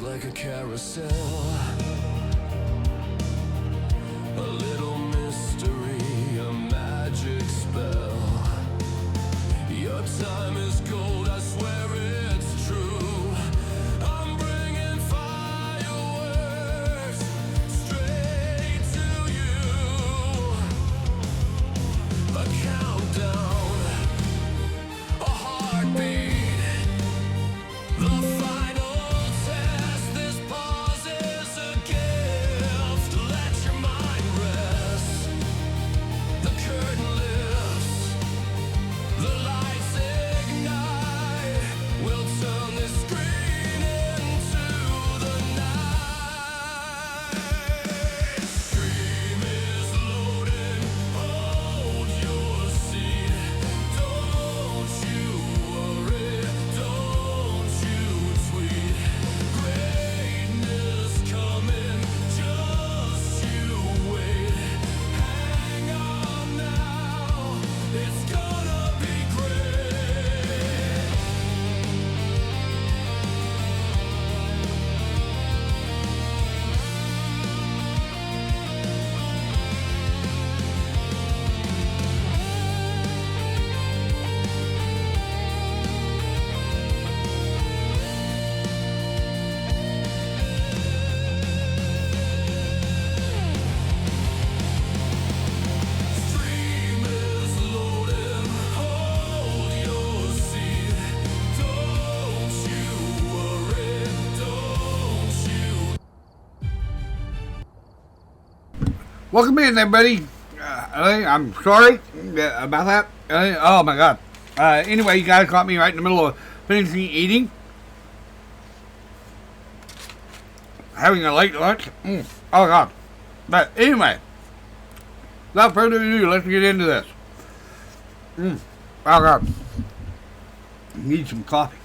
like a carousel. A little mystery, a magic spell. Your time is gold, I swear it's true. I'm bringing fireworks straight to you. A countdown, a heartbeat, the final test. This pause is a gift. Let your mind rest. The curtain lifts, the lights ignite. We'll turn this screen into the night. Dream is loading. Hold your seat. Don't you worry. Don't you tweet. Greatness coming. Just you wait. Hang on now. It's gonna be great. Stream is loading. Hold your seat. Don't you worry. Don't you. Welcome in, everybody. I'm sorry about that. Oh my god. Anyway, you guys caught me right in the middle of finishing eating, having a late lunch. Oh god. But anyway, without further ado, let's get into this. Oh god. Need some coffee.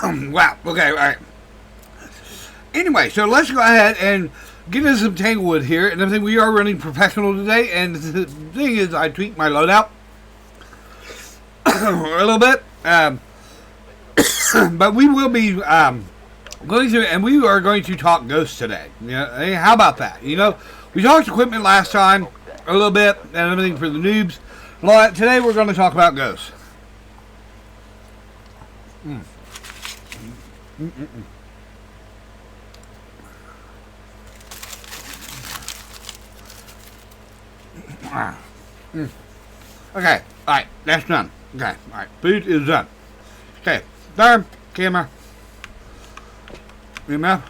Wow. Okay. All right. Anyway, so let's go ahead and get into some Tanglewood here. And I think we are running professional today. And the thing is, I tweaked my loadout a little bit. But we will be going through, and we are going to talk ghosts today. Hey, how about that? You know, we talked equipment last time a little bit and everything for the noobs. But today we're going to talk about ghosts. Okay, alright, that's done. Okay, alright, food is done. Okay, third, camera. Email.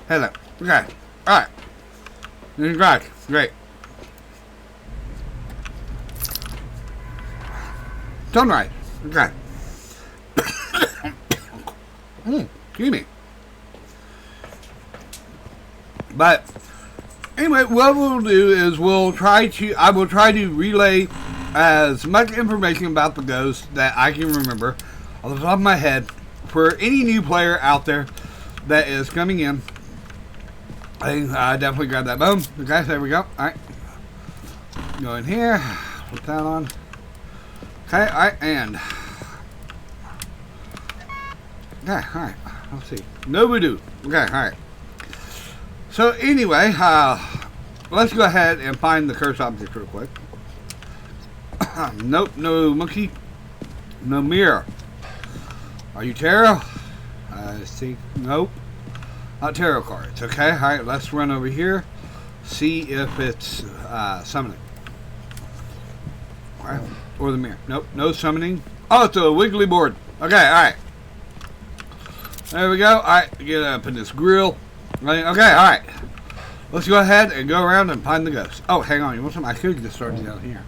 Hello. Okay, alright. Great. Sunrise. Okay. Excuse me. But anyway, what we'll do is I will try to relay as much information about the ghost that I can remember off the top of my head for any new player out there that is coming in. I definitely got that. Boom. Okay, there we go. Alright. Go in here. Put that on. Okay, alright, and okay, alright. Let's see. No voodoo. Okay, alright. So anyway, let's go ahead and find the curse object real quick. Nope, no monkey. No mirror. Are you tarot? See, nope. Not tarot cards. Okay, alright, let's run over here. See if it's summoning. Alright. Or the mirror. Nope, no summoning. Oh, it's a wiggly board. Okay, alright. There we go. Alright, get up in this grill. Okay, alright. Let's go ahead and go around and find the ghost. Oh, hang on. You want something? I could just start down here.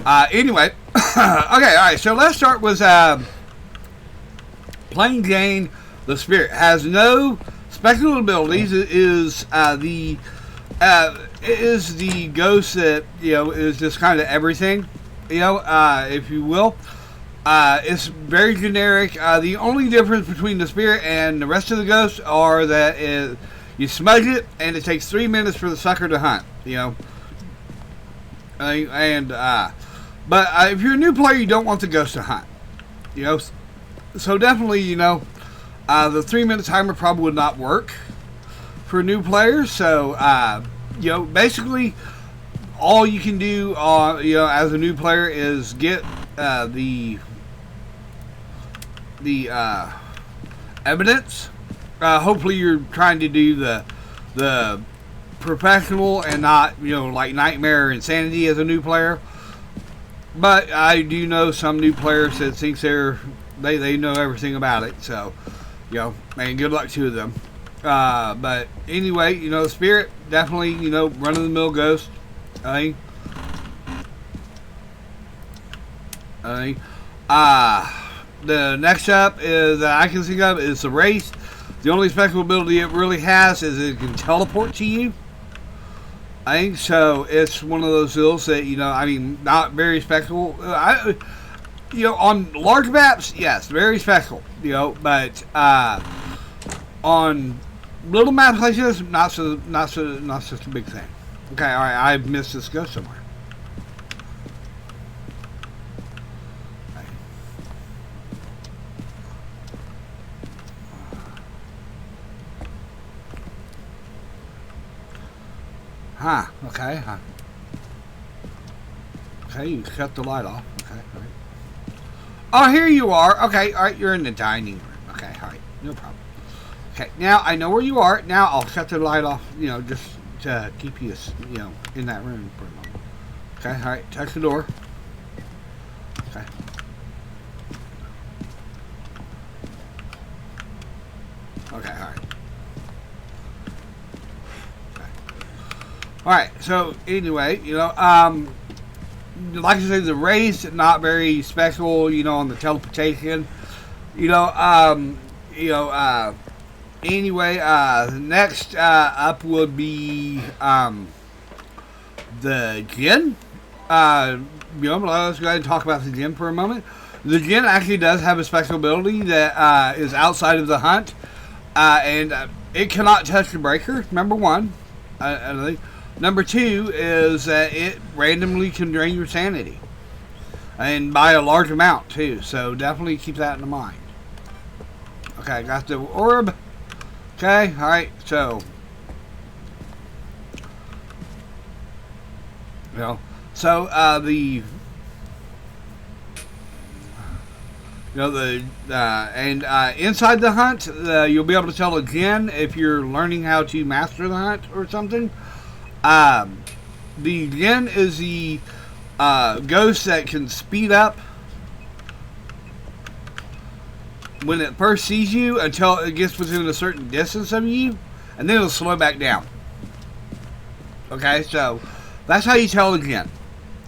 Anyway. Okay, alright. So let's start with Plain Jane the Spirit. Has no special abilities. It is the ghost that, you know, is just kind of everything. You know, if you will. It's very generic. The only difference between the spirit and the rest of the ghosts are that you smudge it and it takes 3 minutes for the sucker to hunt. You know, But if you're a new player, you don't want the ghost to hunt. You know, so definitely, the 3-minute timer probably would not work for new players. So, basically, all you can do, as a new player is get the evidence. Hopefully, you're trying to do the professional and not, like Nightmare or Insanity as a new player. But I do know some new players that think they know everything about it. So, and good luck to them. But anyway, Spirit, definitely, run-of-the-mill ghost. The next up is I can think of is the Wraith. The only special ability it really has is it can teleport to you. I think so. It's one of those deals that not very special. On large maps, yes, very special. But on little maps like this, not such a big thing. Okay, all right, I've missed this ghost somewhere. Okay. Okay, you shut the light off. Okay, all right. Oh, here you are. Okay, all right, you're in the dining room. Okay, all right, no problem. Okay, now I know where you are. Now I'll shut the light off, just to keep you, in that room for a moment. Okay, all right, touch the door. Okay. Okay, all right. Alright, so anyway, like I said, the Wraith, not very special, on the teleportation. Anyway, next up would be the Djinn. Let's go ahead and talk about the Djinn for a moment. The Djinn actually does have a special ability that is outside of the hunt, and it cannot touch the breaker, number one. Number two is that it randomly can drain your sanity. And by a large amount, too. So definitely keep that in mind. Okay, I got the orb. Okay, alright, so. Inside the hunt, you'll be able to tell a Djinn if you're learning how to master the hunt or something. The Djinn is the ghost that can speed up when it first sees you until it gets within a certain distance of you, and then it'll slow back down. Okay, so that's how you tell a Djinn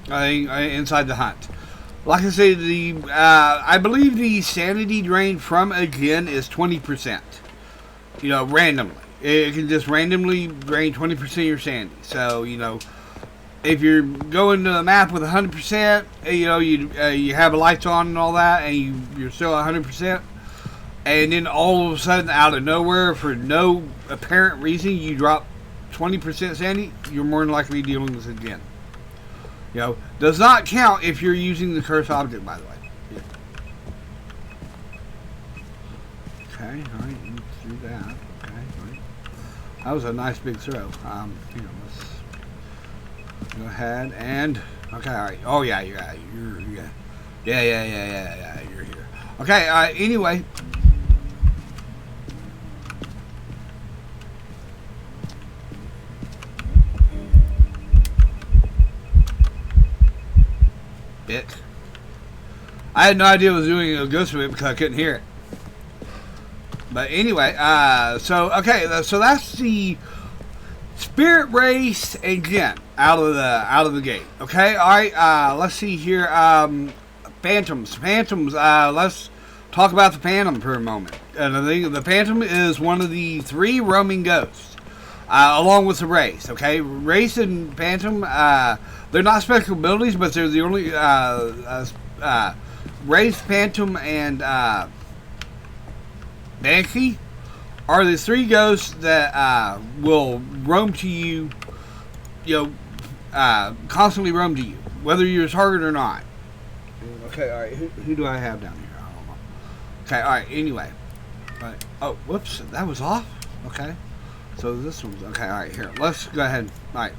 inside the hunt. Like I say, I believe the sanity drain from a Djinn is 20%. Randomly. It can just randomly drain 20% of your sanity. So, if you're going to the map with 100%, you have the lights on and all that, and you're still 100%, and then all of a sudden, out of nowhere, for no apparent reason, you drop 20% sanity, you're more than likely dealing with it again. Does not count if you're using the cursed object, by the way. Yeah. Okay, all right, let's do that. Okay, all right. That was a nice big throw. Let's go ahead and okay, all right. Oh yeah, you're here. You're here. Okay. Anyway. I had no idea it was doing a ghost whip because I couldn't hear it. But anyway, so that's the Spirit Wraith and Djinn out of the gate. Okay, all right. Let's see here. Phantoms. Let's talk about the Phantom for a moment. The Phantom is one of the 3 roaming ghosts, along with the Wraith. Okay, Wraith and Phantom. They're not special abilities, but they're the only Wraith, Phantom, and Banshee are the 3 ghosts that will roam to you, constantly roam to you, whether you're a target or not. Okay, all right. Who do I have down here? I don't know. Okay, all right. Anyway, all right. Oh, whoops, that was off. Okay, so this one's okay. All right, here. Let's go ahead. All right.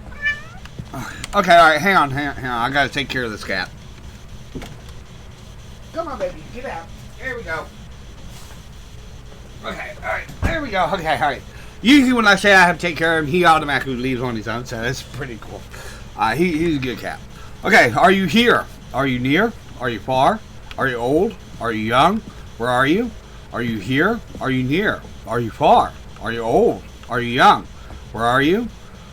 Okay, all right. Hang on. I gotta take care of this cat. Come on, baby. Get out. There we go. Okay, all right. There we go. Okay, all right. Usually when I say I have to take care of him, he automatically leaves on his own, so that's pretty cool. He's a good cat. Okay, are you here? Are you near? Are you far? Are you old? Are you young? Where are you? Are you here? Are you near? Are you far? Are you old? Are you young? Where are you?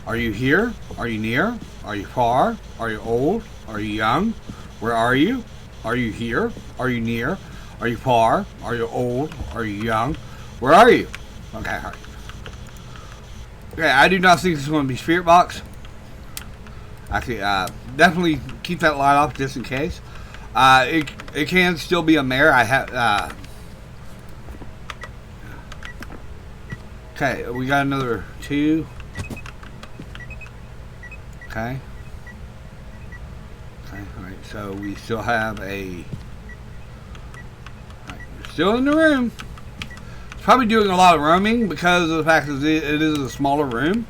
Are you here? Are you near? Are you far? Are you old? Are you young? Where are you? Are you here? Are you near? Are you far? Are you old? Are you young? Where are you? Okay, all right. Okay, I do not think this is going to be Spirit Box. Actually, definitely keep that light off just in case. It can still be a mare. I have. Okay, we got another 2. Okay. Okay, alright, so we still have a... Right, we're still in the room. It's probably doing a lot of roaming because of the fact that it is a smaller room.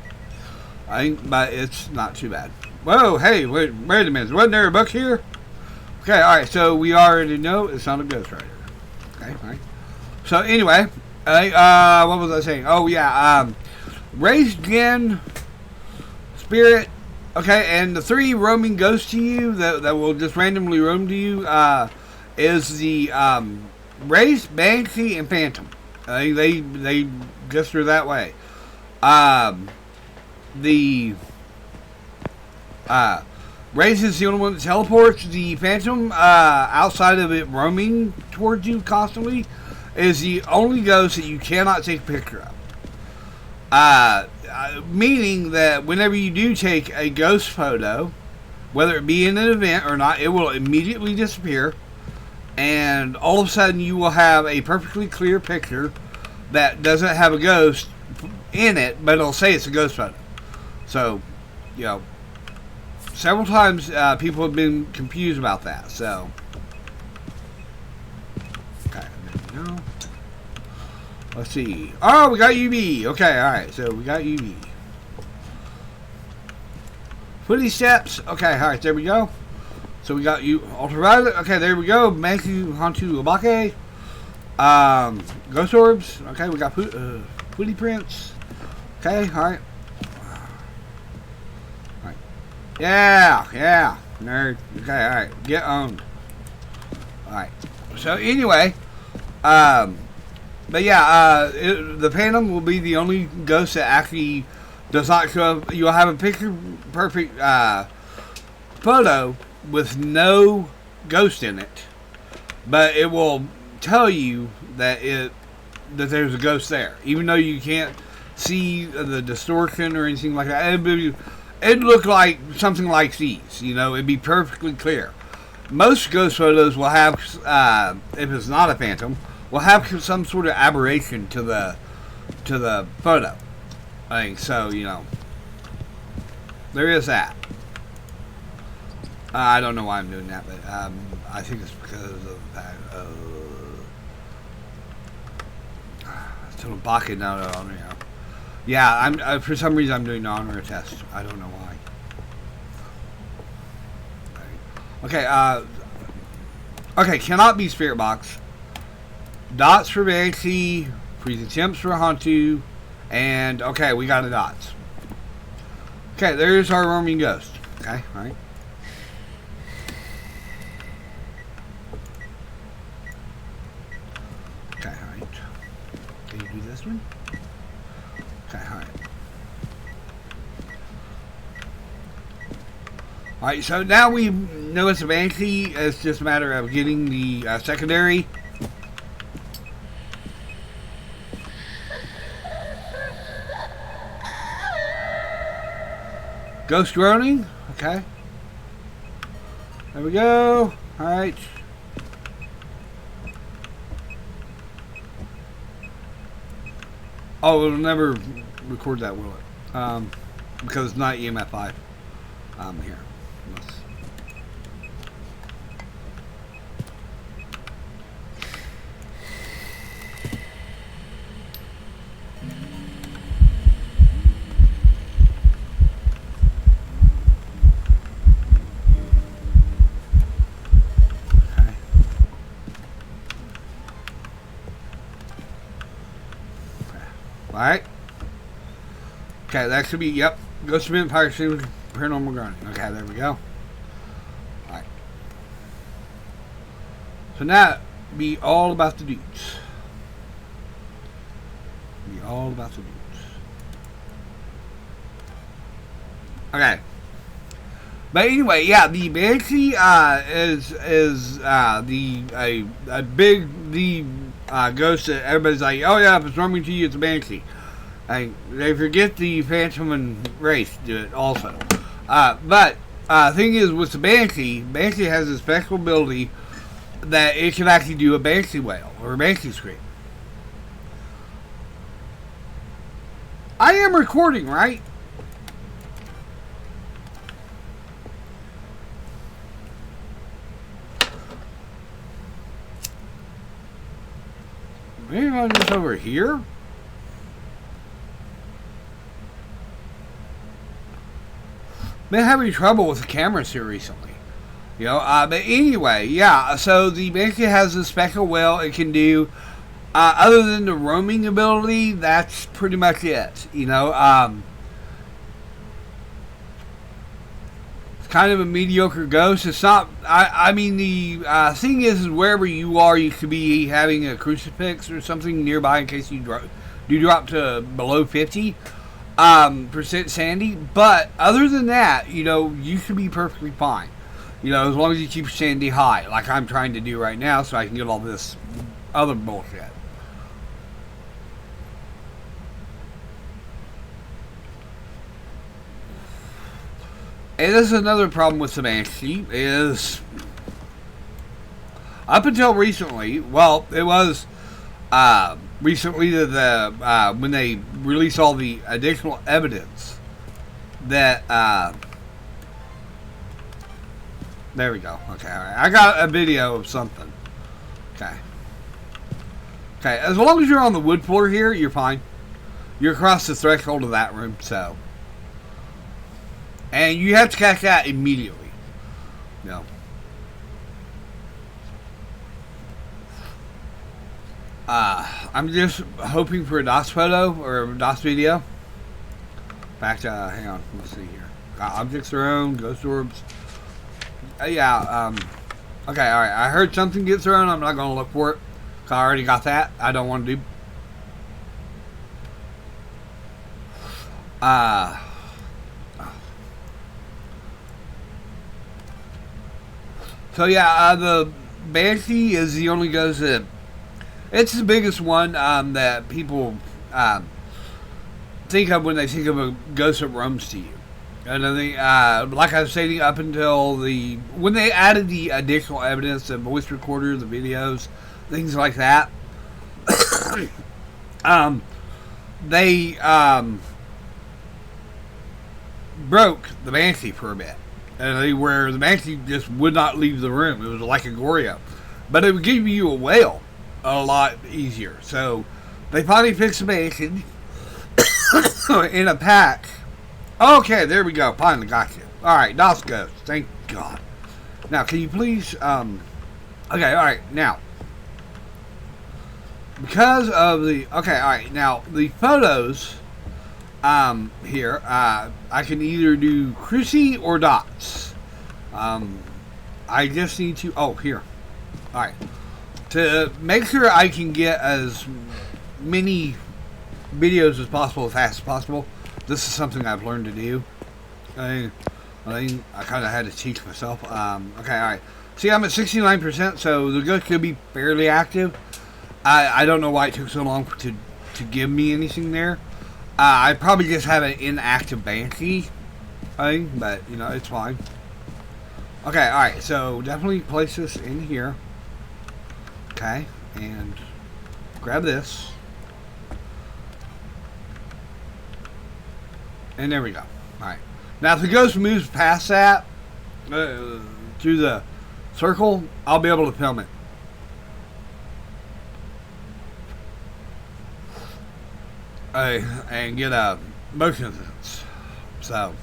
I think, but it's not too bad. Whoa, hey, wait a minute. Wasn't there a book here? Okay, alright, so we already know it's not a Ghost Rider. Okay, alright. So anyway, what was I saying? Oh yeah, raised Jinn, Spirit, okay, and the 3 roaming ghosts to you that will just randomly roam to you is the raised, Banshee, and Phantom. They just are that way. The raised is the only one that teleports. The Phantom, outside of it roaming towards you constantly, is the only ghost that you cannot take a picture of. Meaning that whenever you do take a ghost photo, whether it be in an event or not, it will immediately disappear, and all of a sudden you will have a perfectly clear picture that doesn't have a ghost in it, but it'll say it's a ghost photo. So, you know, several times people have been confused about that. So, okay, there we go. Let's see. Oh, we got UV. Okay, alright. So we got UV. Footy steps. Okay, alright. There we go. So we got you ultraviolet. Okay, there we go. Manku Hantu Obake. Ghost orbs. Okay, we got footy prints. Okay, alright. Alright. Yeah. Nerd. Okay, alright. Get owned. Alright. So anyway, but yeah, the Phantom will be the only ghost that actually does not show up. You'll have a picture perfect photo with no ghost in it, but it will tell you that there's a ghost there, even though you can't see the distortion or anything like that. It'd look like something like these. You know, it'd be perfectly clear. Most ghost photos will have, if it's not a Phantom, will have some sort of aberration to the photo. I think so. You know, there is that. I don't know why I'm doing that, but I think it's because of the fact of Baka now on here. Yeah, I'm for some reason I'm doing the honor test. I don't know why. Okay. Okay. Cannot be Spirit Box. Dots for Banshee, freezing temps for Hantu, and okay, we got a dots. Okay, there's our roaming ghost. Okay, alright. Okay, alright. Can you do this one? Okay, alright. Alright, so now we know it's a Banshee. It's just a matter of getting the secondary. Ghost groaning. Okay. There we go. Alright. Oh, it'll never record that, will it? Because it's not EMF 5. Here. Let's, okay. Alright. Okay, that should be, yep. Ghost of Empire State Paranormal Grounding. Okay, there we go. Alright. So now, be all about the dudes. Be all about the dudes. Okay. But anyway, yeah, the Banshee is the a big ghost that everybody's like, oh yeah, if it's roaming to you, it's a Banshee. They forget the Phantom and Wraith do it also. But thing is, with the Banshee has a special ability that it can actually do a Banshee wail or a Banshee scream. I am recording, right? Maybe I'm just over here. Been having trouble with the cameras here recently, you know. But anyway, yeah. So the Banshee has a special wail it can do. Other than the roaming ability, that's pretty much it. You know, it's kind of a mediocre ghost. It's not. I mean, the thing is wherever you are, you could be having a crucifix or something nearby in case you drop to below 50%. Percent sandy, but other than that, you know, you should be perfectly fine. You know, as long as you keep sandy high, like I'm trying to do right now, so I can get all this other bullshit. And this is another problem with the Banshee, is up until recently, well, it was recently the when they released all the additional evidence that there we go. Okay, all right. I got a video of something. Okay. Okay, as long as you're on the wood floor here, you're fine. You're across the threshold of that room, so. And you have to catch that immediately. No. I'm just hoping for a DOS photo or a DOS video. Back to, hang on, let's see here. Objects thrown, ghost orbs. Yeah, okay, alright. I heard something get thrown. I'm not going to look for it. I already got that. I don't want to do. So yeah, the Banshee is the only ghost that. It's the biggest one that people think of when they think of a ghost that roams to you. And I think, like I was saying, up until when they added the additional evidence, the voice recorder, the videos, things like that, they broke the Banshee for a bit. And where the Banshee just would not leave the room. It was like a Goryo. But it would give you a wail a lot easier. So they finally fixed the Banshee in a pack. Okay, there we go. Finally got you. Alright, DOS Ghost. Thank God. Now, can you please, okay, alright, now. Because of the, okay, alright, now, the photos, here, I can either do Cruci or dots. I just need to, oh, here. Alright. To make sure I can get as many videos as possible, as fast as possible, this is something I've learned to do. I kind of had to teach myself. Okay, alright. See, I'm at 69%, so the ghost could be fairly active. I don't know why it took so long to give me anything there. I probably just have an inactive Banshee thing, but, you know, it's fine. Okay, alright, so definitely place this in here. Okay, and grab this. And there we go. Alright. Now, if the ghost moves past that, through the circle, I'll be able to film it. And get a motion sense. So,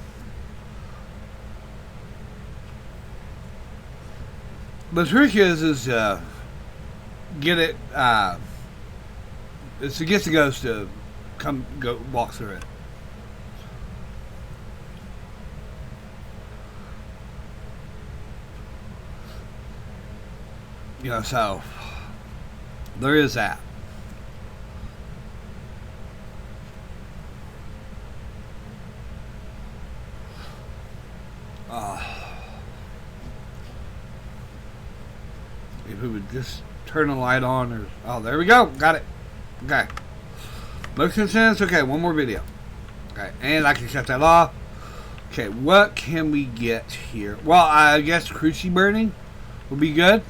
the trick is get it, is to get the ghost to go walk through it. You know, so there is that. If we would just turn the light on, or oh, there we go, got it. Okay, motion sense. Okay, one more video. Okay, and I can shut that off. Okay, what can we get here? Well, I guess cruci burning would be good.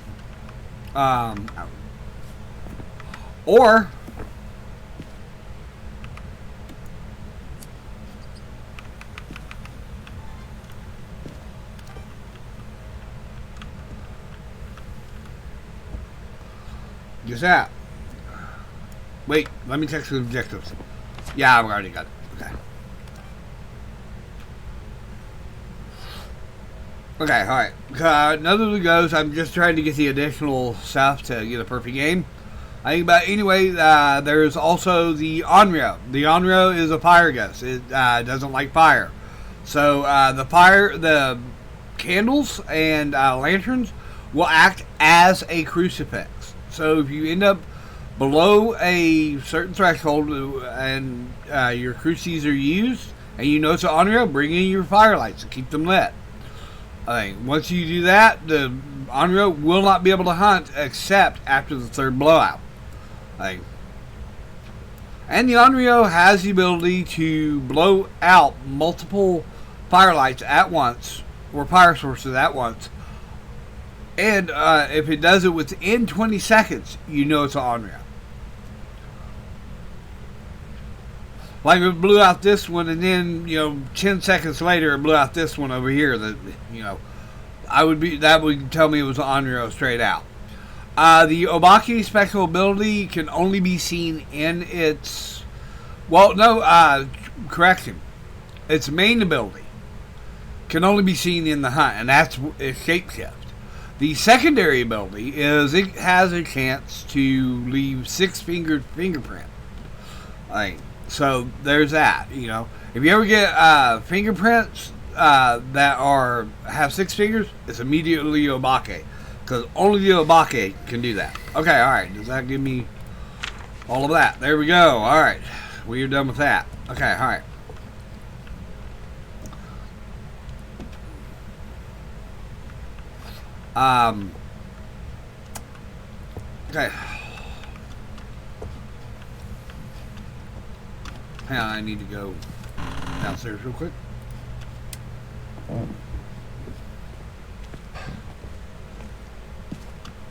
Or just that. Wait, let me check the objectives. Yeah, I've already got it. Okay. Okay, alright. None of the goes. I'm just trying to get the additional stuff to get a perfect game. I think about anyway, there's also the Onryo. The Onryo is a fire ghost. It doesn't like fire. So the candles and lanterns will act as a crucifix. So if you end up below a certain threshold and your crucifixes are used, and you know it's an Onryo, bring in your firelights and keep them lit. I think once you do that, the Onryo will not be able to hunt except after the third blowout. And the Onryo has the ability to blow out multiple firelights at once, or fire sources at once. And if it does it within 20 seconds, you know it's an Onryo. Like it blew out this one, and then 10 seconds later it blew out this one over here. That that would tell me it was an Onryo straight out. The Obake special ability can only be seen in its correction. Its main ability can only be seen in the hunt, and that's its shapeshift. The secondary ability is it has a chance to leave 6-fingered fingerprint. So there's that. If you ever get fingerprints that have 6 fingers, it's immediately Obake, because only the Obake can do that. Okay, all right. Does that give me all of that? There we go. All right, we are done with that. Okay, all right. Okay. Hang on, I need to go downstairs real quick.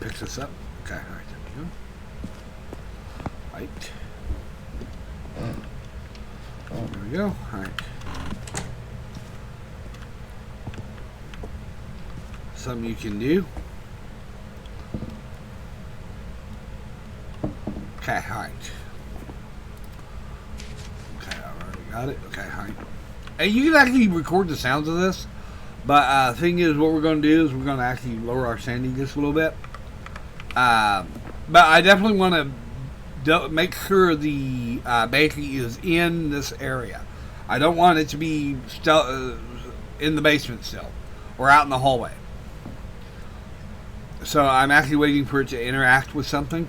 Pick this up. Okay, all right, there we go. Right. There we go. All right. Something you can do. Okay, all right. Okay, I already got it. Okay, all right. And you can actually record the sounds of this, but the thing is, what we're going to do is we're going to actually lower our sanity just a little bit. But I definitely want to make sure the bakery is in this area. I don't want it to be in the basement still, or out in the hallway. So I'm actually waiting for it to interact with something.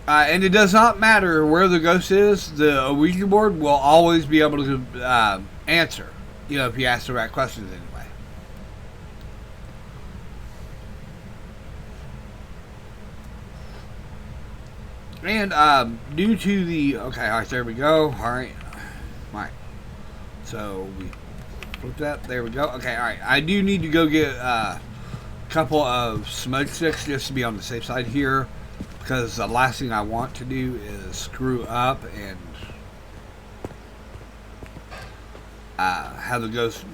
And it does not matter where the ghost is, the Ouija board will always be able to answer, if you ask the right questions anyway. And due to the, okay, all right, there we go. All right. So we flip that. There we go. Okay, all right. I do need to go get a couple of smudge sticks just to be on the safe side here, because the last thing I want to do is screw up and have the ghost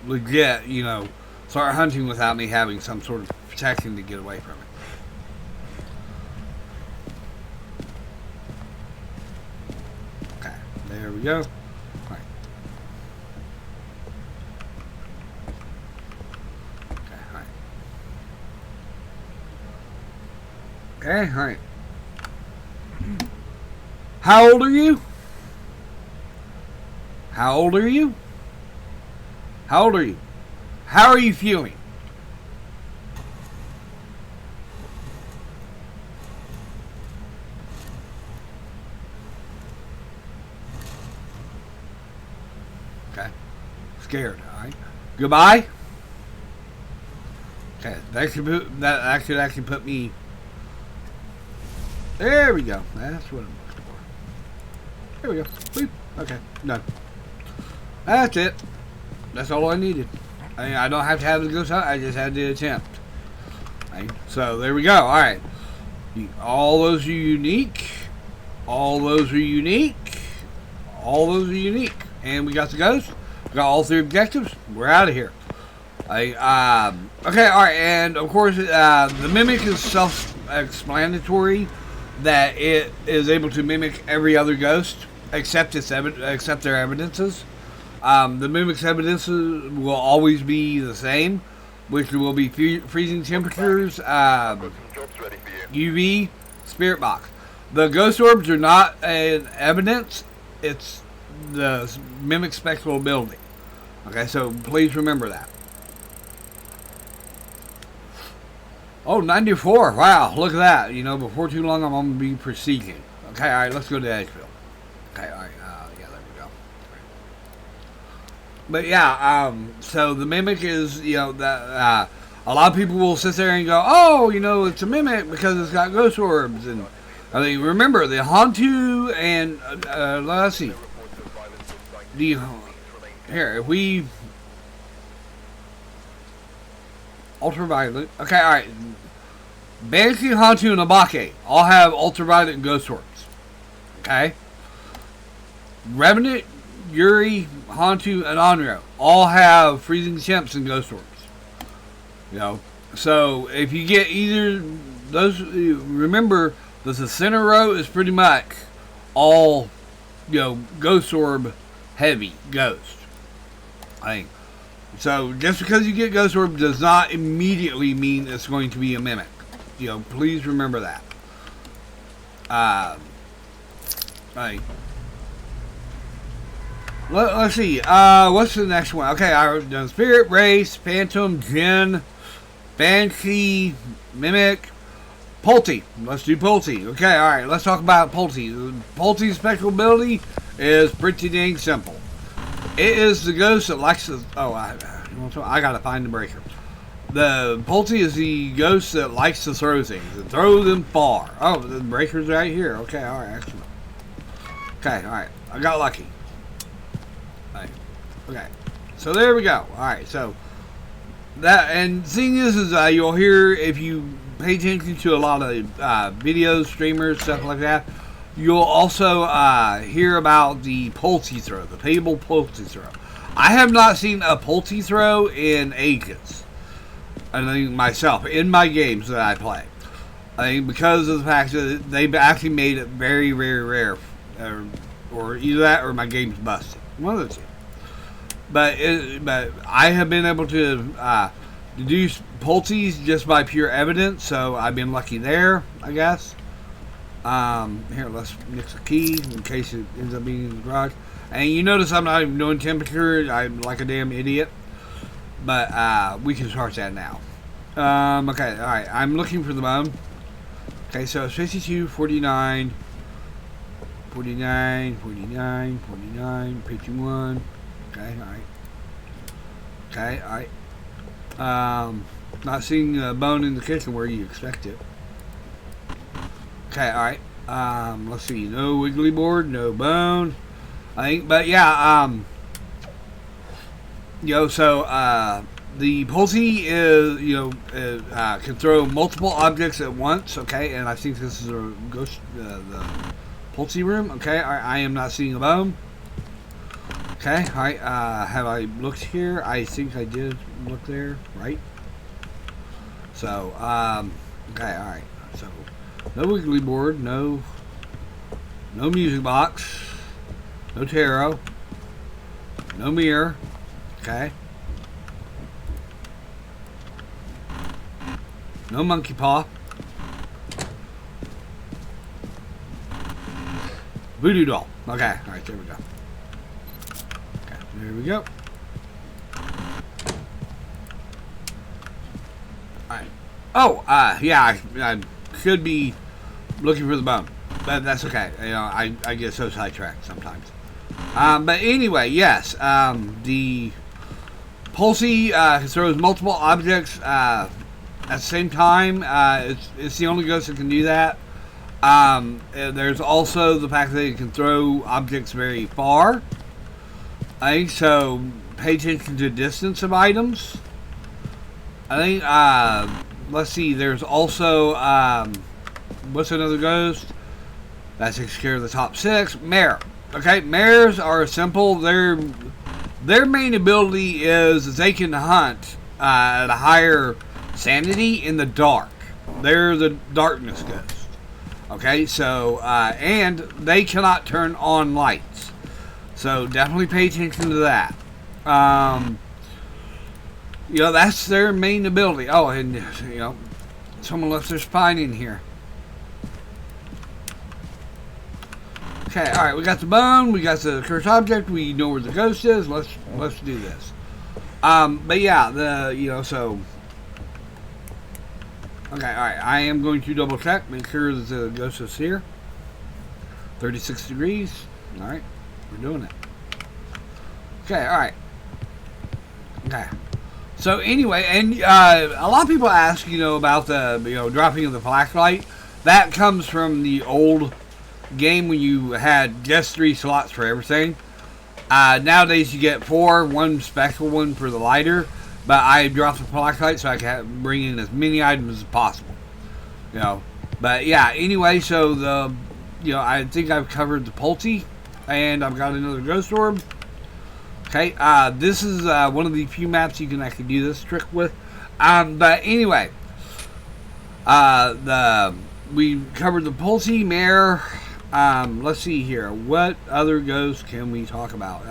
legit, start hunting without me having some sort of protection to get away from it. Okay, there we go. All right. Okay, all right. Okay, all right. How old are you? How old are you? How old are you? How are you feeling? Okay. Scared, alright. Goodbye? Okay, that should actually put me. There we go. That's what I'm looking for. There we go. Boop. Okay, done. That's it. That's all I needed. I don't have to have the ghost hunt. I just had to attempt. Right? So there we go. All right. All those are unique. All those are unique. All those are unique. And we got the ghost. We got all 3 objectives. We're out of here. Okay. All right. And of course, the mimic is self-explanatory. That it is able to mimic every other ghost except their evidences. The mimic's evidences will always be the same, which will be freezing temperatures, UV, spirit box. The ghost orbs are not an evidence; it's the mimic spectral ability. Okay, so please remember that. Oh, 94. Wow, look at that. Before too long, I'm going to be prestiging. Okay, all right, let's go to Edgefield. Okay, all right. Yeah, there we go. But yeah, so the mimic is, that a lot of people will sit there and go, oh, it's a mimic because it's got ghost orbs. And I mean, remember, the Hantu and, let's see. Here, if we... Ultraviolet. Okay, alright. Banshee, Hantu, and Abake all have ultraviolet and ghost orbs. Okay? Revenant, Yuri, Hantu, and Onryo all have freezing temps and ghost orbs. So if you get either those, remember that the center row is pretty much all, ghost orb heavy ghost. I think. So just because you get ghost orb does not immediately mean it's going to be a mimic. Please remember that. Right. Let's see. What's the next one? Okay, I've done Spirit, Race, Phantom, Jinn, Banshee, Mimic, Pulte. Let's do Pulte. Okay, alright, let's talk about Pulte. Pulte's spectral ability is pretty dang simple. It is the ghost that likes to... Oh, I gotta find the breaker. The Pulte is the ghost that likes to throw things and throw them far. Oh, the breaker's right here. Okay, alright, excellent. Okay, alright. I got lucky. Right. Okay. So there we go. Alright, so that, and the thing is you'll hear, if you pay attention to a lot of videos, streamers, stuff like that, you'll also hear about the Pulte throw, the table Pulte throw. I have not seen a Pulte throw in ages. I think myself, in my games that I play. I think because of the fact that they've actually made it very, very rare. Or either that or my game's busted. One of the two. But I have been able to deduce Pultes just by pure evidence, so I've been lucky there, I guess. Here, let's mix a key in case it ends up being in the garage. And you notice I'm not even doing temperature. I'm like a damn idiot. But we can start that now. Okay, alright. I'm looking for the bone. Okay, so it's 52, 49, 49, 49, 49, 51. Okay, alright. Okay, alright. Not seeing a bone in the kitchen where you expect it. Okay, alright. Let's see. No wiggly board, no bone. I think, but yeah, so, the Pulte is, can throw multiple objects at once, okay, and I think this is a ghost, the Pulte room, okay, I am not seeing a bone. Okay, alright, have I looked here? I think I did look there, right? So, okay, alright. So, no wiggly board, no music box, no tarot, no mirror, okay. No monkey paw. Voodoo doll. Okay, alright, there we go. Okay, there we go. Alright. Oh, yeah, I should be looking for the bone. But that's okay. You know, I get so sidetracked sometimes. But anyway, yes, the Pulsey throws multiple objects at the same time. It's the only ghost that can do that. There's also the fact that it can throw objects very far. I think so. Pay attention to the distance of items. I think, let's see, there's also, what's another ghost? That takes care of the top 6. Mare. Okay, mares are simple. Their main ability is they can hunt at a higher sanity in the dark. They're the darkness ghost. Okay, so, and they cannot turn on lights. So definitely pay attention to that. You know, that's their main ability. Oh, and, you know, someone left their spine in here. Okay, alright, we got the bone, we got the cursed object, we know where the ghost is, let's do this. But yeah, you know, so... Okay, alright, I am going to double check, make sure that the ghost is here. 36 degrees, alright, we're doing it. Okay, alright. Okay. So anyway, and a lot of people ask, you know, about the, you know, dropping of the flashlight. That comes from the old game when you had just 3 slots for everything. Nowadays you get 4, 1 special one for the lighter, but I dropped the flashlight so I can bring in as many items as possible. You know, but yeah. Anyway, so you know, I think I've covered the Pulsey, and I've got another ghost orb. Okay, this is one of the few maps you can actually do this trick with. But anyway, we covered the Pulsey, Mare. Let's see here. What other ghosts can we talk about?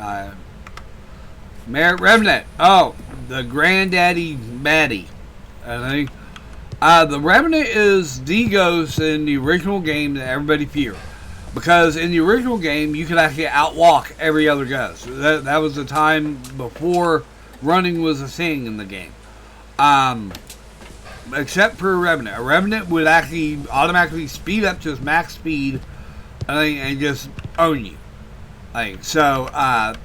Mare, Revenant. Oh, the granddaddy baddie. I think. The Revenant is the ghost in the original game that everybody feared. Because in the original game, you could actually outwalk every other ghost. That was the time before running was a thing in the game. Except for a Revenant. A Revenant would actually automatically speed up to its max speed and just own you. So,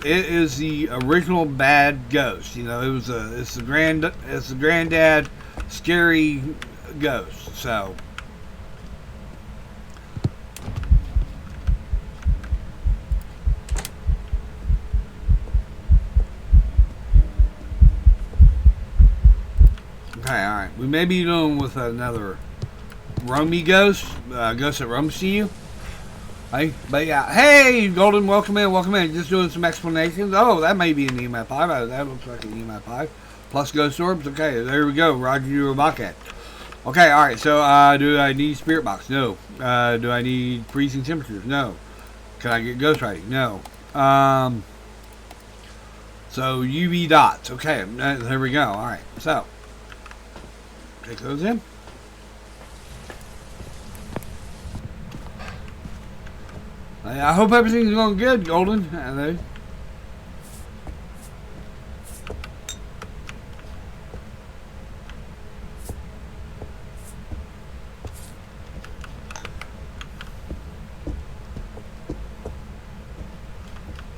it is the original bad ghost. You know, it's the granddad scary ghost. So... Okay, alright. We may be dealing with another roamy ghost. Ghost that roams to you. But yeah. Hey, Golden, welcome in, welcome in. Just doing some explanations. Oh, that may be an EMF 5. That looks like an EMF 5. Plus ghost orbs. Okay, there we go. Roger your bucket. Okay, alright. So, do I need spirit box? No. Do I need freezing temperatures? No. Can I get ghost writing? No. So, UV dots. Okay, there we go. Alright, so. Take those in. I hope everything's going good, Golden.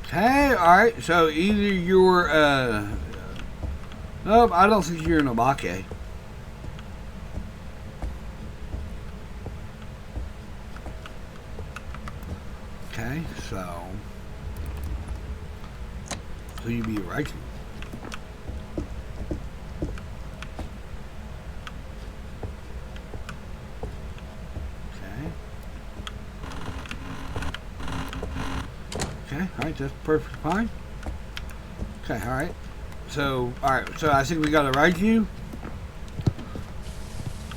Okay, alright. So either you're, nope, I don't think you're an Obake. Okay, so you be right. Okay, alright, that's perfectly fine. Okay, alright. So, alright, so I think we got a right view.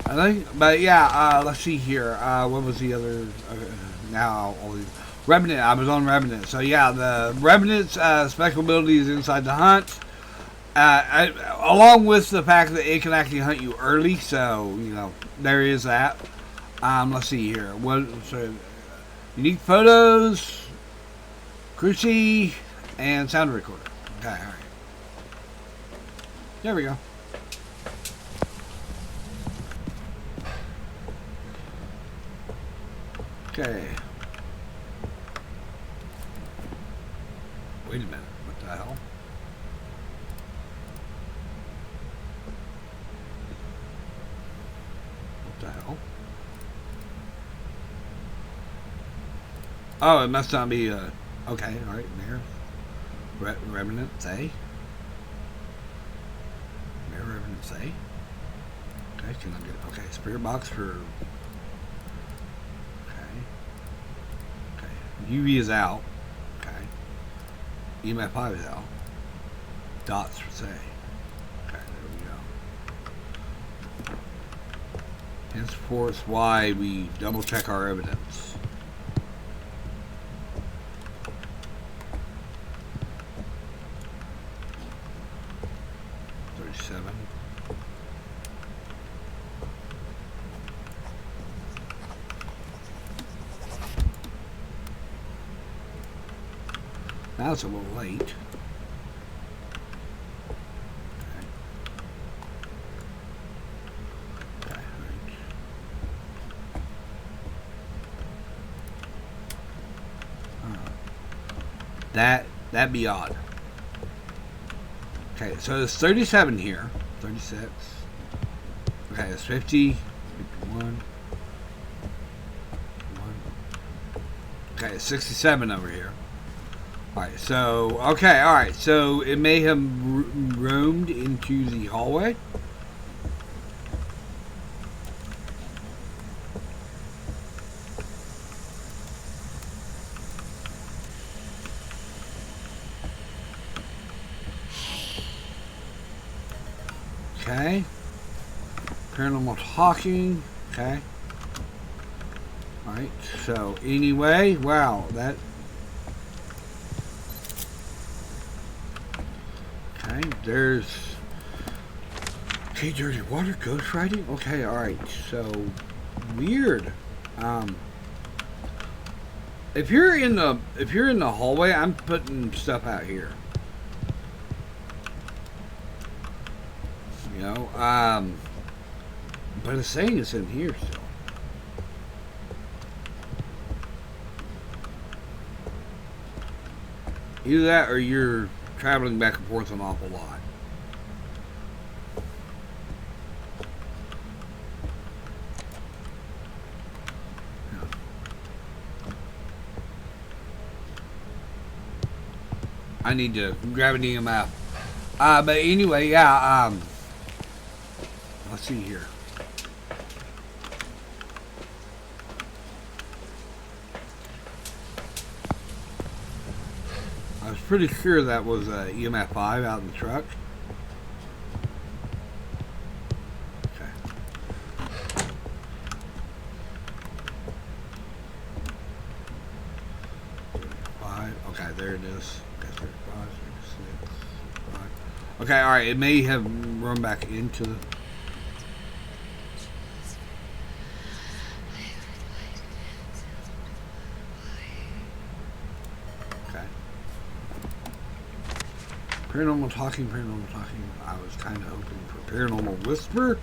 I think, but yeah, let's see here. What was the other? Now, Revenant. I was on Revenant. So yeah, the Revenant's special ability is inside the hunt, along with the fact that it can actually hunt you early. So you know there is that. Let's see here. What? So, unique photos, Cruci, and sound recorder. Okay, all right. There we go. Okay. Wait a minute. What the hell? What the hell? Oh, it must not be. Okay, all right. There. Revenant say. Mayor Revenant say. Okay, can I get? Okay, spirit box for. UV is out. Okay. EMF 5 is out. Dots for say. Okay, there we go. Henceforth, why we double check our evidence. Now it's a little late. Okay. Okay, right. That'd be odd. Okay, so it's 37 here. 36. Okay, it's 50. 51. Okay, it's 67 over here. Alright, so, okay, alright, so it may have roamed into the hallway. Okay. Paranormal talking. Okay. Alright, so anyway, wow, that... Okay, there's... Okay, dirty water, ghost writing? Okay, alright, so... Weird. If you're in the hallway, I'm putting stuff out here. You know, but it's saying it's in here still. Either that or you're traveling back and forth an awful lot. Yeah. I need to grab an EMF. But anyway, yeah, let's see here. I was pretty sure that was EMF 5 out in the truck. Okay. 5. Okay, there it is. Okay, 35, 36, 5. Okay, alright, it may have run back into the... Paranormal talking. I was kind of hoping for paranormal whisper.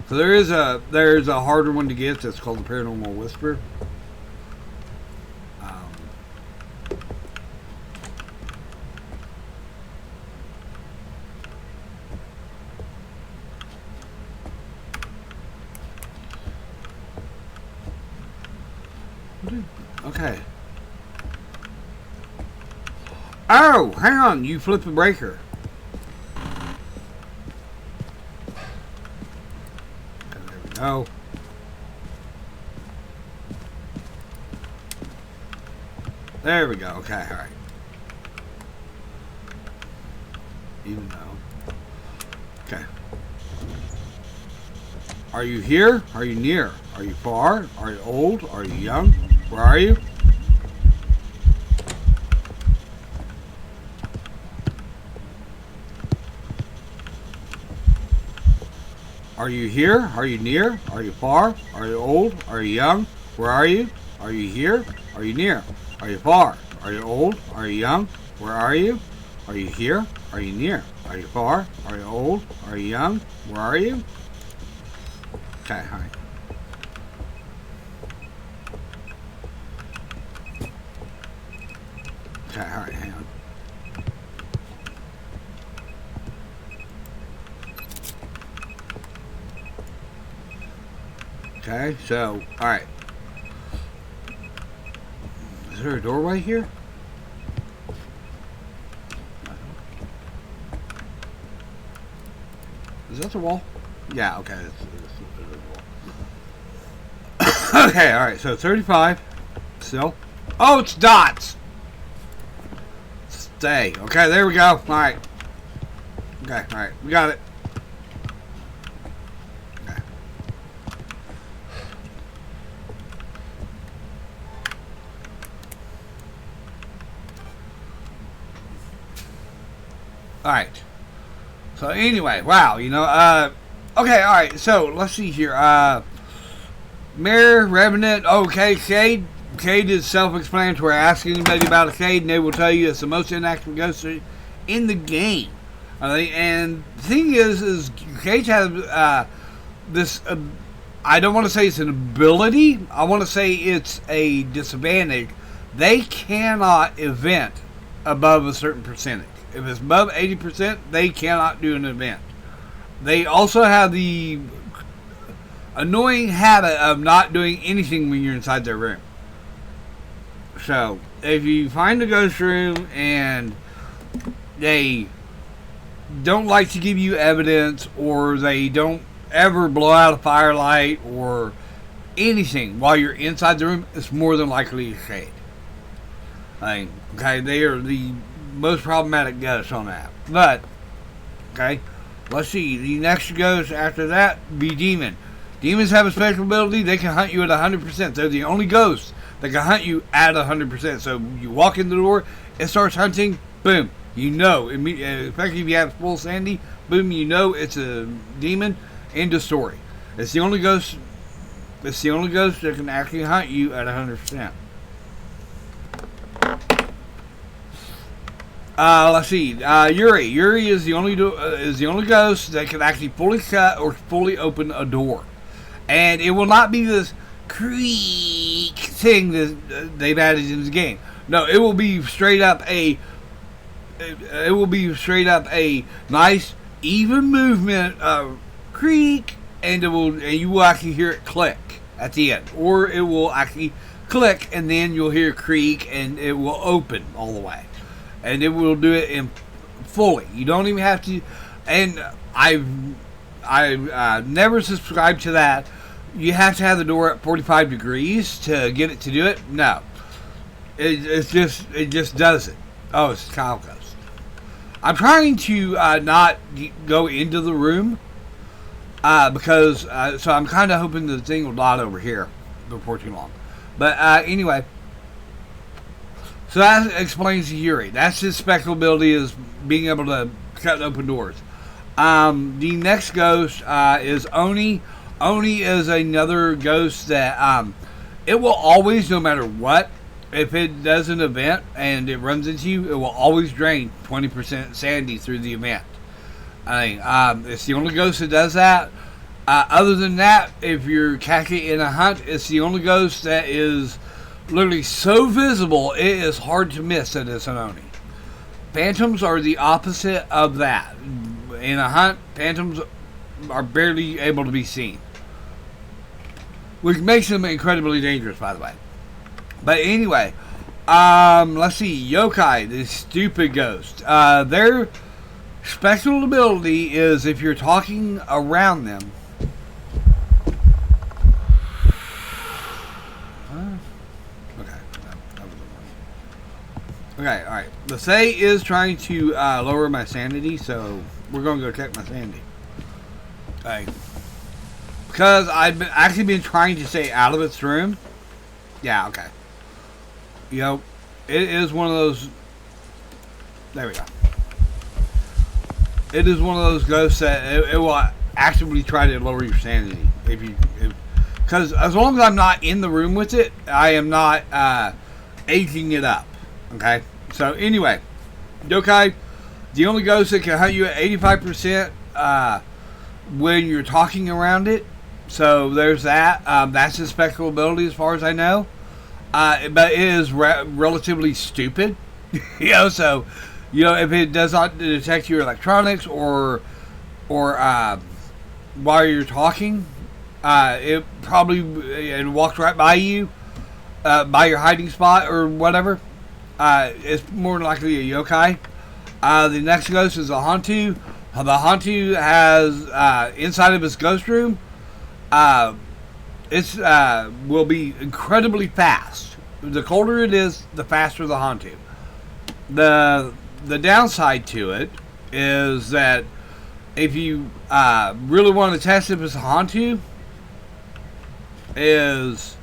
So there's a harder one to get that's called the paranormal whisper. Okay. Oh, hang on, you flipped the breaker. There we go. There we go. Okay, alright. even though. Okay. Are you here? Are you near? Are you far? Are you old? Are you young? Where are you? Are you here? Are you near? Are you far? Are you old? Are you young? Where are you? Are you here? Are you near? Are you far? Are you old? Are you young? Where are you? Are you here? Are you near? Are you far? Are you old? Are you young? Where are you? Okay, hi. Okay, alright, hang on. Okay, so, alright. Is there a doorway here? Is that the wall? Yeah, okay. Okay, alright, so 35. Still. Oh, it's dots! Stay. Okay, there we go. Alright. Okay, alright. We got it. Okay. Alright. So anyway, wow, you know, okay, alright, so let's see here. Mirror, Revenant, okay, Shade. Shade is self-explanatory. Ask anybody about a Shade and they will tell you it's the most inactive ghost in the game. And the thing is Shade has this, I don't want to say it's an ability, I want to say it's a disadvantage. They cannot event above a certain percentage. If it's above 80%, they cannot do an event. They also have the annoying habit of not doing anything when you're inside their room. So, if you find a ghost room and they don't like to give you evidence, or they don't ever blow out a firelight or anything while you're inside the room, it's more than likely a Shade. Okay, they are the most problematic ghosts on that. But, okay, let's see. The next ghost after that be Demon. Demons have a special ability. They can hunt you at 100%. They're the only ghosts that can hunt you at 100%. So you walk in the door, it starts hunting, boom. You know, especially if you have full Sandy, boom, you know it's a demon. End of story. It's the only ghost. It's the only ghost that can actually hunt you at 100%. Let's see. Yuri. Yuri is the only ghost that can actually fully shut or fully open a door, and it will not be this creak thing that they've added in the game. No, it will be straight up a. It will be straight up a nice even movement creak, and you will actually hear it click at the end, or it will actually click and then you'll hear creak and it will open all the way. And it will do it in fully. You don't even have to. And I've never subscribed to that. You have to have the door at 45 degrees to get it to do it. No, it just does it. Oh, it's Kyle Ghost. I'm trying to not go into the room because so I'm kind of hoping the thing will dot over here before too long. But anyway. So that explains Yuri. That's his special ability, is being able to cut open doors. The next ghost is Oni. Oni is another ghost that it will always, no matter what, if it does an event and it runs into you, it will always drain 20% sanity through the event. It's the only ghost that does that. Other than that, if you're catching in a hunt, it's the only ghost that is literally so visible it is hard to miss that it's an Oni. Phantoms are the opposite of that. In a hunt, phantoms are barely able to be seen, which makes them incredibly dangerous, by the way. But anyway, let's see. Yokai, the stupid ghost. Their special ability is if you're talking around them. Okay, alright. The Say is trying to lower my sanity, so we're going to go check my sanity. Okay. Because I've actually been trying to stay out of its room. Yeah, okay. You know, it is one of those... There we go. It is one of those ghosts that it will actively try to lower your sanity. Because as long as I'm not in the room with it, I am not aging it up. Okay? So, anyway. Yokai, the only ghost that can hunt you at 85% when you're talking around it. So, there's that. That's his spectral ability as far as I know. But it is relatively stupid. So, if it does not detect your electronics or while you're talking, it probably walks right by you, by your hiding spot or whatever. It's more than likely a yokai. The next ghost is a Hantu. The Hantu has inside of his ghost room. It's will be incredibly fast. The colder it is, the faster the Hantu. The downside to it is that if you really want to test if it's a Hantu, is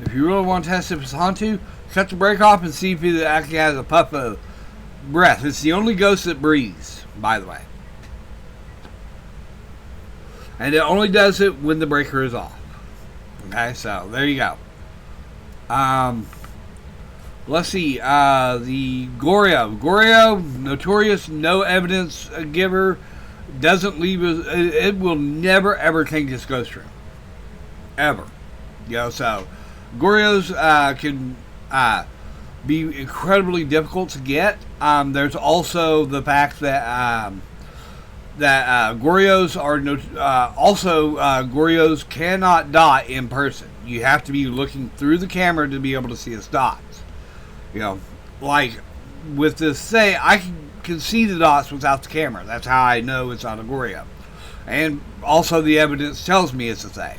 if you really want to test if it's a Hantu, cut the brake off and see if it actually has a puff of breath. It's the only ghost that breathes, by the way. And it only does it when the breaker is off. Okay, so there you go. Let's see. The Goryo, notorious no evidence giver, doesn't leave. It will never ever change its ghost room, ever. So Goryos can be incredibly difficult to get. There's also the fact that Goryos are Goryos cannot dot in person. You have to be looking through the camera to be able to see its dots. Like with this Say, I can see the dots without the camera. That's how I know it's not a Goryo. And also the evidence tells me it's a Say.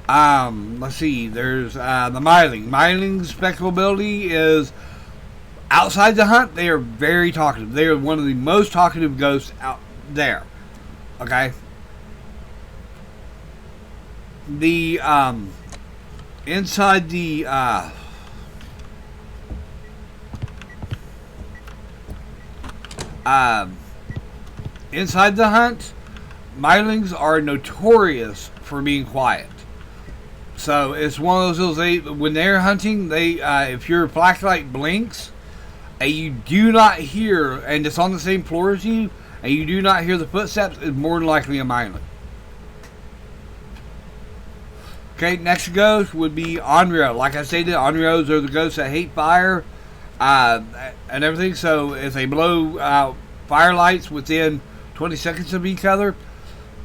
Let's see. There's the Myling. Myling's spectral ability is outside the hunt. They are very talkative. They are one of the most talkative ghosts out there. Okay. The inside the inside the hunt, Mylings are notorious for being quiet. So it's one of those when they're hunting, if your flashlight blinks and you do not hear, and it's on the same floor as you, and you do not hear the footsteps, it's more than likely a Myling. Okay, next ghost would be Onryo. Like I stated, Onryos are the ghosts that hate fire and everything. So if they blow out firelights within 20 seconds of each other,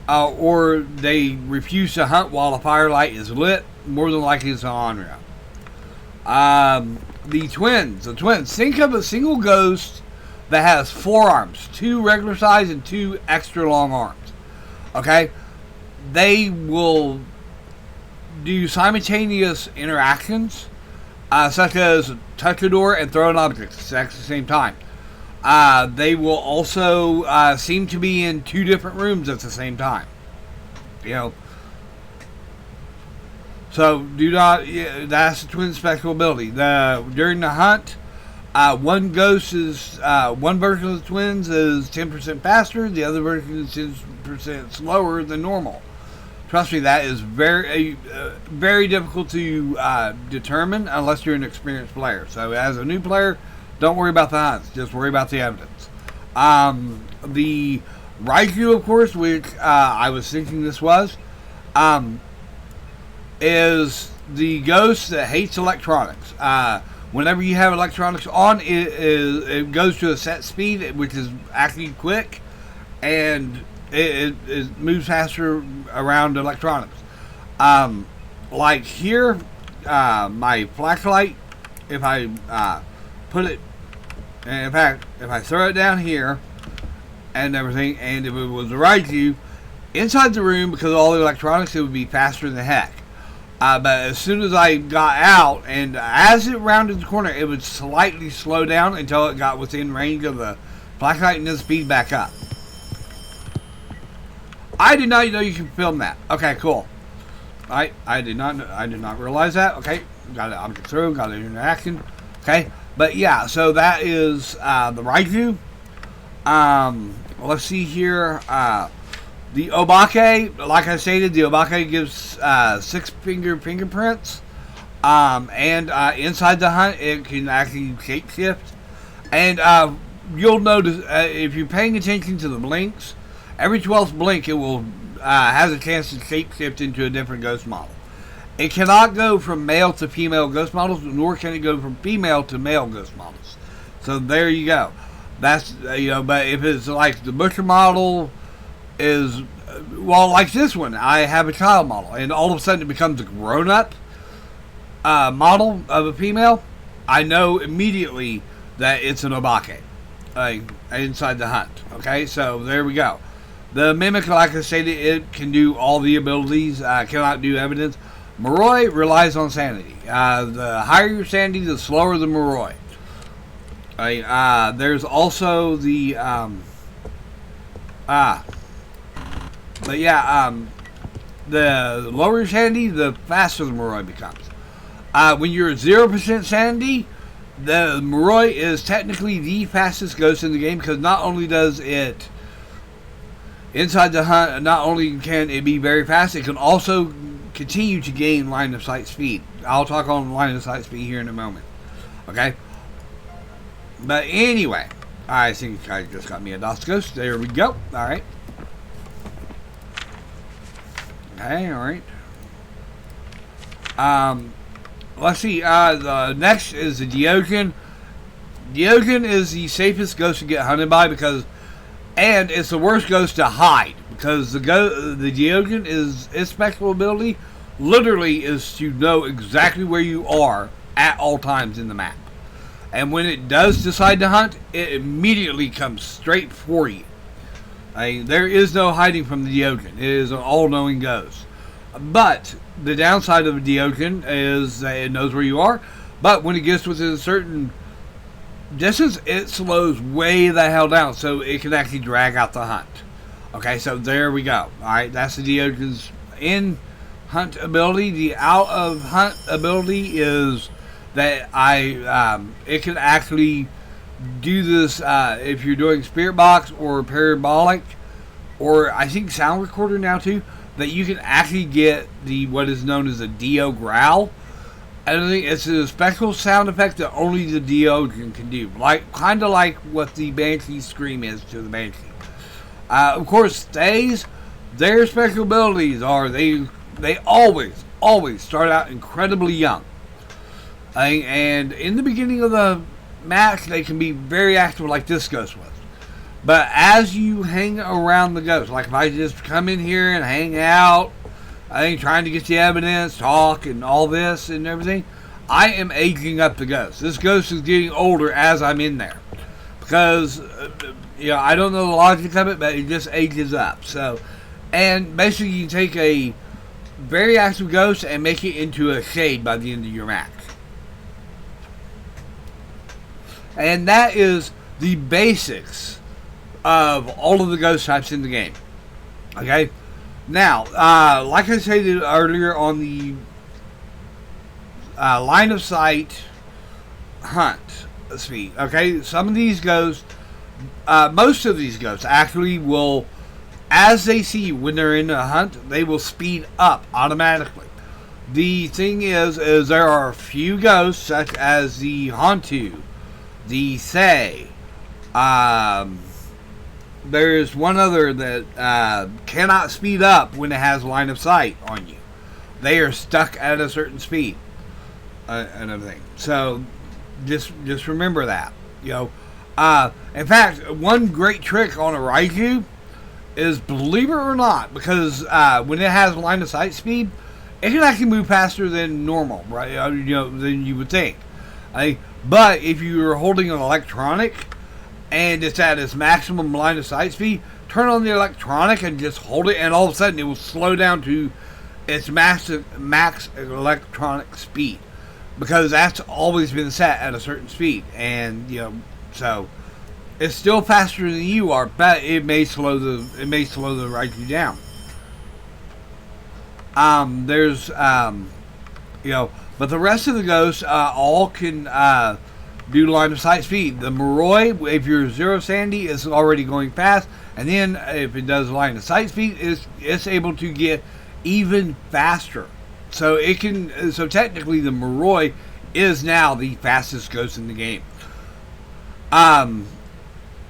or they refuse to hunt while a firelight is lit, more than likely it's an Onryo. The twins. Think of a single ghost that has 4 arms, 2 regular size and 2 extra long arms. Okay? They will do simultaneous interactions, such as touch a door and throw an object at the same time. They will also seem to be in 2 different rooms at the same time. So do not. That's the twin spectral ability. During the hunt, one version of the twins is 10% faster. The other version is 10% slower than normal. Trust me, that is very very difficult to determine unless you're an experienced player. So as a new player, don't worry about the hunts. Just worry about the evidence. The Raiju, of course, which I was thinking this was, is the ghost that hates electronics. Whenever you have electronics on, it goes to a set speed, which is actually quick, and it moves faster around electronics. Like here, my flashlight, if I put it, and in fact, if I throw it down here and everything, and if it was a Raiju, Inside the room, because of all the electronics, it would be faster than heck. But as soon as I got out, and as it rounded the corner, it would slightly slow down until it got within range of the flashlight and then speed back up. I did not know you could film that. Okay, cool. I did not realize that. Okay, got it. Object throw, got it interaction. Okay, but yeah, so that is the Raiju. Let's see here. The Obake, like I stated, the Obake gives 6-finger fingerprints. And inside the hunt, it can actually shapeshift. And you'll notice, if you're paying attention to the blinks, every 12th blink it will has a chance to shapeshift into a different ghost model. It cannot go from male to female ghost models, nor can it go from female to male ghost models. So there you go. That's, but if it's like the butcher model is, well, like this one, I have a child model, and all of a sudden it becomes a grown-up model of a female, I know immediately that it's an Obake inside the hunt. Okay, so there we go. The Mimic, like I stated, it can do all the abilities, cannot do evidence. Moroi relies on sanity. The higher your sanity, the slower the Moroi. There's also the but yeah, the lower your sanity, the faster the Moroi becomes. When you're at 0% sanity, the Moroi is technically the fastest ghost in the game, because not only does it inside the hunt, not only can it be very fast, it can also continue to gain line of sight speed. I'll talk on line of sight speed here in a moment. Okay? But anyway, I think I just got me a DOS ghost. There we go. Alright. Okay, alright. Let's see. The next is the Deogen. Deogen is the safest ghost to get hunted by, because, and it's the worst ghost to hide, because the Deogen is, its special ability literally is to know exactly where you are at all times in the map. And when it does decide to hunt, it immediately comes straight for you. There is no hiding from the Deogen. It is an all-knowing ghost. But the downside of the Deogen is that it knows where you are, but when it gets within a certain distance, it slows way the hell down, so it can actually drag out the hunt. Okay, so there we go. Alright, that's the Deogen's in-hunt ability. The out-of-hunt ability is that it can actually do this if you're doing Spirit Box or Parabolic, or I think Sound Recorder now too, that you can actually get the what is known as a Dio growl. And I think it's a special sound effect that only the Deogen can do, kind of like what the Banshee scream is to the Banshee. Of course, stays, their special abilities are they always start out incredibly young. And in the beginning of the match, they can be very active, like this ghost was. But as you hang around the ghost, like if I just come in here and hang out, trying to get the evidence, talk, and all this and everything, I am aging up the ghost. This ghost is getting older as I'm in there, because I don't know the logic of it, but it just ages up. So, and basically, you can take a very active ghost and make it into a shade by the end of your match. And that is the basics of all of the ghost types in the game. Okay? Now, like I said earlier on the line of sight hunt speed, okay? Some of these ghosts, most of these ghosts actually will, as they see you when they're in a hunt, they will speed up automatically. The thing is there are a few ghosts, such as the Hantu, the Thay, there's one other that cannot speed up when it has line of sight on you. They are stuck at a certain speed and everything. So just remember that. In fact, one great trick on a Raiju is, believe it or not, because when it has line of sight speed, it can actually move faster than normal, right? Than you would think. But if you're holding an electronic and it's at its maximum line of sight speed, turn on the electronic and just hold it, and all of a sudden it will slow down to its max electronic speed, because that's always been set at a certain speed, and so it's still faster than you are, but it may slow the ride down. There's but the rest of the ghosts all can do line of sight speed. The Moroi, if you're zero sandy, is already going fast, and then if it does line of sight speed, it's able to get even faster. So it can. So technically, the Moroi is now the fastest ghost in the game.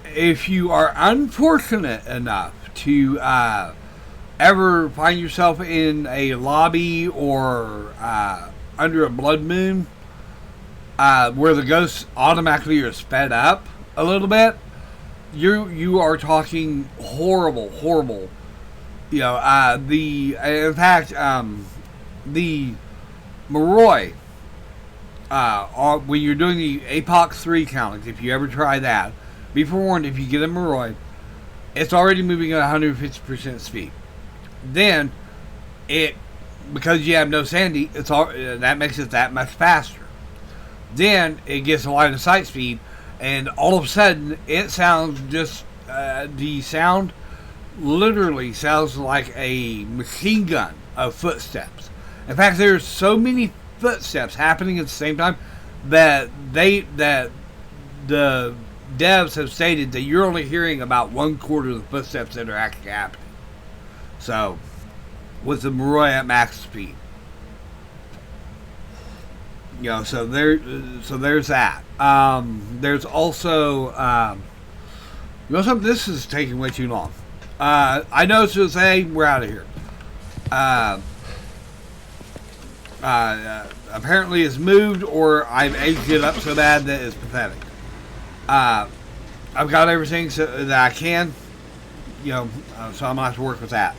If you are unfortunate enough to ever find yourself in a lobby or under a blood moon, where the ghosts automatically are sped up a little bit, you are talking horrible. In fact, the Moroi, when you're doing the Apox 3 countings, if you ever try that, be forewarned, if you get a Moroi, it's already moving at 150% speed. Then, because you have no sandy, that makes it that much faster. Then it gets a line of sight speed, and all of a sudden it sounds the sound literally sounds like a machine gun of footsteps. In fact, there's so many footsteps happening at the same time that the devs have stated that you're only hearing about 1/4 of the footsteps that are actually happening. So, with the Moroi at max speed, so there's that. There's also, something. This is taking way too long. I know it's just, hey, we're out of here. Apparently it's moved, or I've aged it up so bad that it's pathetic. I've got everything that I can, so I'm gonna have to work with that.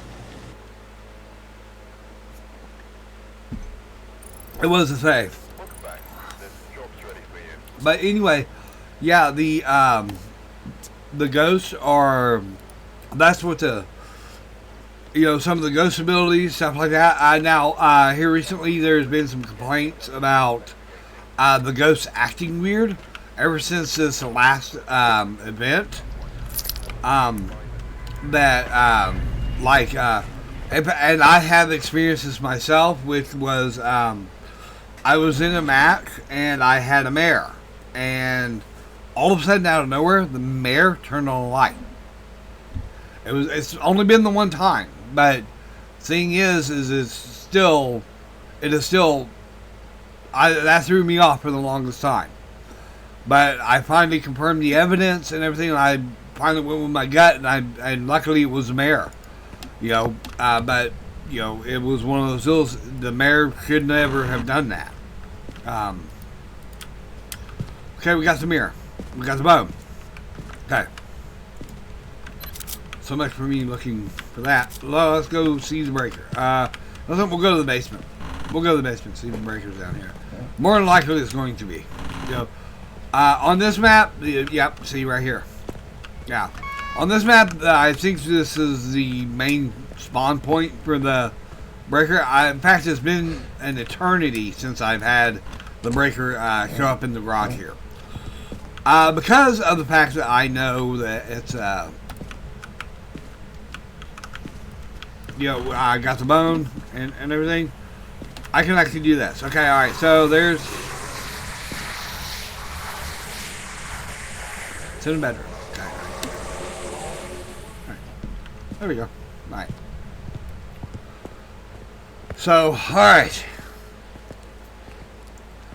It was a thing. But anyway, yeah, the ghosts are. That's what some of the ghost abilities, stuff like that. Now, here recently, there's been some complaints about the ghosts acting weird ever since this last event. And I have experienced this myself, which was I was in a Mac and I had a mare, and all of a sudden, out of nowhere, the mare turned on a light. It's only been the one time, but thing is that threw me off for the longest time. But I finally confirmed the evidence and everything, and I finally went with my gut, and luckily it was the mare. But it was one of those deals. The mare should never have done that. Okay, we got the mirror. We got the bone. Okay. So much for me looking for that. Let's go see the breaker. We'll go to the basement. We'll go to the basement, see if the breaker's down here. More than likely it's going to be. On this map, yep, see right here. Yeah. On this map, I think this is the main spawn point for the breaker. In fact, it's been an eternity since I've had the breaker show up in the garage here. Because of the fact that I know that it's I got the bone and everything, I can actually do this. Okay, alright, so there's... It's in the bedroom. Okay, alright. There we go. Alright. So, alright.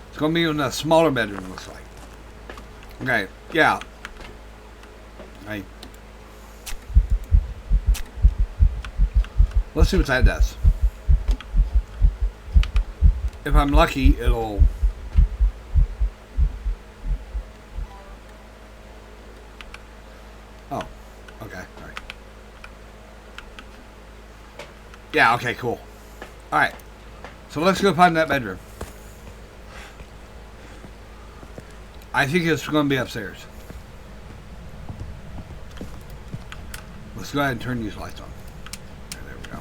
It's going to be in a smaller bedroom, looks like. Okay, yeah. Right. Let's see what that does. If I'm lucky, it'll... Oh, okay, alright. Yeah, okay, cool. Alright, so let's go find that bedroom. I think it's going to be upstairs. let's go ahead and turn these lights on. Okay, there we go.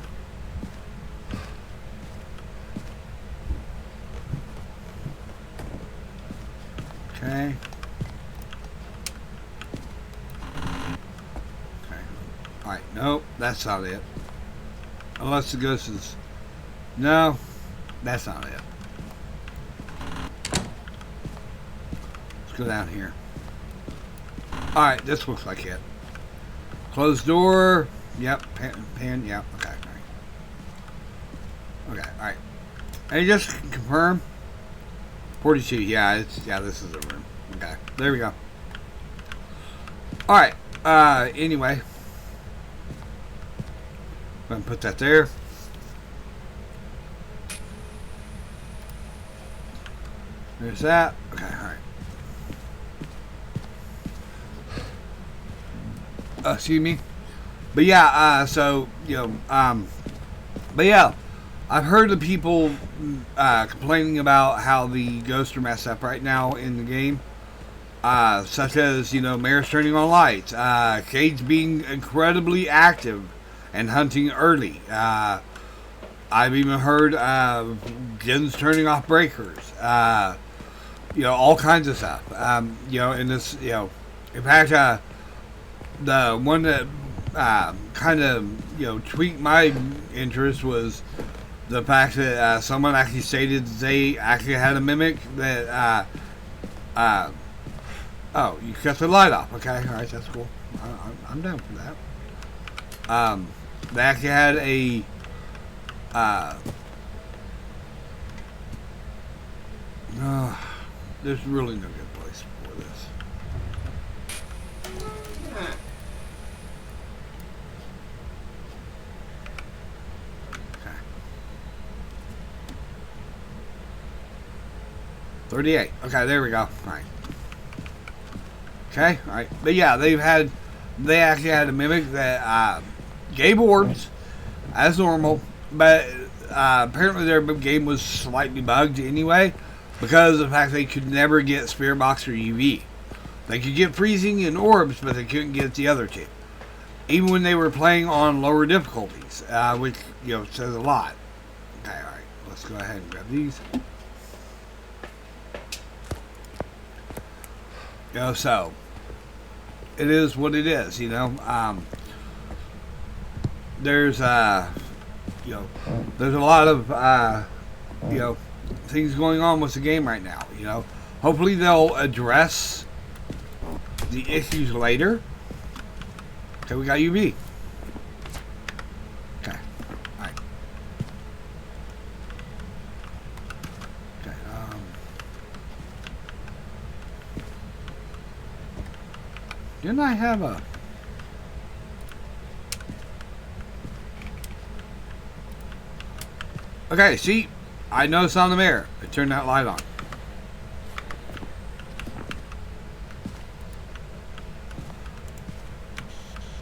Okay. Okay. Alright, nope, that's not it. Unless the ghost is... No, that's not it. Let's go down here. Alright, this looks like it. Closed door. Yep, pan, yep, okay. Okay, alright. And just confirm. 42, yeah, this is the room. Okay, there we go. Alright, anyway. I'm gonna put that there. There's that. Okay, alright. Excuse me. But yeah, so, but yeah, I've heard of people complaining about how the ghosts are messed up right now in the game. Such as, Mayor's turning on lights, Cade's being incredibly active and hunting early. I've even heard Jen's turning off breakers. All kinds of stuff. In this, in fact, the one that kind of, tweaked my interest was the fact that someone actually stated they actually had a mimic that, oh, you cut the light off. Okay, alright, that's cool. I'm down for that. They actually had a, there's really no good place for this. Okay. 38. Okay, there we go. Alright. Okay, alright. But yeah, they actually had a mimic that gave orbs as normal, but apparently their game was slightly bugged anyway because of the fact they could never get Spirit Box or UV. They could get freezing and orbs, but they couldn't get the other two. Even when they were playing on lower difficulties, which, says a lot. Okay, alright. Let's go ahead and grab these. So it is what it is, there's there's a lot of things going on with the game right now. Hopefully they'll address the issues later. Okay, we got UV. Okay, alright. Okay, didn't I have a... Okay, see, I noticed on the mirror. I turned that light on.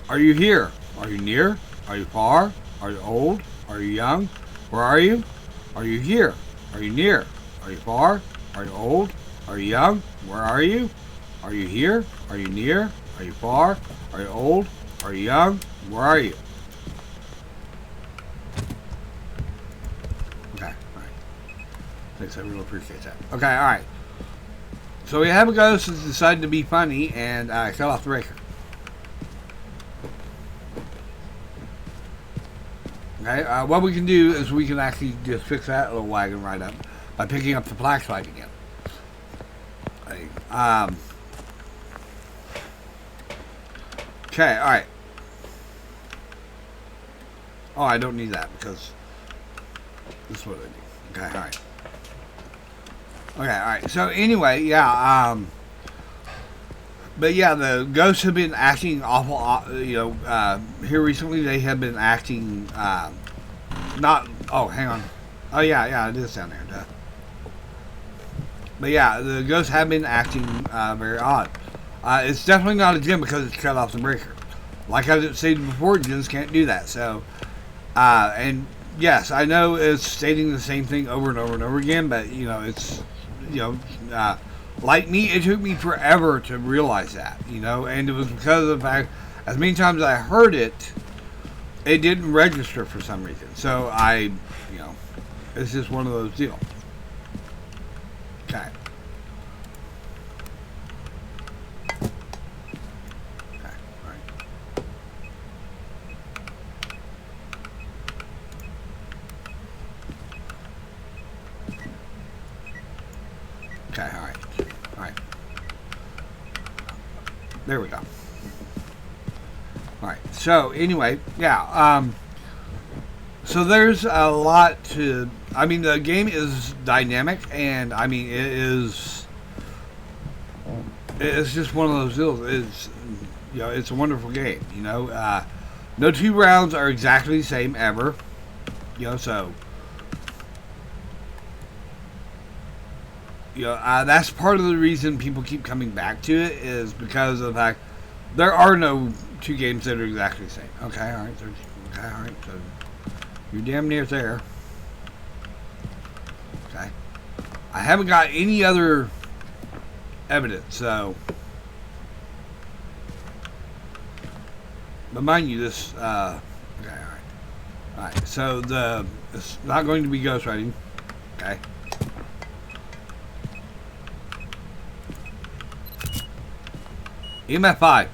Are you here? Are you near? Are you far? Are you old? Are you young? Where are you? Are you here? Are you near? Are you far? Are you old? Are you young? Where are you? Are you here? Are you near? Are you far? Are you old? Are you young? Where are you? Okay, alright. Thanks, I really appreciate that. Okay, alright. So we have a ghost that's decided to be funny and cut off the breaker. Okay, what we can do is we can actually just fix that little wagon right up by picking up the flashlight again. Okay, alright. Oh, I don't need that because this is what I need. Okay, alright. Okay, alright. So anyway, yeah, but yeah, the ghosts have been acting awful, here recently they have been acting, not, oh, hang on. Oh, yeah, it is down there, duh. But yeah, the ghosts have been acting, very odd. It's definitely not a gym because it's cut off the breaker. Like I stated before, gyms can't do that, so, and yes, I know it's stating the same thing over and over and over again, but, it's, like me, it took me forever to realize that, and it was because of the fact as many times as I heard it, it didn't register for some reason. So it's just one of those deals. Okay. Okay, alright. Okay, alright. Alright. There we go. Alright, so anyway, yeah, so there's a lot to, I mean, the game is dynamic, and I mean, it's just one of those deals. It's a wonderful game, no two rounds are exactly the same ever, so, that's part of the reason people keep coming back to it, is because of the fact there are no two games that are exactly the same. Okay, alright, so you're damn near there. Okay. I haven't got any other evidence, so. But mind you, this, okay, alright. Alright, so it's not going to be ghostwriting. Okay. EMF 5.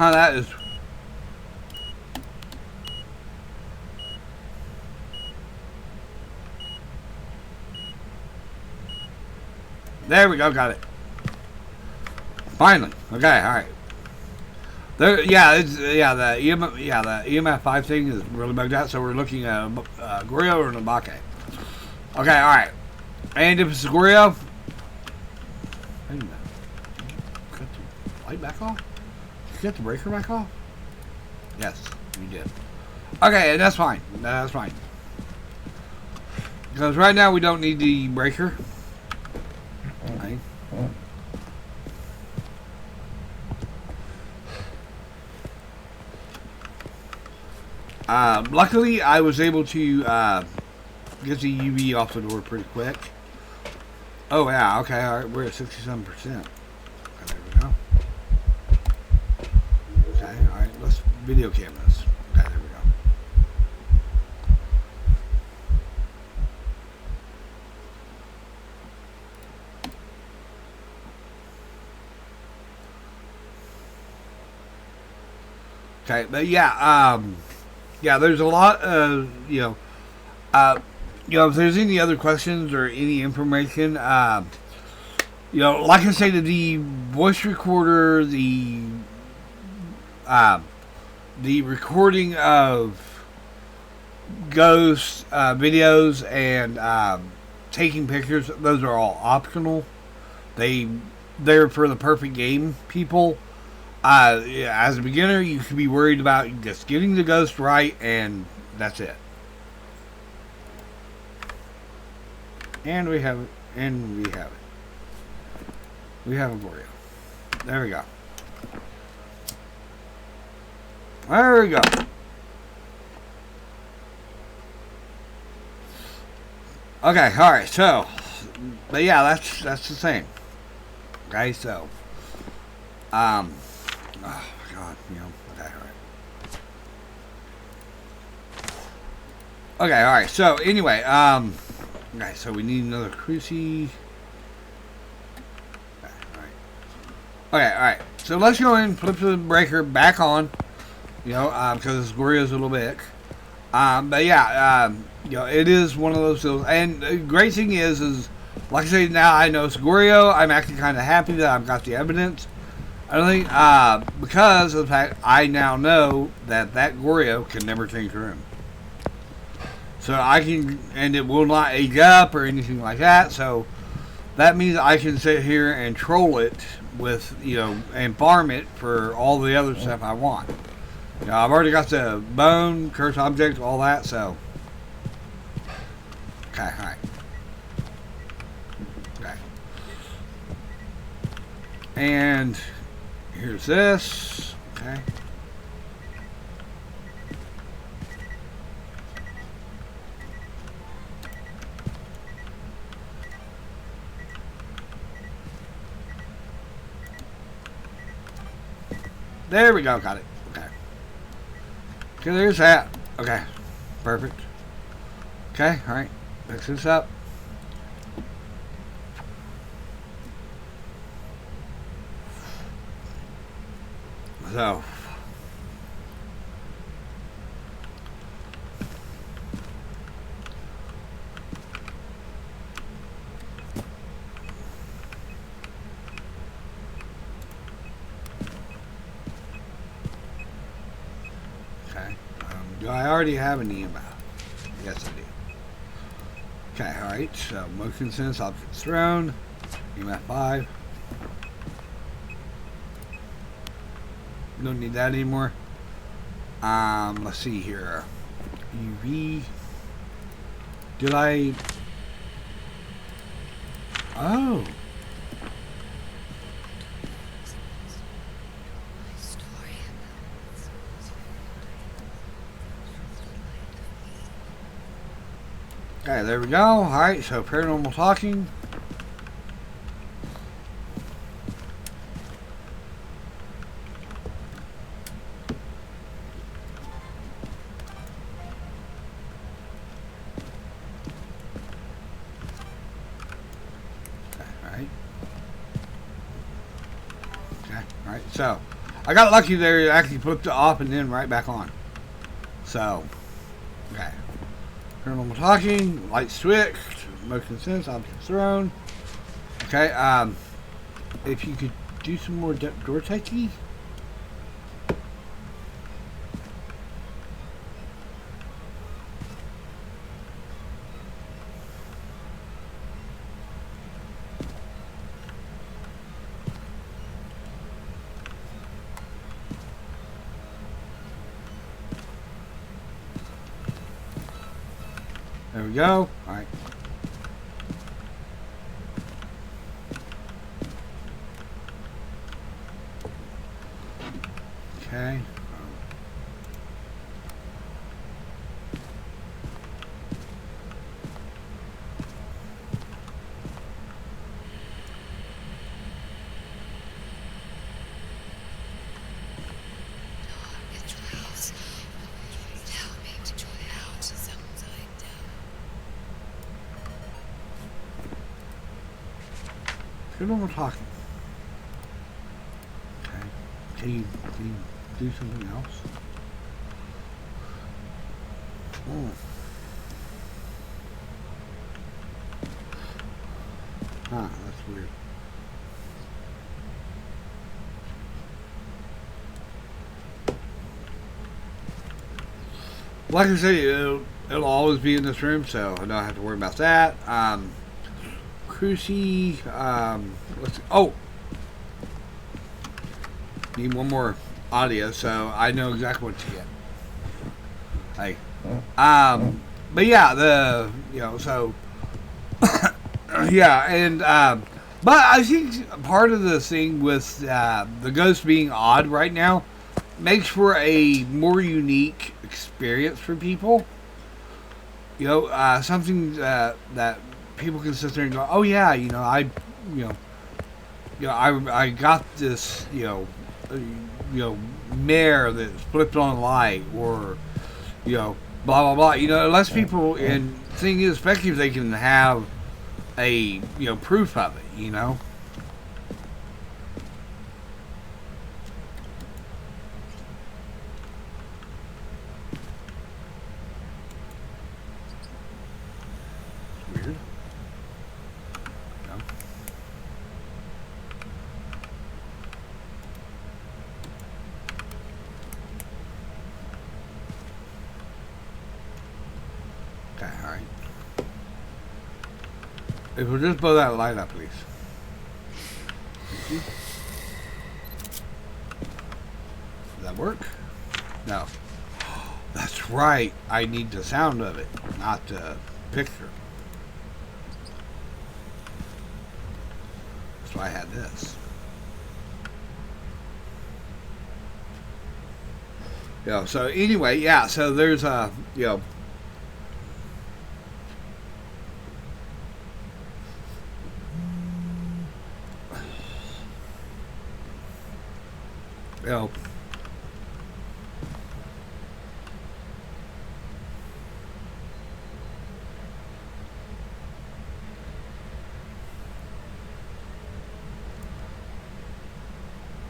That is. There we go, got it. Finally. Okay, alright. The EMF 5 thing is really bugged out, so we're looking at Goryo or Nabake. Okay, alright. And if it's Goryo, wait a minute. Cut the light back off? Did you get the breaker back off? Yes, you did. Okay, that's fine. That's fine. Because right now we don't need the breaker. Okay. Luckily, I was able to get the UV off the door pretty quick. Oh, yeah, okay, alright, we're at 67%. Okay, there we go. Okay, alright, let's video cameras. Okay, there we go. Okay, but yeah, there's a lot of, if there's any other questions or any information, like I say, the voice recorder, the recording of ghost videos and taking pictures, those are all optional. They're for the perfect game people. As a beginner, you should be worried about just getting the ghost right, and that's it. And we have it. And we have it. We have a Goryo. There we go. There we go. Okay, alright, so. But yeah, that's the same. Okay, so. Oh my god, okay, alright. Okay, alright, so anyway, okay, so we need another cruci. Okay, alright, so let's go in and flip the breaker back on, because this Goryo's a little big. But yeah, it is one of those deals, and the great thing is like I say, now I know it's Goryo. I'm actually kind of happy that I've got the evidence. I don't think, because of the fact I now know that Goryo can never change room. So I can, and it will not age up or anything like that. So, that means I can sit here and troll it with, and farm it for all the other stuff I want. I've already got the bone, curse object, all that, so. Okay, alright. Okay. And here's this. Okay. There we go, got it. Okay. Okay, there's that. Okay. Perfect. Okay, alright. Fix this up. So. Okay. Do I already have an EMF? Yes, I do. Okay, alright. So, motion sense, objects thrown. EMF 5. Don't need that anymore. Let's see here. UV. Did I? Oh. Okay, there we go. Alright, so paranormal talking. Alright, so I got lucky there. It actually flipped it off and then right back on. So, okay. Paranormal talking, light switched, motion sense, objects thrown. Okay, if you could do some more door takey. There we go. All right. Okay. Good when we're talking. Okay. Can you do something else? Oh. Huh, that's weird. Like I said, it'll always be in this room, so I don't have to worry about that. Cruci, let's see. Oh, need one more audio, so I know exactly what to get. Hey, but yeah, so yeah, and but I think part of the thing with the ghost being odd right now makes for a more unique experience for people. Something that people can sit there and go, oh yeah, I got this, mare that's flipped on a light, or blah blah blah. Unless people, and thing is, especially if they can have a proof of it, It's weird. Okay, alright. If we'll just blow that light up, please. Thank you. Does that work? No. That's right. I need the sound of it, not the picture. That's why I had this. So anyway, yeah, so there's a,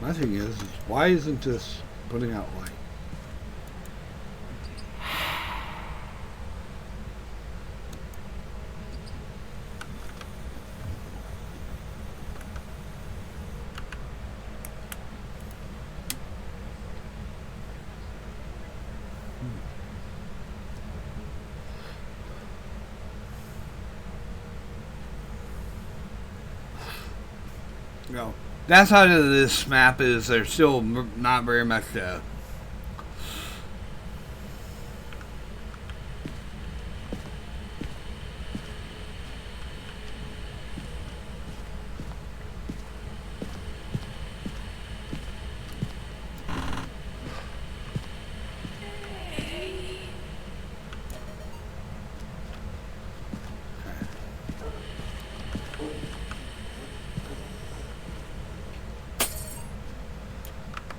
my thing is why isn't this putting out light? That side of this map is there's still not very much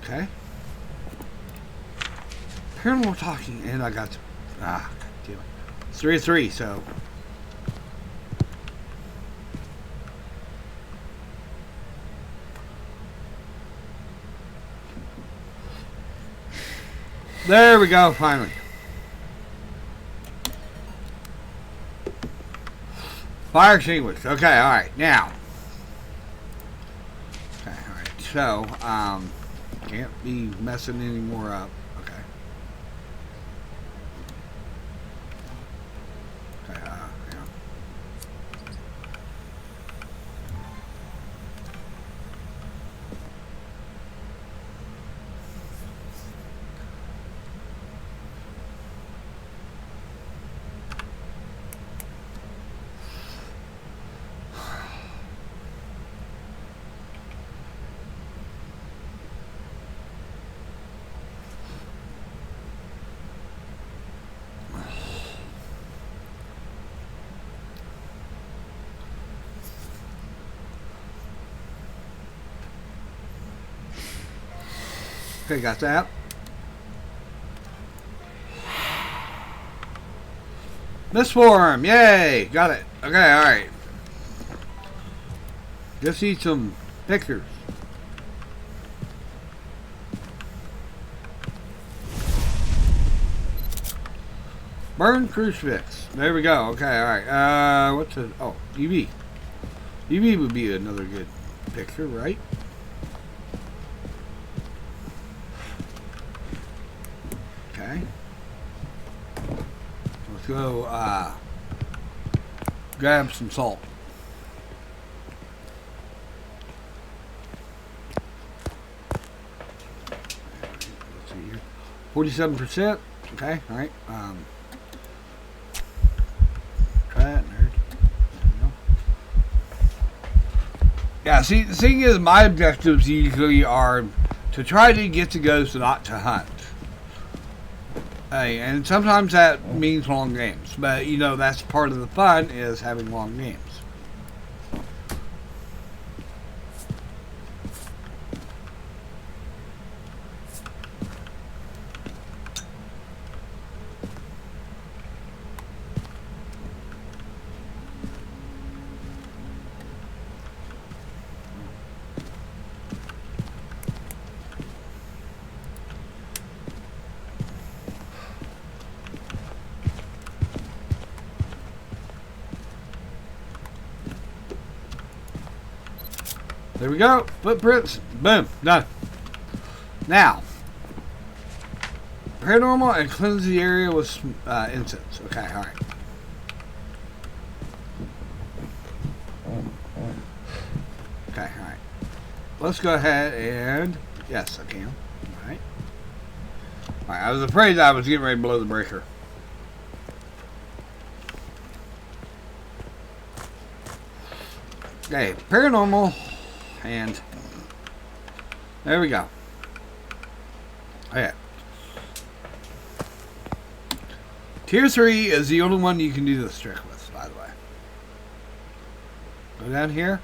okay. Paranormal talking, and I got to, damn it. It's 3-3, so. There we go, finally. Fire extinguished. Okay, alright, now. Okay, alright, so, can't be messing any more up. Okay. Okay, yeah. Okay, got that. Mistform, yay! Got it. Okay, alright. Just need some pictures. Burn crucifix. There we go. Okay, alright. What's it? Oh, UV. UV would be another good picture, right? Okay. Let's go, grab some salt. Let's see here. 47%. Okay, alright. Try that, nerd. There we go. Yeah, see, the thing is, my objectives usually are to try to get the ghost, not to hunt. Hey, and sometimes that means long games, but you know that's part of the fun is having long games. There we go. Footprints. Boom. Done. Now, paranormal and cleanse the area with incense. Okay, alright. Okay, alright. Let's go ahead and... Yes, I can. Alright. Alright, I was afraid that I was getting ready to blow the breaker. Okay, paranormal. And... There we go. Okay. Tier 3 is the only one you can do this trick with, by the way. Go down here.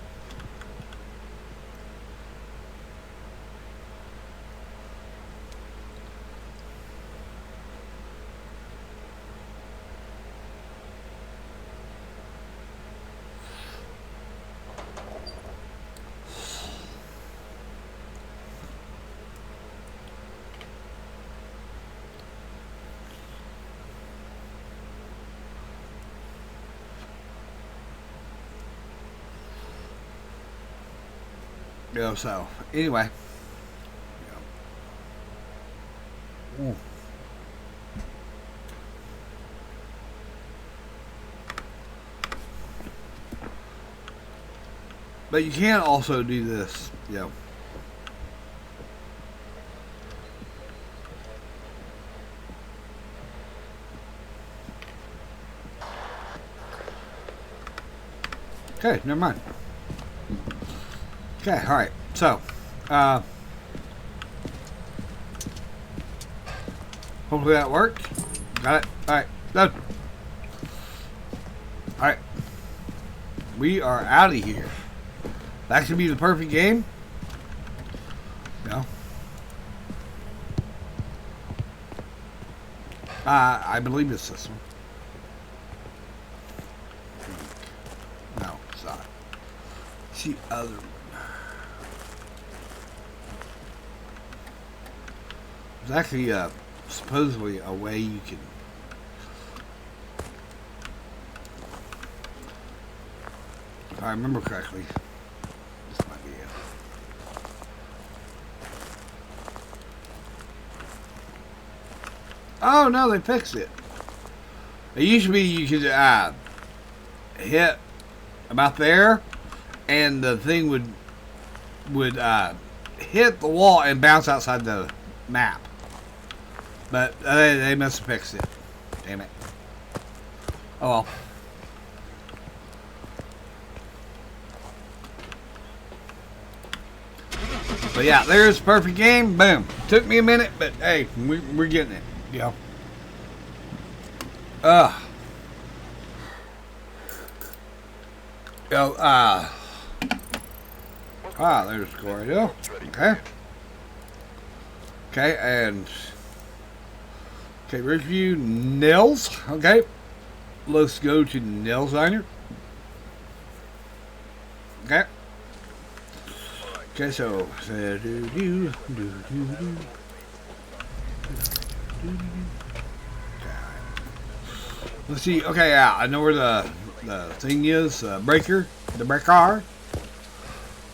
You know, so, anyway. Ooh. But you can also do this, you know. Okay, never mind. Okay, alright. So, hopefully that worked. Got it. Alright, done. Alright. We are out of here. That should be the perfect game. No. I believe it's this one. No, it's not. It's the other one. There's actually supposedly a way you can... If I remember correctly, this might be it. Oh no, they fixed it. It used to be you could hit about there, and the thing would hit the wall and bounce outside the map. But they must have fixed it. Damn it. Oh well. But yeah, there's a perfect game. Boom. Took me a minute, but hey, we're getting it. You know. There's Gloria. Okay. Okay, and okay, review Nils. Okay. Let's go to Nils Diner. Okay. Okay, so let's see. Okay, yeah, I know where the thing is. Breaker.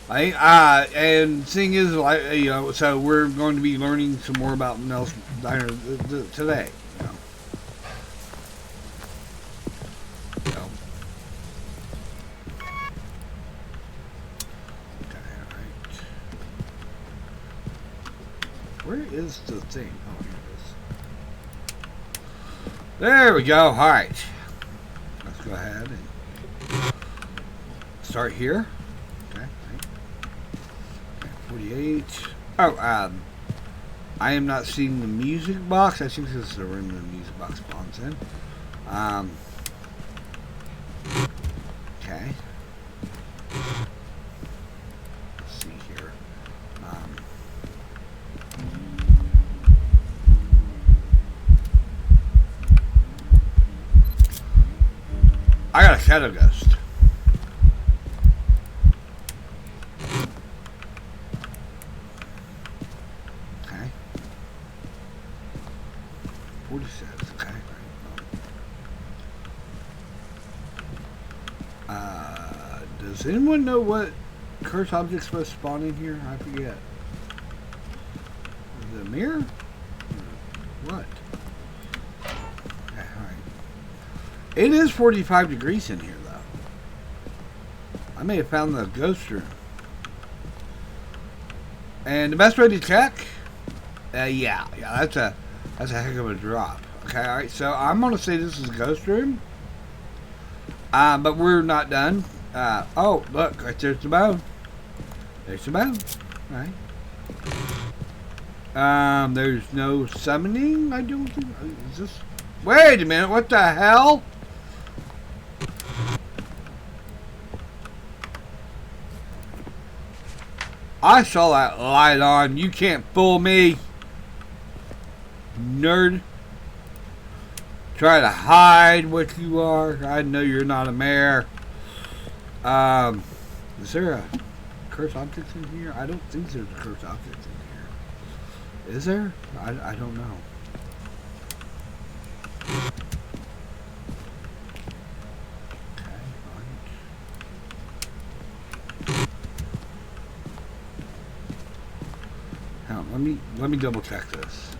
And thing is, like, you know, so we're going to be learning some more about Nils Diner today. You know. Okay, all right. Where is the thing? Oh, here it is. There we go. All right. Let's go ahead and start here. 48. Oh, I am not seeing the music box. I think this is the room the music box spawns in. Okay. Let's see here. I got a shadow ghost. Does anyone know what cursed object's supposed to spawn in here? I forget. Is it a mirror? What? Okay, alright. It is 45 degrees in here, though. I may have found the ghost room. And the best way to check, yeah, that's a heck of a drop. Okay, all right. So I'm gonna say this is a ghost room, but we're not done. Oh, look, right there's the bone. There's the bone. All right. There's no summoning. I don't think. Is this? Wait a minute. What the hell? I saw that light on. You can't fool me, nerd. Try to hide what you are. I know you're not a mayor. Is there a cursed object in here? I don't think there's a cursed object in here. Is there? I don't know. Okay, alright. Hang on, let me double check this.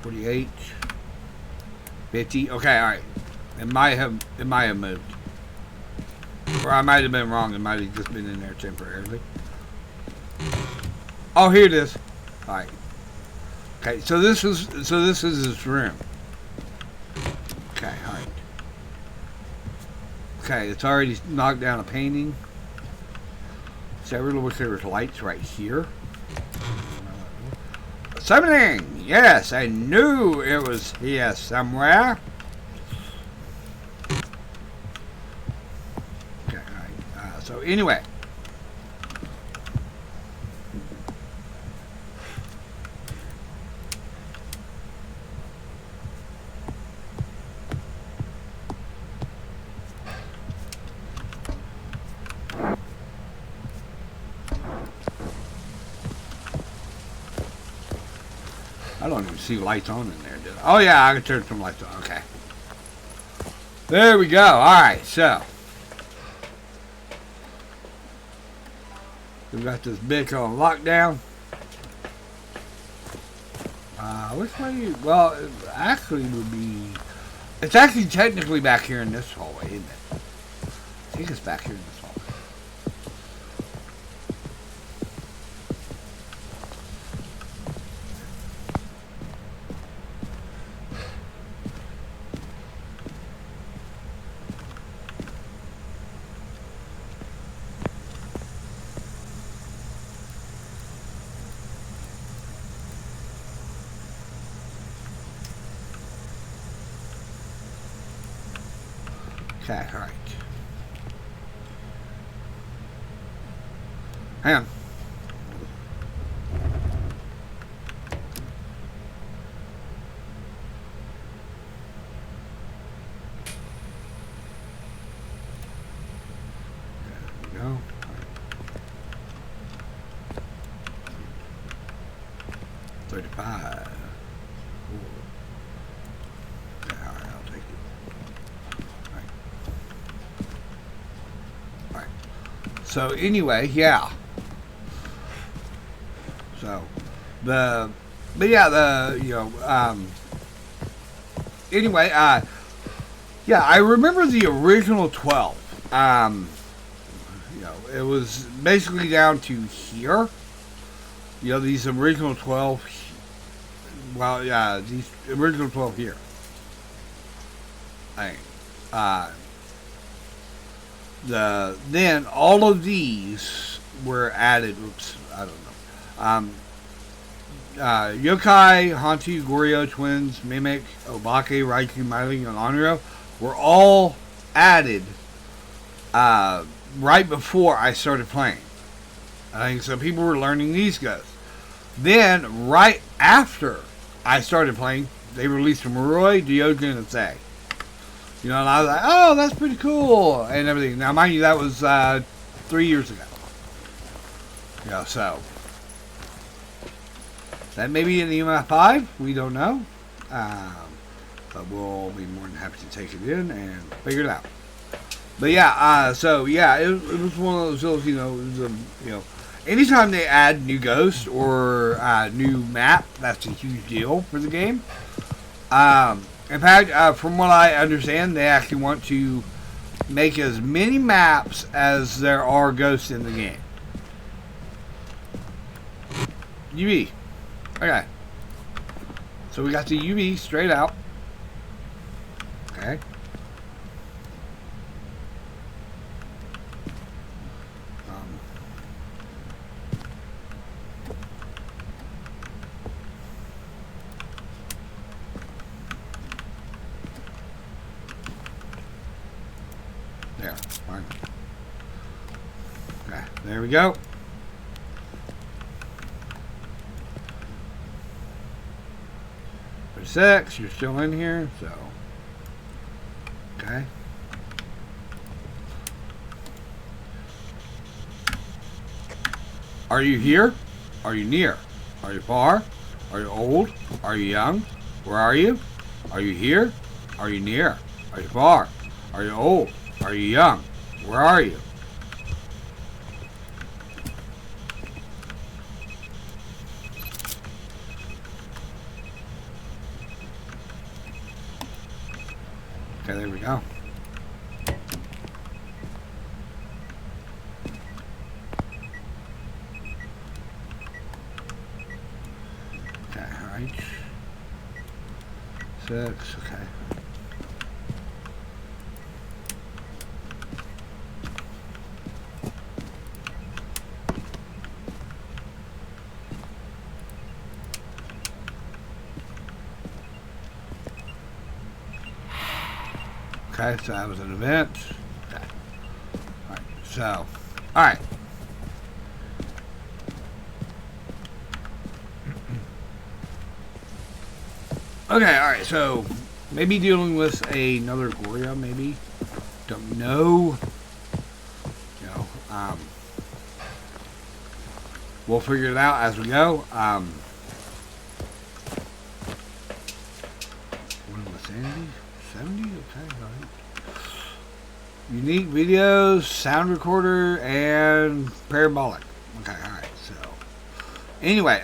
48, 50. Okay, all right. It might have moved, or I might have been wrong. It might have just been in there temporarily. Oh, here it is. All right. Okay, so this is his room. Okay, all right. Okay, it's already knocked down a painting. So I really wish there was lights right here. Summoning! Yes, I knew it was here somewhere. Okay, alright. So anyway. I don't even see lights on in there, do I? Oh yeah, I can turn some lights on. Okay. There we go. Alright, so. We've got this bitch on lockdown. Which way? Well, it actually would be... It's actually technically back here in this hallway, isn't it? I think it's back here in this hallway. Okay, alright. Hang on. There we go. 35. Okay, alright, I'll take it. Alright. So anyway, yeah. So anyway, yeah, I remember the original 12. It was basically down to here. These original 12. Well, yeah, these original 12 here. Then all of these were added. Oops, I don't know. Yokai, Hantu, Goryo, Twins, Mimic, Obake, Raikou, Myling, and Onryo were all added right before I started playing. I think so. People were learning these guys. Then, right after I started playing, they released Maroi, Diogen, and Sei. And I was like, oh, that's pretty cool, and everything. Now, mind you, that was 3 years ago. So that may be in the EMF5. We don't know. But we'll be more than happy to take it in and figure it out. But yeah, so yeah, it was one of those, it was anytime they add new ghosts or new map, that's a huge deal for the game. In fact, from what I understand, they actually want to make as many maps as there are ghosts in the game. UV. Okay. So we got the UV straight out. Okay. There. Fine. Okay. There we go. For 6, you're still in here, so. Okay. Are you here? Are you near? Are you far? Are you old? Are you young? Where are you? Are you here? Are you near? Are you far? Are you old? Are you young? Where are you? Okay, there we go. Okay, alright. 6, okay. Okay, so that was an event. Okay. Alright, so, alright. Okay, alright, so maybe dealing with another Goria, maybe. Don't know. You know, we'll figure it out as we go. What was Sandy? 70? Okay, alright. Unique videos, sound recorder, and parabolic. Okay, alright, so. Anyway,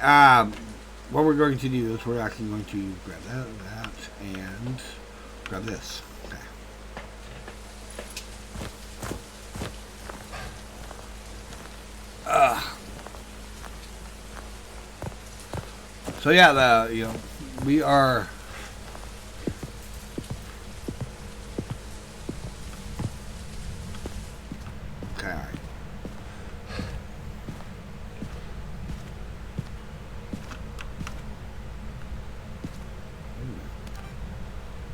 what we're going to do is we're actually going to grab that, and grab this. Okay. So yeah, we are. Okay. All right.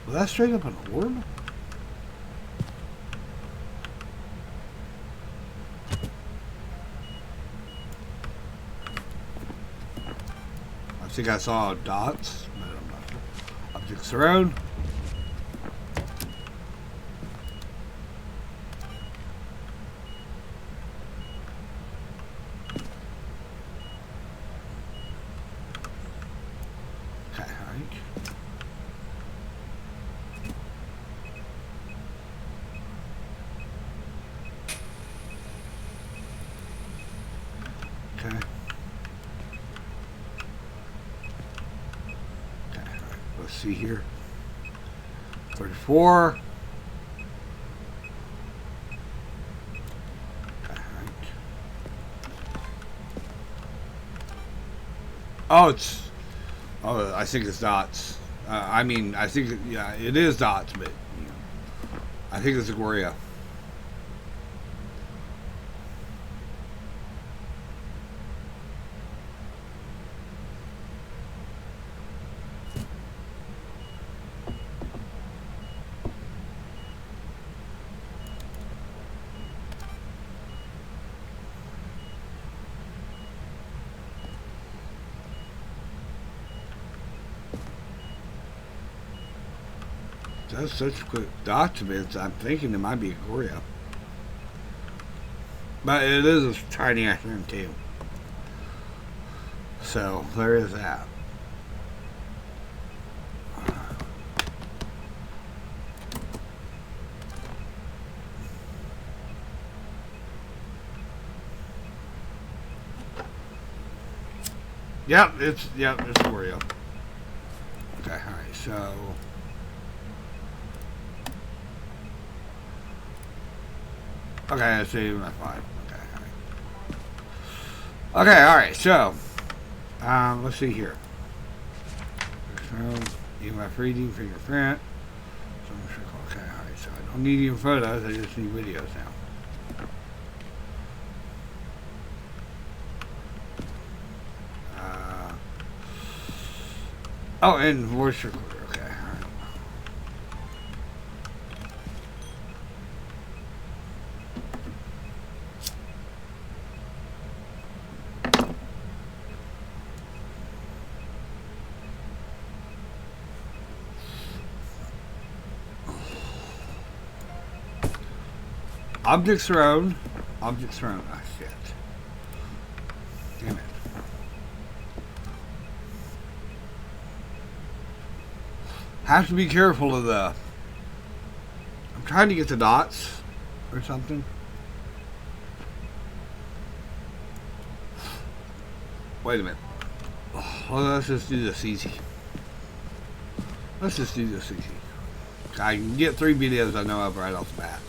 Was that straight up an orb? I think I saw dots, but I'm not sure. Objects around. Okay, alright. Okay. Let's see here. 34. Okay, right. Oh, it's. Oh, I think it's dots. I mean, I think yeah, it is dots, but you know, I think it's a Goria. That's such quick documents. I'm thinking it might be a Goria. But it is a tiny ass room too. So there is that. Yep, it's Goria. Okay, alright, so okay, I see my 5. Okay, alright. Okay, alright, so Let's see here. So, EMF reading, fingerprint. So, okay, alright, so I don't need any photos, I just need videos now. Oh, and voice recorder, okay, alright. Objects thrown. Objects thrown. Ah, shit. Damn it. Have to be careful of the... I'm trying to get the dots or something. Wait a minute. Well, let's just do this easy. Let's just do this easy. I can get 3 videos I know of right off the bat.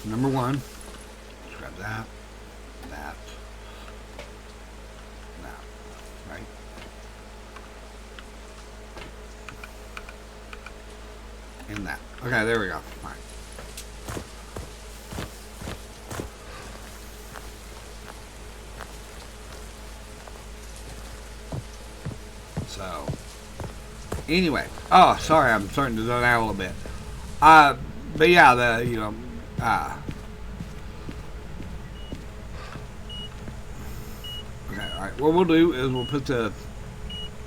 Number 1, let's grab that, right? And that. Okay, there we go. All right. So, anyway. Oh, sorry, I'm starting to zone out a little bit. But yeah, okay, alright. What we'll do is we'll put the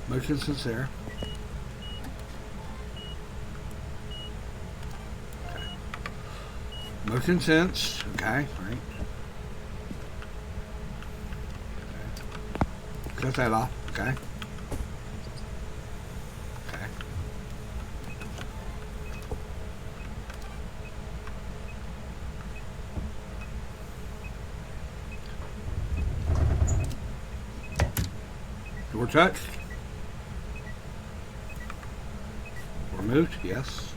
motion sense there. Okay. Motion sense, okay, right. Okay. Cut that off, okay. Okay. Door touch. Removed, yes.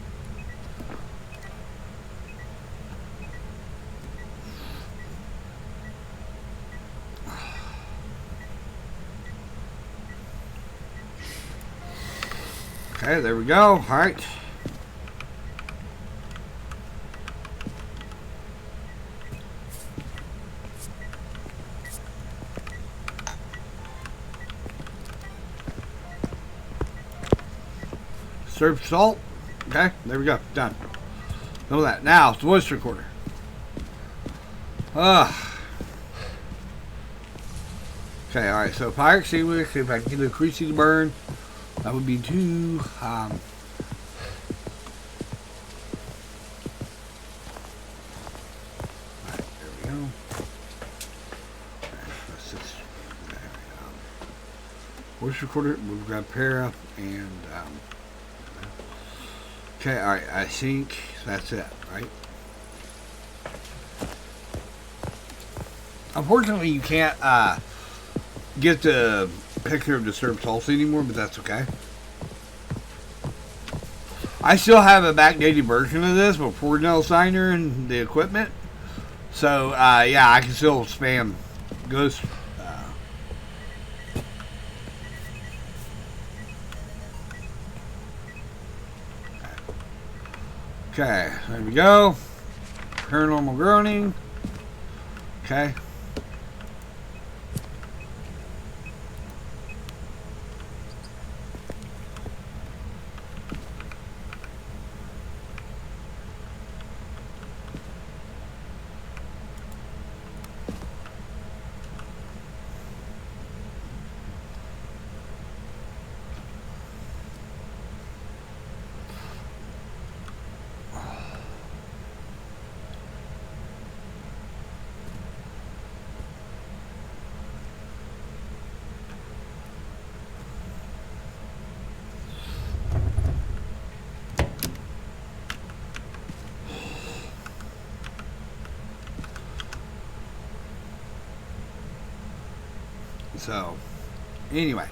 Okay, there we go. All right. Serve salt. Okay, there we go. Done. Know that. Now, it's the voice recorder. Okay, alright, so fire extinguisher, if I can get a greasy to burn, that would be 2. Alright, there we go. Okay, that's just, there we go. Voice recorder, we'll grab para, and, okay, alright, I think that's it, right? Unfortunately, you can't get the picture of Disturbed Tulsa anymore, but that's okay. I still have a backdated version of this before Nell Signer and the equipment. So, yeah, I can still spam Ghost. Okay, there we go. Paranormal groaning. Okay. So, anyway.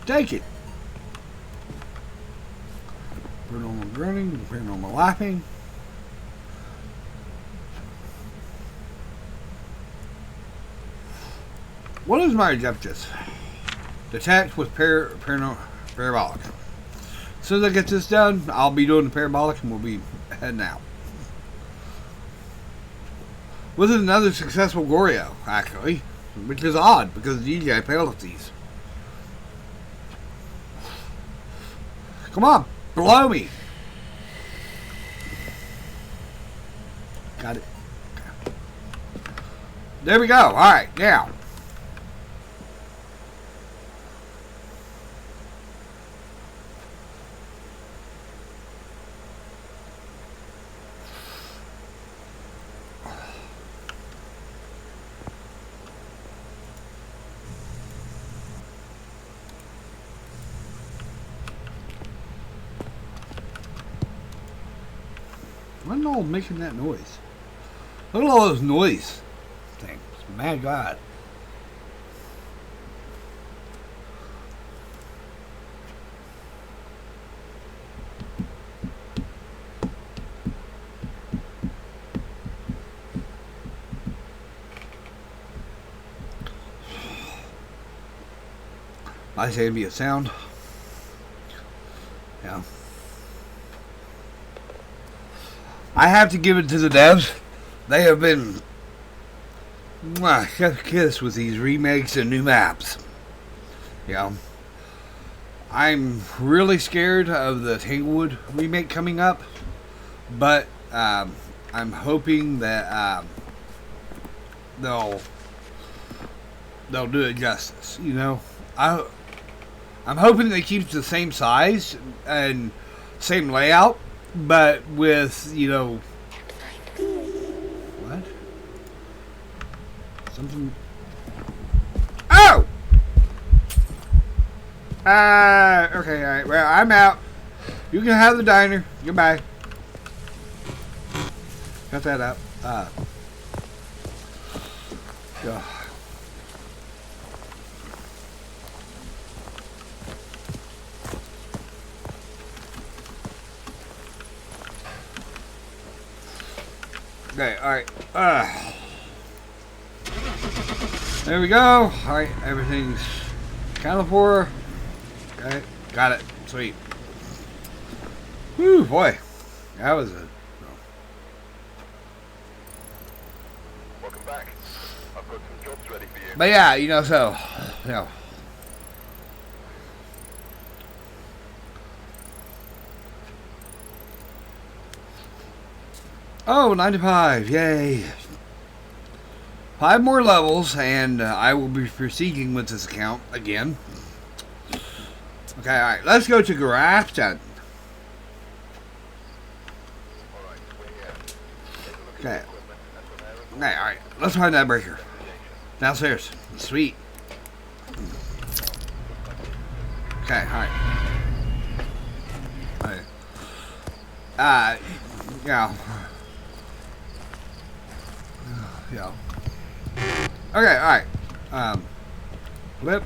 Take it. Paranormal groaning, paranormal laughing. What is my objective? Detect with parabolic. As soon as I get this done, I'll be doing the parabolic and we'll be heading out. With another successful Goryo, actually, which is odd because usually I fail at these. Come on, blow me. Got it. Okay. There we go. All right, now. What's all making that noise? Look at all those noise things. My God. Nice ambient sound. Yeah. I have to give it to the devs. They have been chef's kiss with these remakes and new maps. You know, I'm really scared of the Tanglewood remake coming up, but I'm hoping that they'll do it justice. You know, I'm hoping they keep the same size and same layout. But with, you know, what? Something. Oh! Okay, alright. Well, I'm out. You can have the diner. Goodbye. Cut that out. Yeah. Okay, alright. There we go. Alright, everything's accounted for. Okay, got it. Sweet. Whew, boy. That was a... Welcome back. I've got some jobs ready for you. But yeah, you know, so... You know. Oh, 95, yay. 5 more levels, and I will be proceeding with this account again. Okay, alright, let's go to Grafton. Alright, we're here. Take a look at Okay. the equipment. That's what Aaron Okay, alright, let's find that breaker. Downstairs. Sweet. Okay, alright. Alright. Yeah. Yeah. Okay, alright. Flip.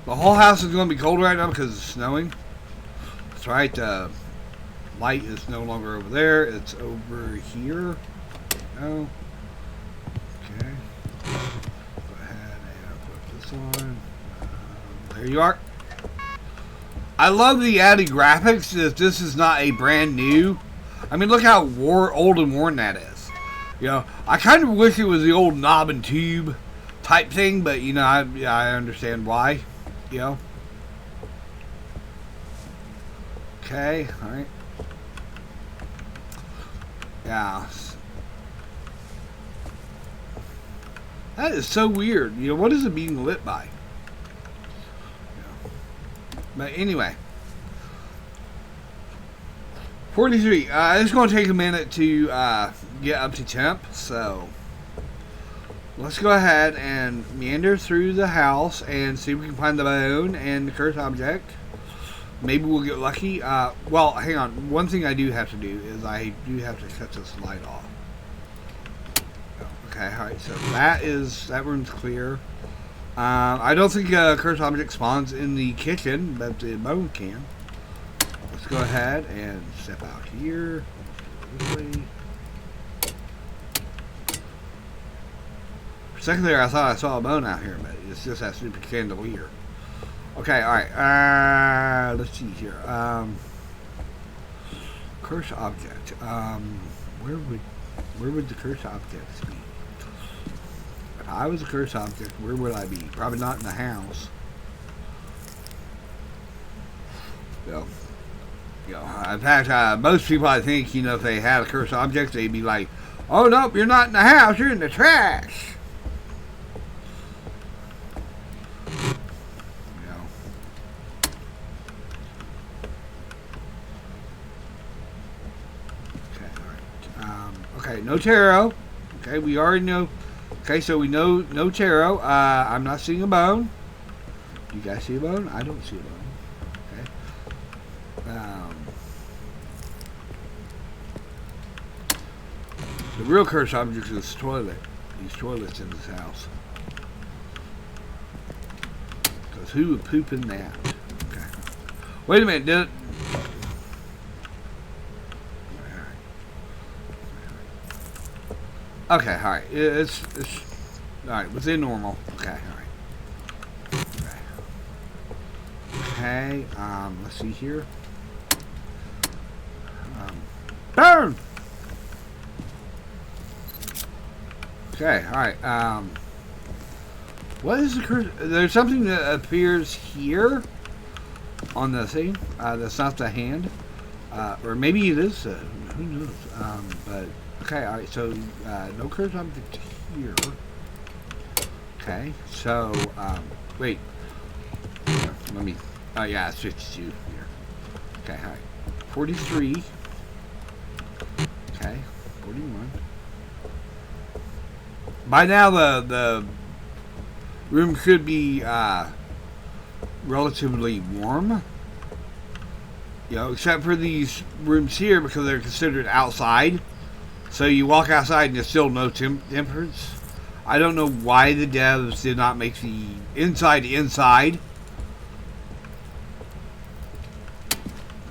The whole house is going to be cold right now because it's snowing. That's right. Light is no longer over there. It's over here. No. Okay. Go ahead and put this on. There you are. I love the added graphics. If this is not a brand new, I mean, look how old and worn that is. You know, I kind of wish it was the old knob and tube type thing, but you know, I understand why. You know. Okay, all right. Yeah. That is so weird. You know, what is it being lit by? But anyway, 43. It's going to take a minute to get up to temp, so let's go ahead and meander through the house and see if we can find the bone and the cursed object. Maybe we'll get lucky. Well, hang on. One thing I do have to do is I do have to cut this light off. Okay, alright, so that room's clear. I don't think a cursed object spawns in the kitchen, but the bone can. Let's go ahead and step out here. This way. For a second there, I thought I saw a bone out here, but it's just that stupid chandelier. Okay, alright. Let's see here. Cursed object. Where would the cursed objects be? If I was a cursed object, where would I be? Probably not in the house. So, in fact, most people, I think, if they had a cursed object, they'd be like, "Oh nope, you're not in the house, you're in the trash." Okay, no tarot. Okay, we already know. Okay, so we know no tarot. I'm not seeing a bone. Do you guys see a bone? I don't see a bone. Okay. The real cursed object is this toilet. These toilets in this house. Because who would poop in that? Okay. Wait a minute. Did it? Okay, alright. It's alright, within normal. Okay, alright. Okay, let's see here. Burn! Okay, alright, what is the curse? There's something that appears here on the thing. That's not the hand. Or maybe it is, who knows? But okay, alright, so no cursed object here. Okay, so wait. Let me oh yeah, it's 52 here. Okay, alright. 43. Okay, 41. By now the room should be relatively warm. Except for these rooms here because they're considered outside. So you walk outside and there's still no temperatures. I don't know why the devs did not make the inside.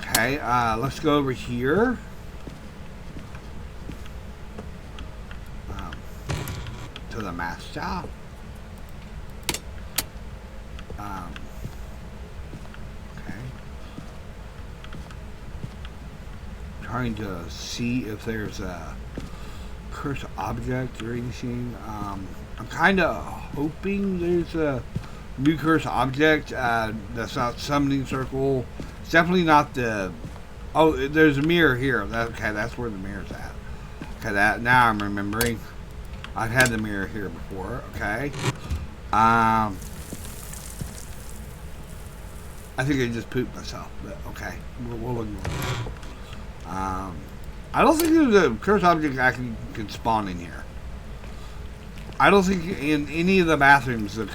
Okay, let's go over here. To the master. Trying to see if there's a cursed object or anything. I'm kind of hoping there's a new cursed object. That's not summoning circle. It's definitely not the. Oh, there's a mirror here. Okay, that's where the mirror's at. Okay, now I'm remembering. I've had the mirror here before. Okay. I think I just pooped myself, but okay, we'll ignore that. I don't think there's a cursed object actually can spawn in here. I don't think in any of the bathrooms I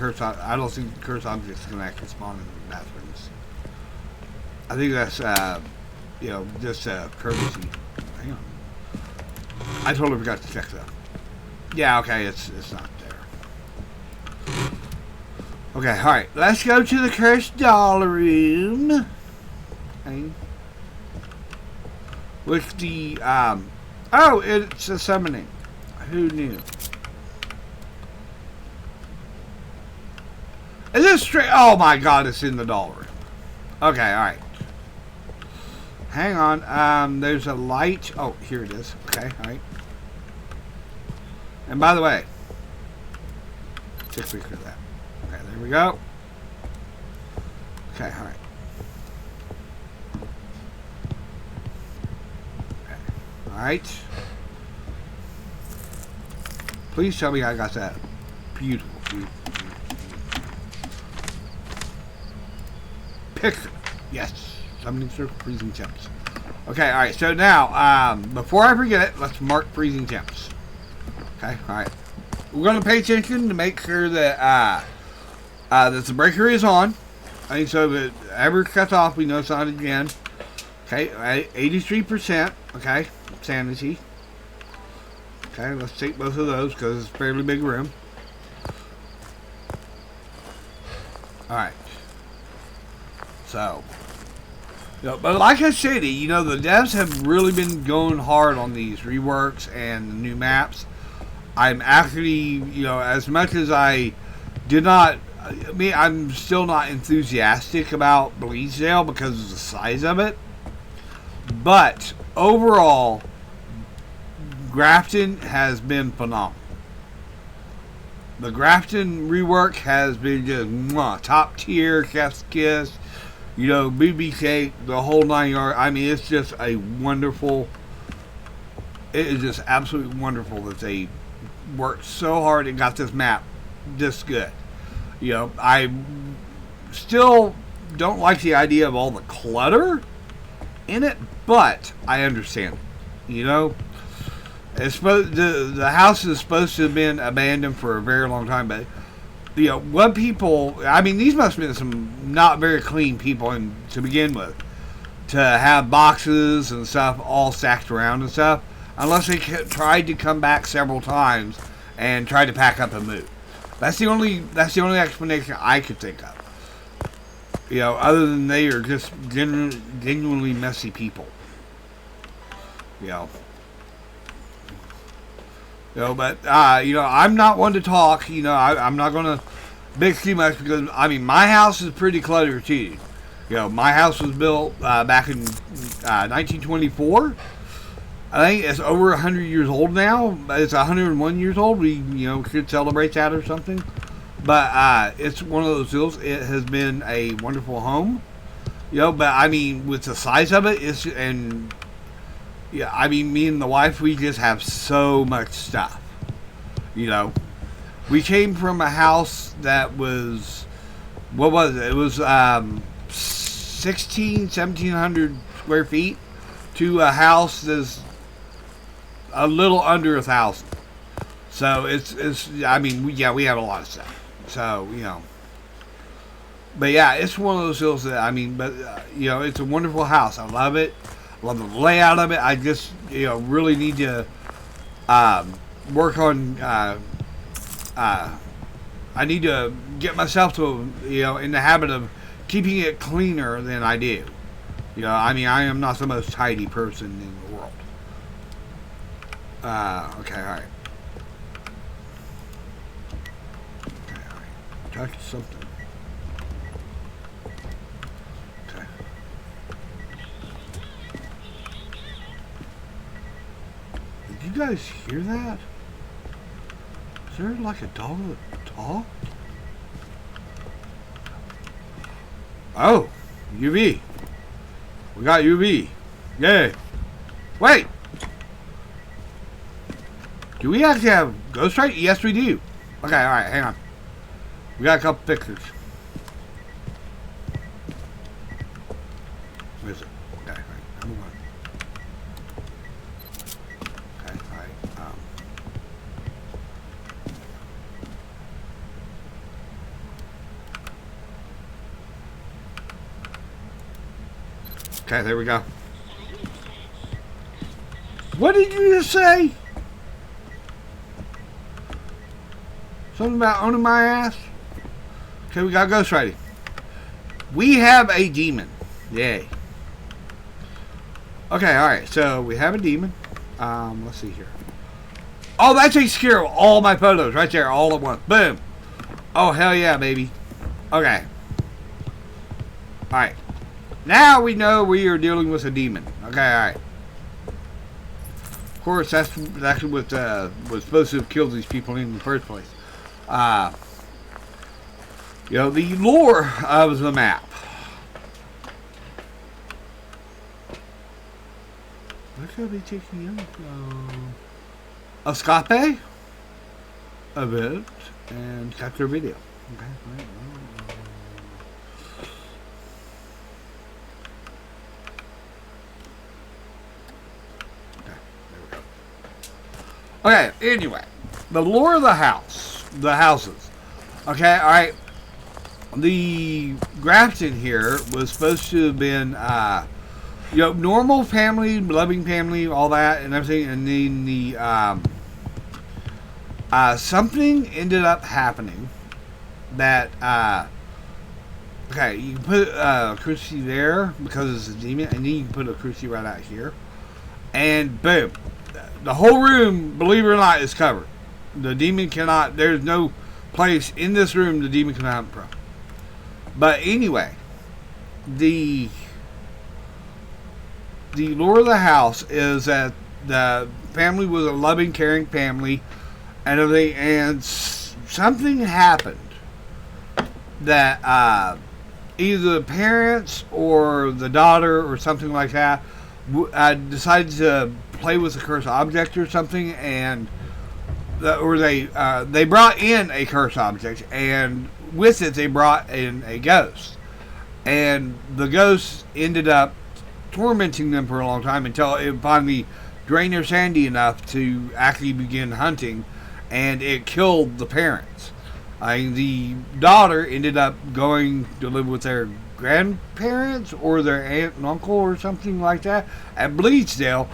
don't think cursed objects can actually spawn in the bathrooms. I think that's just courtesy. Hang on. I totally forgot to check that. Yeah, okay, it's not there. Okay, alright, let's go to the cursed doll room. Okay. With the, oh, it's a summoning. Who knew? Is this straight? Oh my god, it's in the doll room. Okay, alright. Hang on, there's a light. Oh, here it is. Okay, alright. And by the way, take a picture of that. Okay, there we go. Okay, alright. Alright. Please tell me I got that. Beautiful. Picture. Yes. Summoning circle, freezing temps. Okay, alright. So now, before I forget it, let's mark freezing temps. Okay, alright. We're going to pay attention to make sure that, that the breaker is on. I mean, so if it ever cuts off, we know it's not again. Okay, 83%. Okay, sanity. Okay, let's take both of those because it's a fairly big room. Alright. So. But like I said, the devs have really been going hard on these reworks and the new maps. I'm actually, as much as I did not, I'm still not enthusiastic about Bleasdale because of the size of it. But overall, Grafton has been phenomenal. The Grafton rework has been just top tier, chef's kiss, BB cake, the whole 9 yards. I mean, it's just a wonderful. It is just absolutely wonderful that they worked so hard and got this map this good. I still don't like the idea of all the clutter in it, but I understand. It's supposed the house is supposed to have been abandoned for a very long time, but what people, I mean, these must have been some not very clean people to begin with, to have boxes and stuff all stacked around and stuff, unless they tried to come back several times and tried to pack up and move. That's the only explanation I could think of. Other than they are just genuinely messy people. But I'm not one to talk. I'm not going to bitch too much because my house is pretty cluttered too. My house was built back in 1924. I think it's over 100 years old now. It's 101 years old. We should celebrate that or something. But it's one of those deals. It has been a wonderful home. But with the size of it, me and the wife, we just have so much stuff. We came from a house that was, what was it? It was 1,700 square feet to a house that's a little under 1,000. So we have a lot of stuff. So, but yeah, it's one of those deals that, it's a wonderful house. I love it. Love the layout of it. I just, really need to work on. I need to get myself to, in the habit of keeping it cleaner than I do. I am not the most tidy person in the world. Okay, all right. Okay, all right. Touch something. You guys hear that? Is there like a dog that talked? Oh, UV. We got UV. Yay. Wait. Do we actually have Ghostwriter? Yes, we do. Okay, alright, hang on. We got a couple pictures. Where is it? Okay, alright, number one. Okay, alright, okay, there we go. What did you just say? Something about owning my ass? Okay, we got Ghostwriting. We have a demon. Yay. Okay, alright, so we have a demon. Let's see here. Oh, that takes care of all my photos right there, all at once. Boom. Oh, hell yeah, baby. Okay. Alright. Now we know we are dealing with a demon. Okay, alright. Of course, that's what was supposed to have killed these people in the first place. The lore of the map. What could I be taking in? Escape, event, and capture video. Okay, right. Okay, there we go. Okay, anyway, the lore of the house. The houses. Okay, alright. the Grafton here was supposed to have been, normal family, loving family, all that and everything, and then something ended up happening that, okay, you can put a crucifix there because it's a demon, and then you can put a crucifix right out here, and boom, the whole room, believe it or not, is covered. The demon cannot, there's no place in this room the demon can come from. But anyway, the lore of the house is that the family was a loving, caring family and everything, and something happened that either the parents or the daughter or something like that decided to play with a cursed object or something, and they brought in a cursed object, and with it they brought in a ghost, and the ghost ended up tormenting them for a long time until it finally drained their sanity enough to actually begin hunting, and it killed the parents. The daughter ended up going to live with their grandparents or their aunt and uncle or something like that at Bleasdale.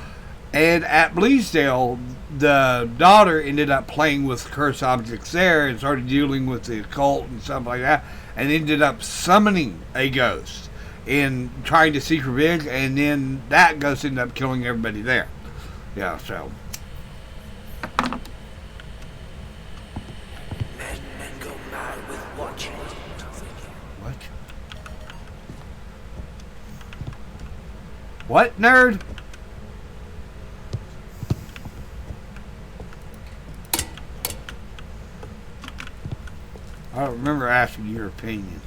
And at Bleasdale, the daughter ended up playing with cursed objects there and started dealing with the occult and stuff like that, and ended up summoning a ghost and trying to seek revenge, and then that ghost ended up killing everybody there. Yeah, so. Men go mad with watching. What? What, nerd? I don't remember asking your opinion.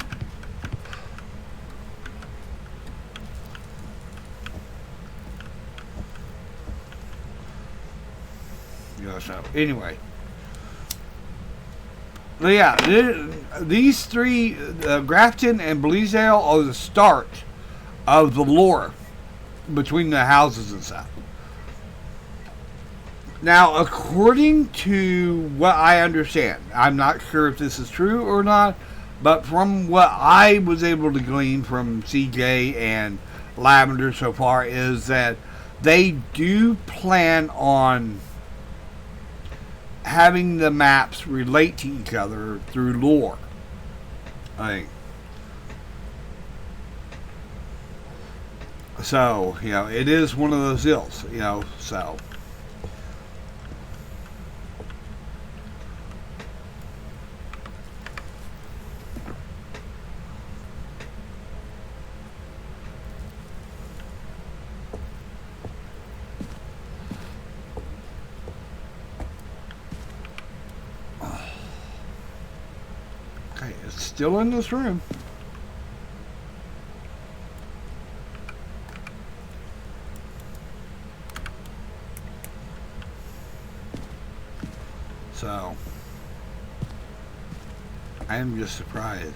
Yeah, so anyway. Yeah, these three, Grafton and Bleasdale, are the start of the lore between the houses and stuff. Now, according to what I understand, I'm not sure if this is true or not, but from what I was able to glean from CJ and Lavender so far, is that they do plan on having the maps relate to each other through lore. So, it is one of those deals, so. Okay, it's still in this room. So, I am just surprised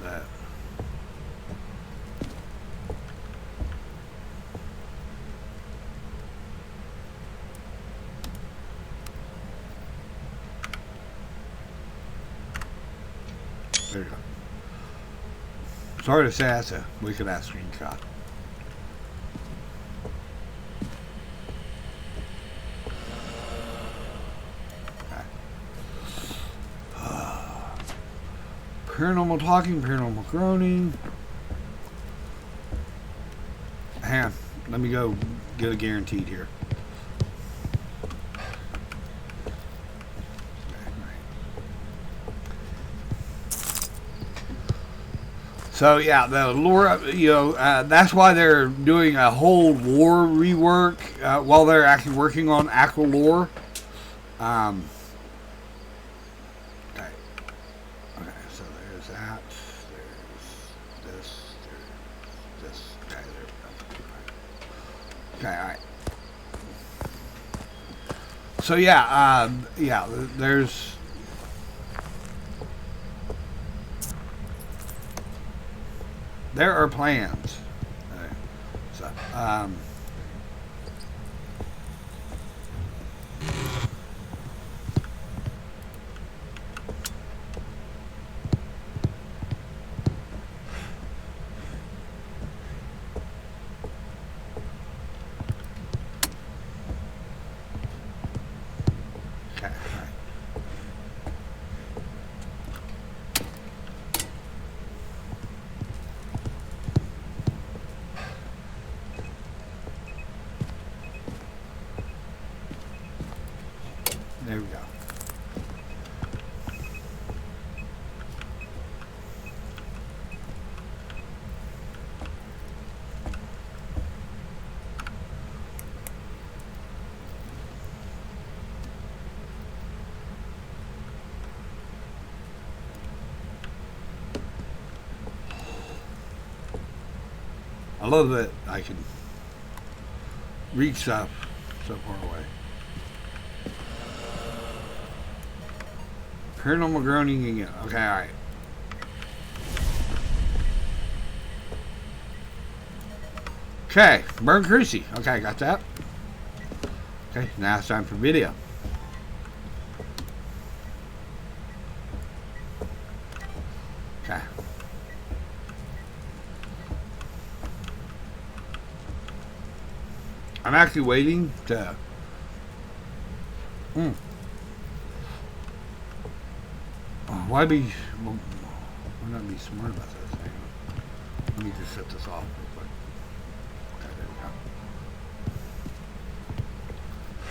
that there you go. Sorry to say that's a wicked ass screenshot. Paranormal talking, paranormal groaning. Hang on, let me go get a guaranteed here. So yeah, the lore, that's why they're doing a whole lore rework while they're actually working on actual lore. Okay, so there's that. There's this. There's this. Okay, there we go. Okay, all right. So yeah, there's. There are plans. So, Okay, alright. There we go. I love that I can reach stuff so far away. Paranormal groaning again. Okay, alright. Okay, Burn Cruci. Okay, got that. Okay, now it's time for video. Okay. I'm actually waiting to... Why not be smart about this? Hang on. Let me just set this off real quick. Okay, there we go.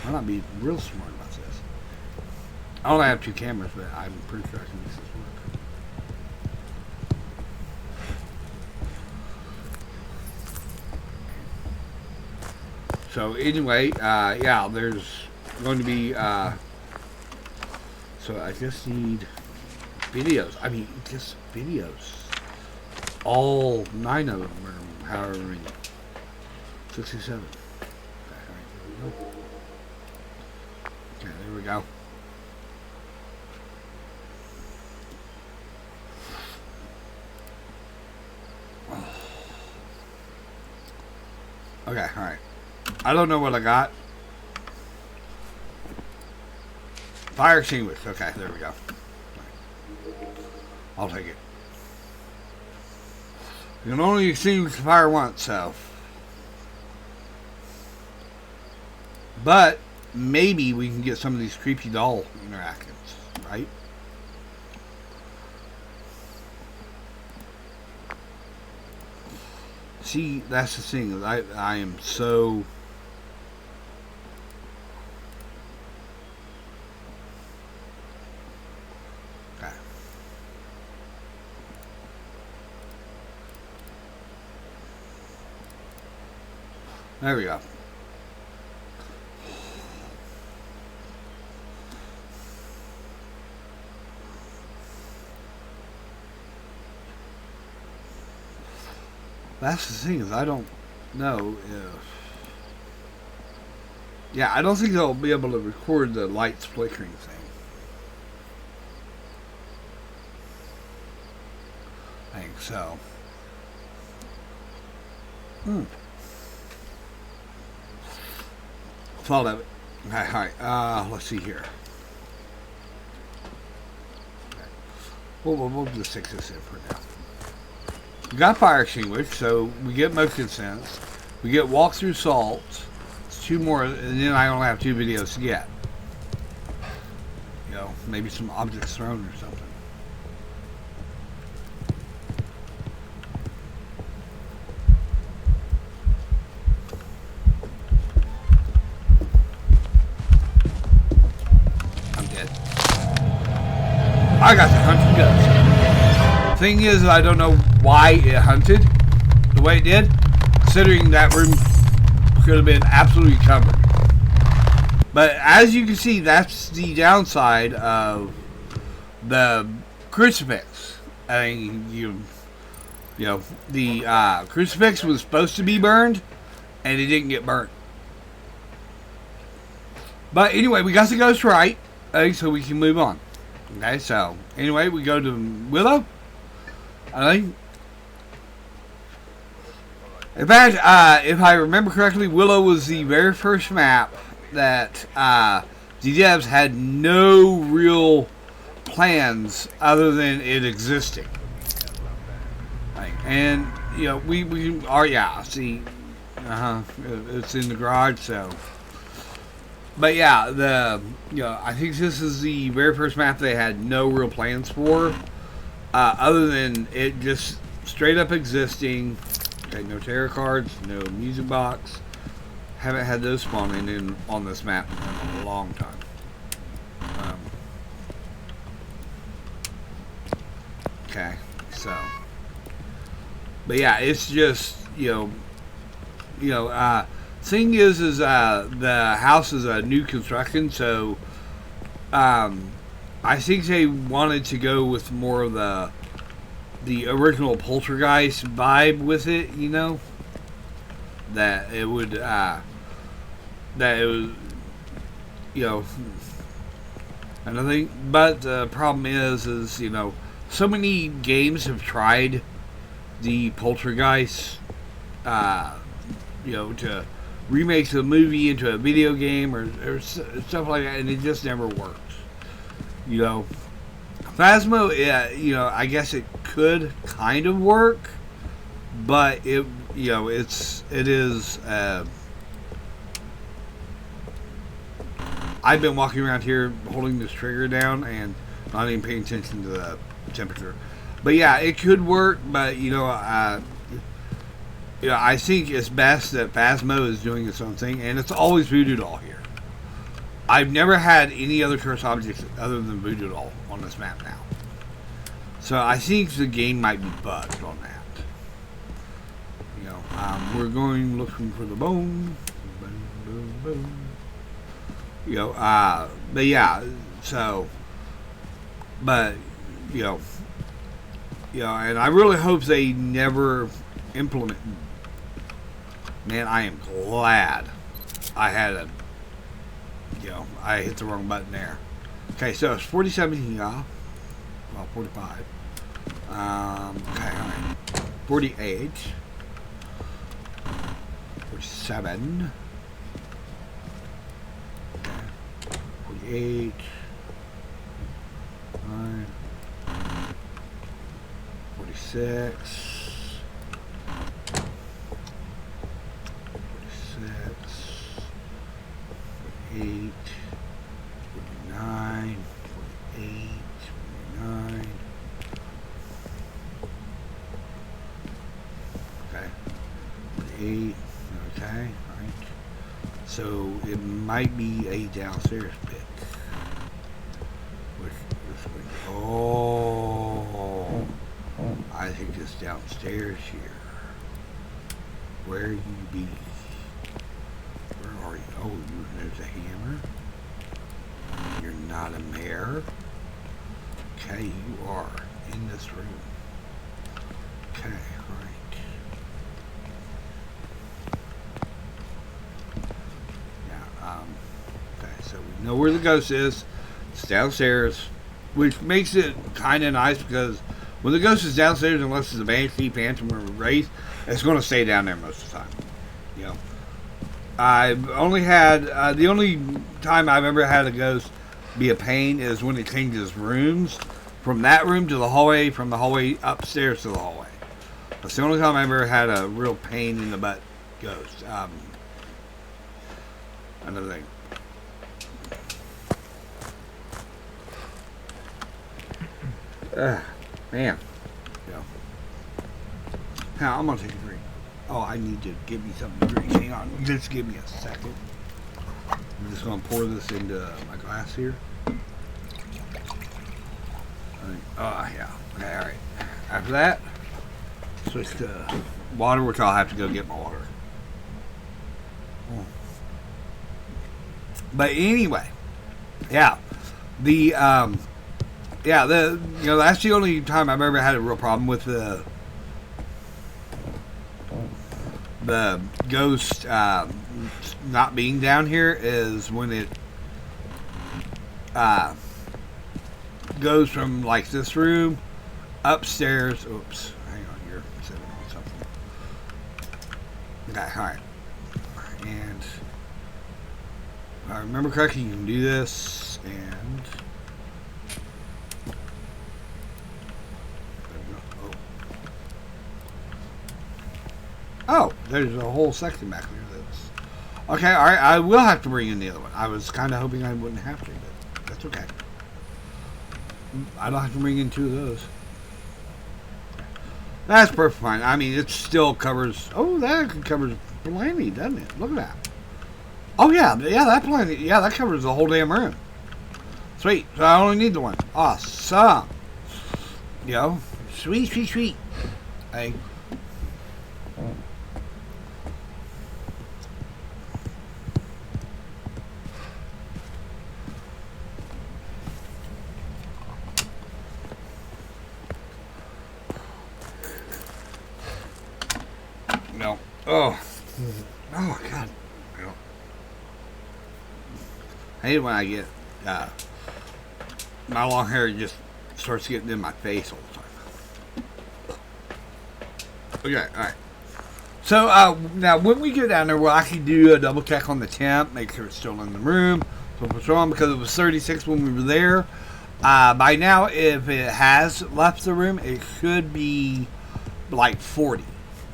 Why not be real smart about this? I only have 2 cameras, but I'm pretty sure I can make this work. So anyway, yeah, there's going to be, so I just need videos. I mean, just videos. All 9 of them, or however many. 67. Okay, there we go. Okay, alright. I don't know what I got. Fire extinguisher. Okay, there we go. I'll take it. You can only extinguish the fire once, so. But maybe we can get some of these creepy doll interactions, right? See, that's the thing. I am so... Okay. There we go. That's the thing, is I don't know if... Yeah, I don't think they'll be able to record the lights flickering thing. I think so. Thought of it. Alright, let's see here. Okay. We'll just stick this in for now. We got fire extinguisher, so we get motion sense. We get walk through salt. It's 2 more, and then I only have 2 videos to get. You know, maybe some objects thrown or something. I'm dead. I got the hunting ghost. Thing is, I don't know why it hunted the way it did, considering that room could have been absolutely covered. But as you can see, that's the downside of the crucifix. I mean, you know, the crucifix was supposed to be burned, and it didn't get burned. But anyway, we got the ghost right, so we can move on. Okay, so anyway, we go to Willow. In fact, if I remember correctly, Willow was the very first map that the devs had no real plans other than it existing. And, you know, we are, yeah, see, it's in the garage, so. But yeah, I think this is the very first map they had no real plans for, other than it just straight up existing. Okay, no tarot cards, no music box. Haven't had those spawning in on this map in a long time. Okay, so, but yeah, it's just thing is the house is a new construction, so I think they wanted to go with more of the original Poltergeist vibe with it, that it would and I think, but the problem is so many games have tried the Poltergeist to remake the movie into a video game or stuff like that, and it just never works. Phasmo, I guess it could kind of work, but it is. I've been walking around here holding this trigger down and not even paying attention to the temperature. But yeah, it could work, but I think it's best that Phasmo is doing its own thing, and it's always Voodoo Doll here. I've never had any other curse objects other than Voodoo Doll on this map now. So I think the game might be bugged on that. We're going looking for the bone. Boom, boom, boom. But yeah, so, but, and I really hope they never implement. Man, I am glad I had I hit the wrong button there. Okay, so it's 47, well, 45. Okay, alright. 48. 47. Okay. 48. 9. 46. 48, 49, 48, 49. Okay, 48. Okay, all right. So it might be a downstairs pit. Oh, I think it's downstairs here. Where you be? Where are you? Oh, there's a hammer. You're not a mare. Okay, you are in this room. Okay, alright. Yeah, okay, so we know where the ghost is. It's downstairs, which makes it kind of nice because when the ghost is downstairs, unless it's a banshee, phantom, or wraith, it's going to stay down there most of the time. I've only had, the only time I've ever had a ghost be a pain is when it changes rooms from that room to the hallway, from the hallway upstairs to the hallway. That's the only time I've ever had a real pain in the butt ghost. Another thing. Man. Yeah. Now, I'm going to take a drink. Oh, I need to give me something to drink. Hang on. Just give me a second. I'm just going to pour this into my glass here. Yeah. Okay, alright. After that, switch to water, which I'll have to go get my water. But anyway, yeah. That's the only time I've ever had a real problem with the ghost not being down here is when it goes from like this room upstairs. Oops, hang on, you're sitting on something. Okay, alright. And if I remember correctly, you can do this and oh, there's a whole section back there that's Okay, alright, I will have to bring in the other one. I was kind of hoping I wouldn't have to, but that's okay. I don't have to bring in 2 of those. That's perfect fine. I mean, it still covers... Oh, that covers plenty, doesn't it? Look at that. Oh, yeah, that plenty. Yeah, that covers the whole damn room. Sweet. So I only need the one. Awesome. Yo, sweet, sweet, sweet. Hey. No. Oh. Oh, God. No. I hate when I get, my long hair just starts getting in my face all the time. Okay, alright. So, now when we get down there, we'll actually do a double check on the temp, make sure it's still in the room. So what's wrong, because it was 36 when we were there. By now, if it has left the room, it should be like 40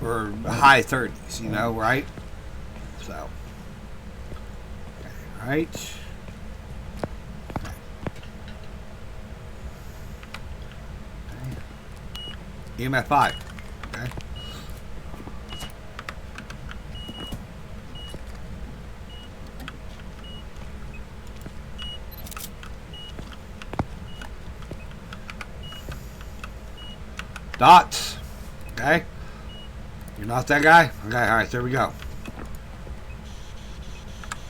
or high 30s, you know, right? So, okay, alright. EMF 5. Okay. Dots. Okay. You're not that guy? Okay, alright, there we go.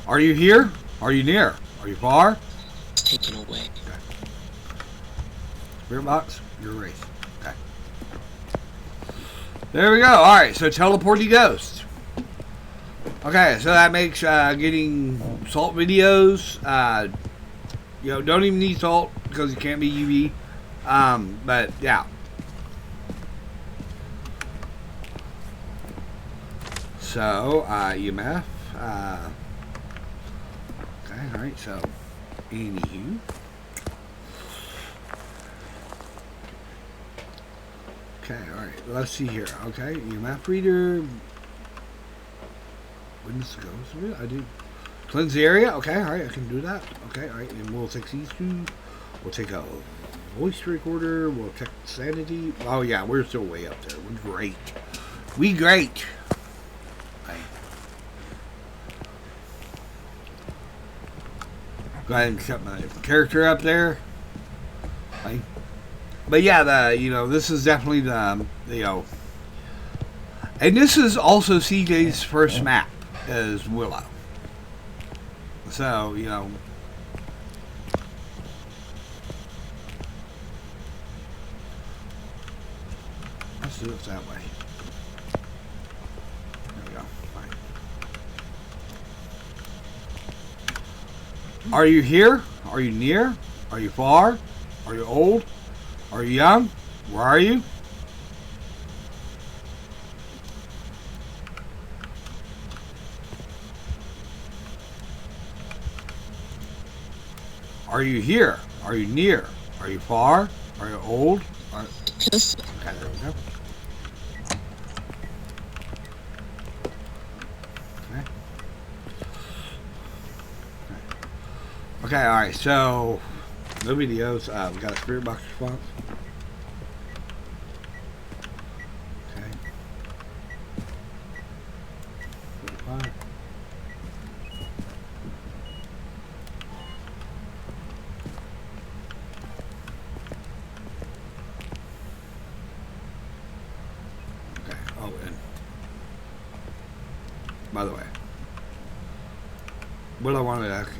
Are you here? Are you near? Are you far? Taken away. Okay. Spirit box, you're erased. Okay. There we go. Alright, so teleporty ghost. Okay, so that makes getting salt videos, you know, don't even need salt because it can't be UV. But yeah. So, EMF. Okay, alright, so anywho. Okay, alright, let's see here. Okay, EMF reader. Witness the ghost. I do. Cleanse the area. Okay, alright, I can do that. Okay, alright, and we'll take these 2. We'll take a voice recorder. We'll check sanity. Oh, yeah, we're still way up there. We're great. We great. Okay. Go ahead and set my character up there. Okay. But yeah, this is definitely the, and this is also CJ's first map as Willow. So, let's do it that way. There we go. Fine. Are you here? Are you near? Are you far? Are you old? Are you young? Where are you? Are you here? Are you near? Are you far? Are you old? Okay, there we go. Okay, alright, so no videos. We got a spirit box response. Okay. 45. Okay, oh, and by the way, what I wanted to ask.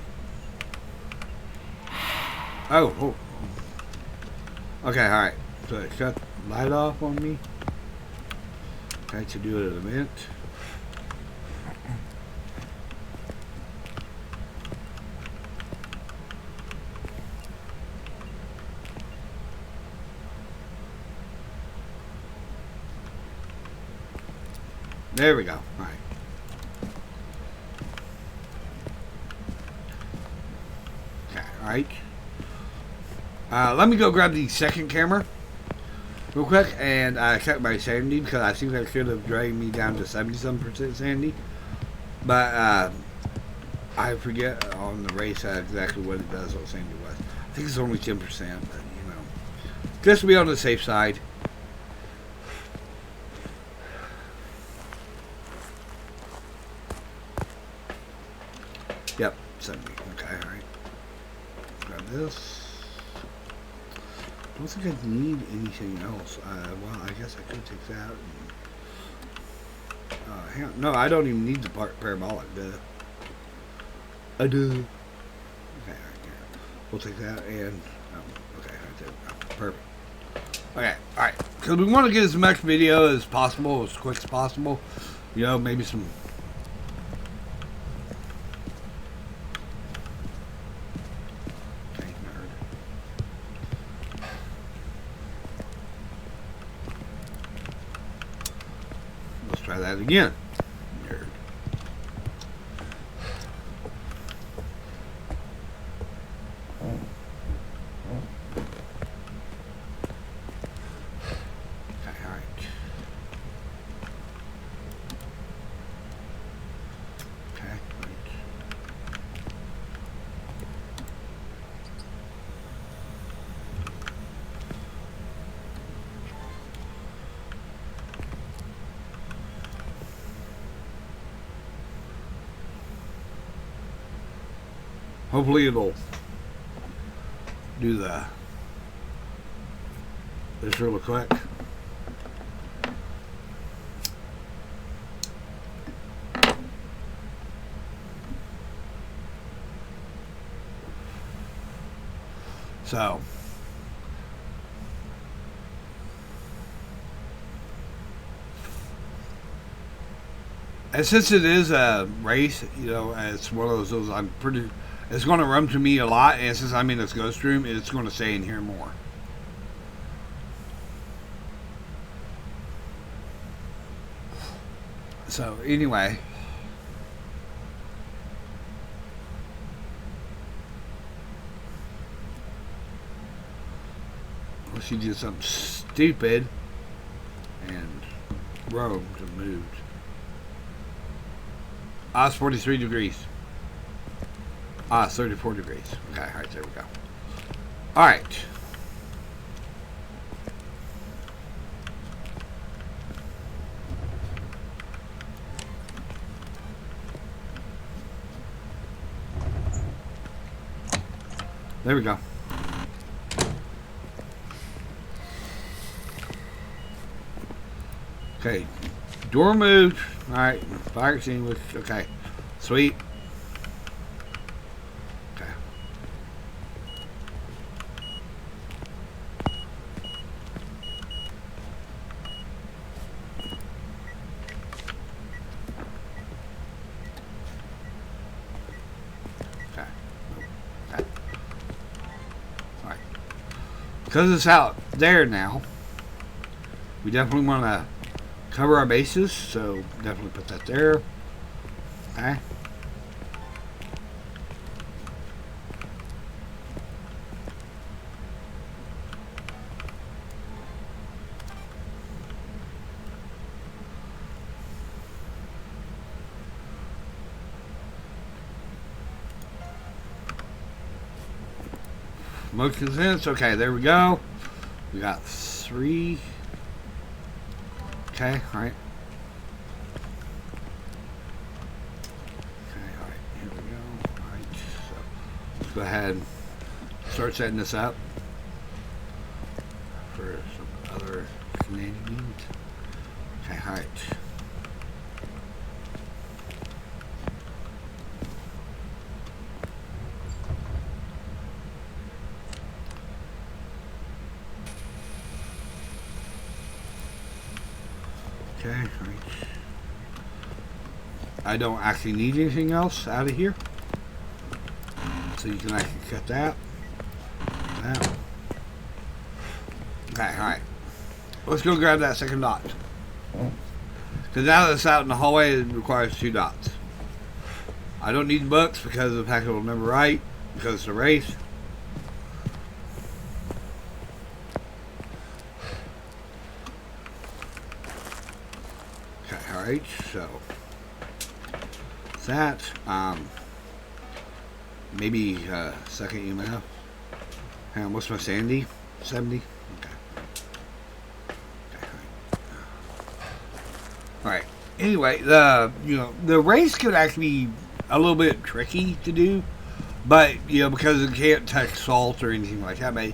Oh. Okay, alright. So it shut the light off on me. Okay, to do it at a minute. There we go. Alright. Okay, alright. Let me go grab the second camera real quick and check my sanity because I think that should have dragged me down to 70-some% sanity. But I forget on the race exactly what it does on Sandy West. I think it's only 10%, but you know, just to be on the safe side. Yep, 70. Okay, alright. Grab this. I don't think I need anything else. Well, I guess I could take that. And, hang on. No, I don't even need the parabolic. I do. Okay, yeah. We'll take that and okay, right there. Perfect. Okay, alright. Because we want to get as much video as possible, as quick as possible. You know, maybe some. Okay, nerd. Let's try that again. Nerd. Okay, alright. Okay, right. Hopefully it'll do this real quick. So and since it is a race, you know, it's one of those it's going to run to me a lot, and since I'm in this ghost room, it's going to stay in here more. So anyway, well, she did something stupid and roamed and moved. It's 43 degrees. It's 34 degrees. Okay, alright, there we go. Alright. There we go. Okay. Door moved. Alright. Fire extinguished. Okay. Sweet. Okay. Okay. Okay. Alright. Because it's out there now, we definitely want to cover our bases, so definitely put that there. Okay. Motion sense. Okay, there we go. We got 3. Okay, alright. Okay, alright, here we go. Alright, so let's go ahead and start setting this up for some other shenanigans. Okay, alright. Okay, right. I don't actually need anything else out of here. So you can actually cut that. That. Okay, alright. Let's go grab that second dot. Because now that it's out in the hallway, it requires 2 dots. I don't need books because the packet will never write, because it's a race. Alright, so that, maybe second EMF. Hang on, what's my sandy? 70? Okay. Alright. Anyway, the race could actually be a little bit tricky to do, but because it can't touch salt or anything like that. But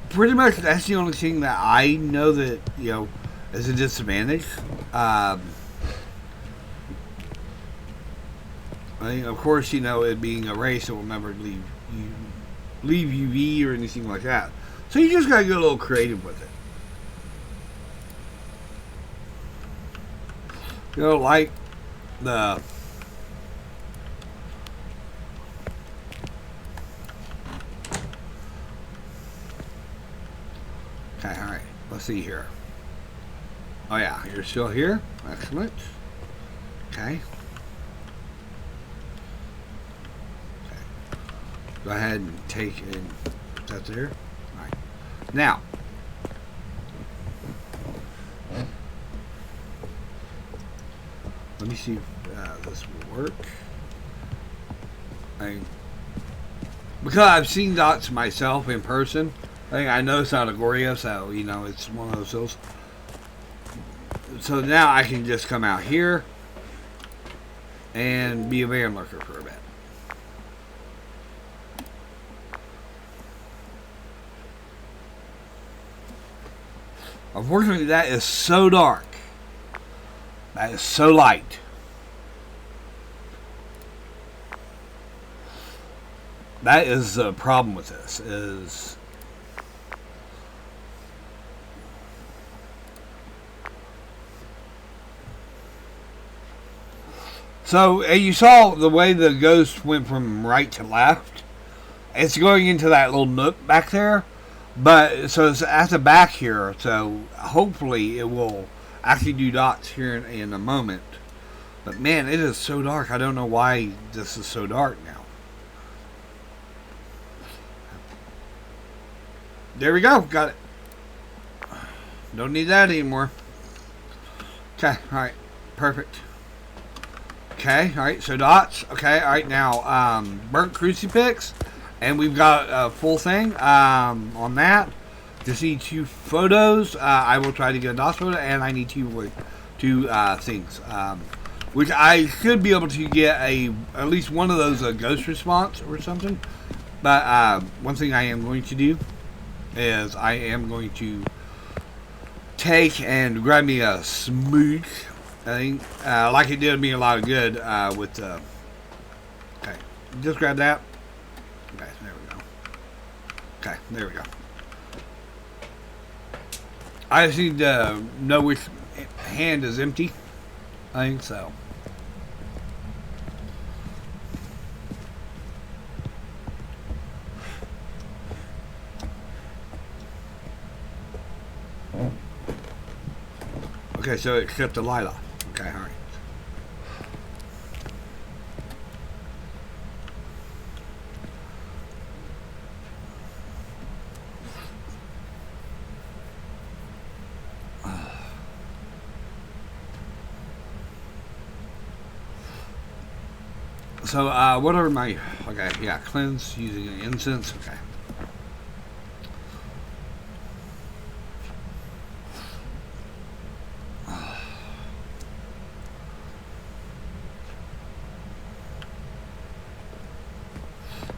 pretty much that's the only thing that I know that is a disadvantage. I mean, of course, it being a race, it will never leave UV or anything like that. So you just gotta get a little creative with it. Like the okay, all right. Let's see here. Oh yeah, you're still here. Excellent. Okay. Go ahead and take and put that there. All right. Now, let me see if this will work. Because I've seen dots myself in person, I know it's not Agoria, so it's one of those hills. So now I can just come out here and be a van lurker for a bit. Unfortunately, that is so dark. That is so light. That is the problem with this. So, you saw the way the ghost went from right to left. It's going into that little nook back there. But, so it's at the back here, so hopefully it will actually do dots here in a moment. But man, it is so dark. I don't know why this is so dark now. There we go. Got it. Don't need that anymore. Okay, alright. Perfect. Okay, alright, so dots. Okay, alright, now, burnt crucifix. And we've got a full thing on that. Just need 2 photos. I will try to get a DOS photo, and I need 2 things. Which I should be able to get at least one of those ghost response or something. But one thing I am going to do is I am going to take and grab me a smooch thing. Like it did me a lot of good with okay, just grab that. Okay, there we go. Okay, there we go. I just need to know which hand is empty. I think so. Okay, so it shut the light off. Okay, alright. So, what are my... Okay, yeah, cleanse using an incense. Okay.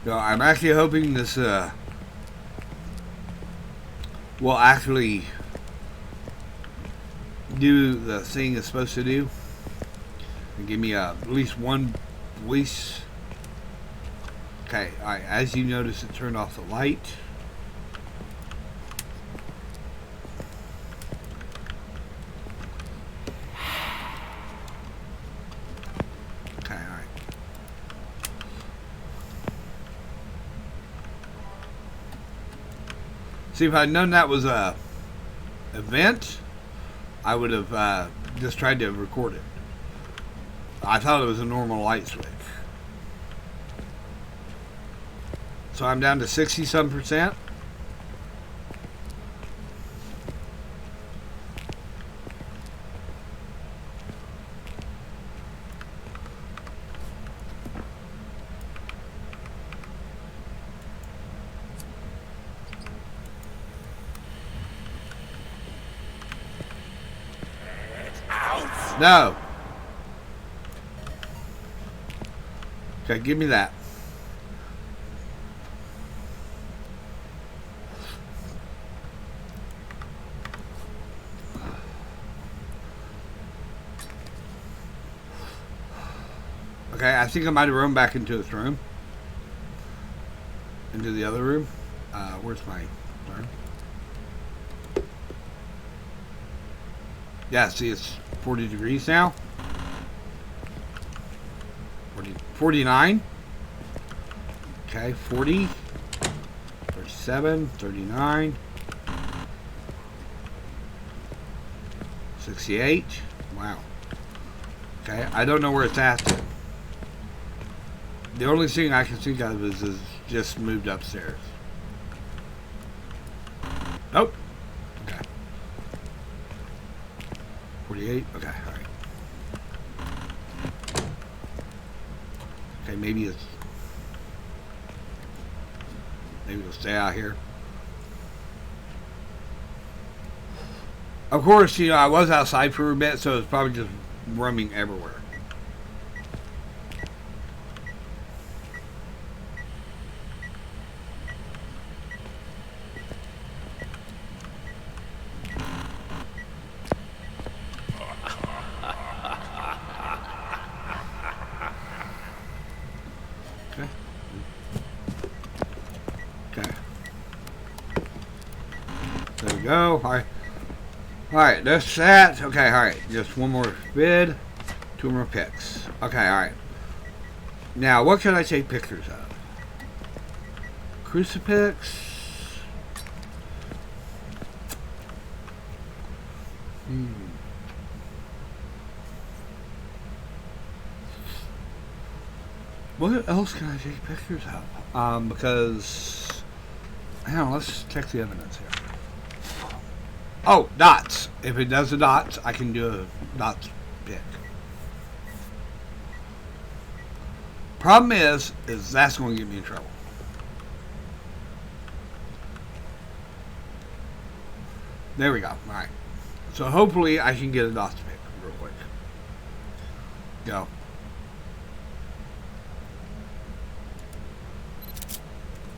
So, I'm actually hoping this will actually do the thing it's supposed to do. And give me at least one voice. Okay, alright, as you notice, it turned off the light. Okay, alright. See, if I'd known that was a event, I would have just tried to record it. I thought it was a normal light switch. So I'm down to 60-some%. No. Okay, give me that. Okay, I think I might have run back into this room. Into the other room. Where's my turn? Yeah, see, it's 40 degrees now. 49. Okay, 40. 37, 39. 68. Wow. Okay, I don't know where it's at then. The only thing I can think of is just moved upstairs. Nope. Okay. 48. Okay, alright. Okay, maybe it'll stay out here. Of course, you know, I was outside for a bit, so it's probably just roaming everywhere. Okay. Okay. There we go. Alright, that's that. Okay, alright. Just one more bid. 2 more picks. Okay, alright. Now, what can I take pictures of? Crucifix. What else can I take pictures of? Because, hang on, let's check the evidence here. Oh, dots. If it does the dots, I can do a dots pick. Problem is that's going to get me in trouble. There we go. All right. So hopefully I can get a dots pick real quick. Go.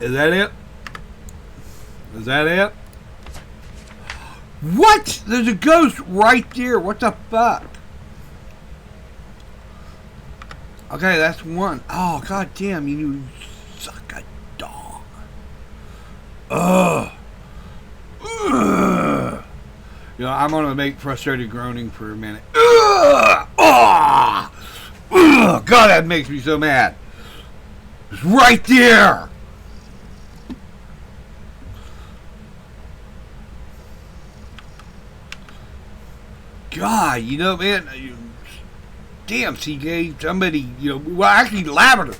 Is that it? Is that it? What? There's a ghost right there. What the fuck? Okay, that's one. Oh, god damn, you suck a dog. Ugh. Ugh. You know, I'm gonna make frustrated groaning for a minute. Ugh. Oh. Ugh. God, that makes me so mad. It's right there. God, you know, man, damn, CJ, somebody, you know, well, actually, Lavender,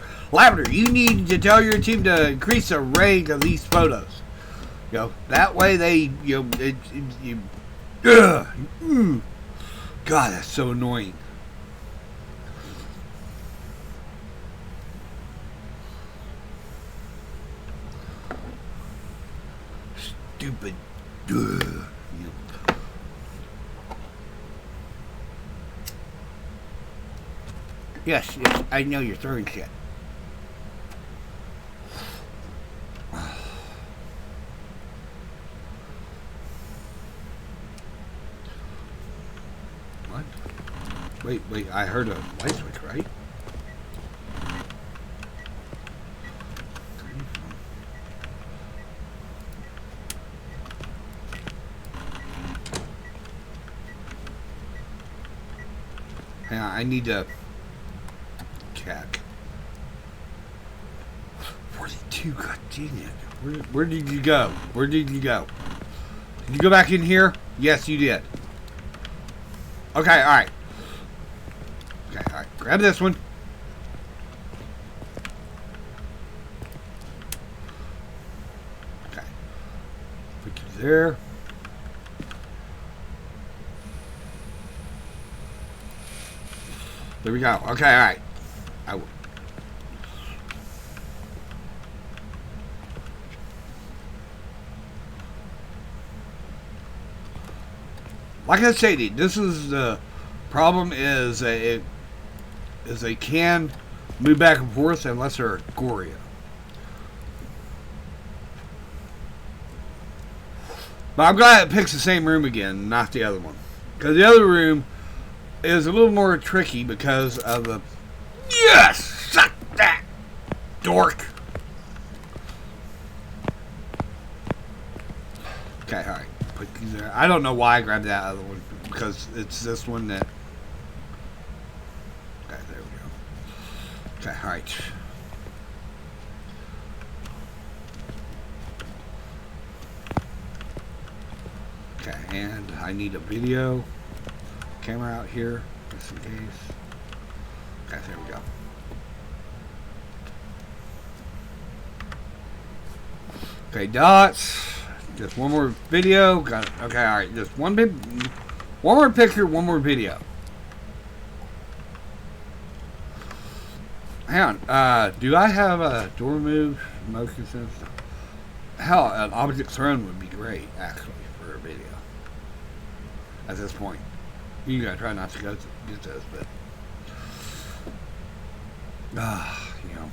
you need to tell your team to increase the rank of these photos. You know, that way they, you know, God, that's so annoying. Stupid, Yes, I know you're throwing shit. What? Wait, I heard a light switch, right? Hang on, I need to... 42, god dang it. Where did you go? Where did you go? Did you go back in here? Yes, you did. Okay, alright. Okay, alright. Grab this one. Okay. Put you there. There we go. Okay, alright. Like I stated, this is the Problem is they can move back and forth unless they're Goria. But I'm glad it picks the same room again, not the other one. Because the other room is a little more tricky because of the... Yes! Suck that! Dork! Okay, alright. Put these there. I don't know why I grabbed that other one. Because it's this one that... Okay, there we go. Okay, alright. Okay, and I need a video camera out here, just in case. Okay, there we go. Okay, dots. Just one more video. Got it. Okay, all right. Just one more picture, one more video. Hang on. Do I have a door move motion sensor? Hell, an object thrown would be great, actually, for a video. At this point, you gotta try not to get this, but you know.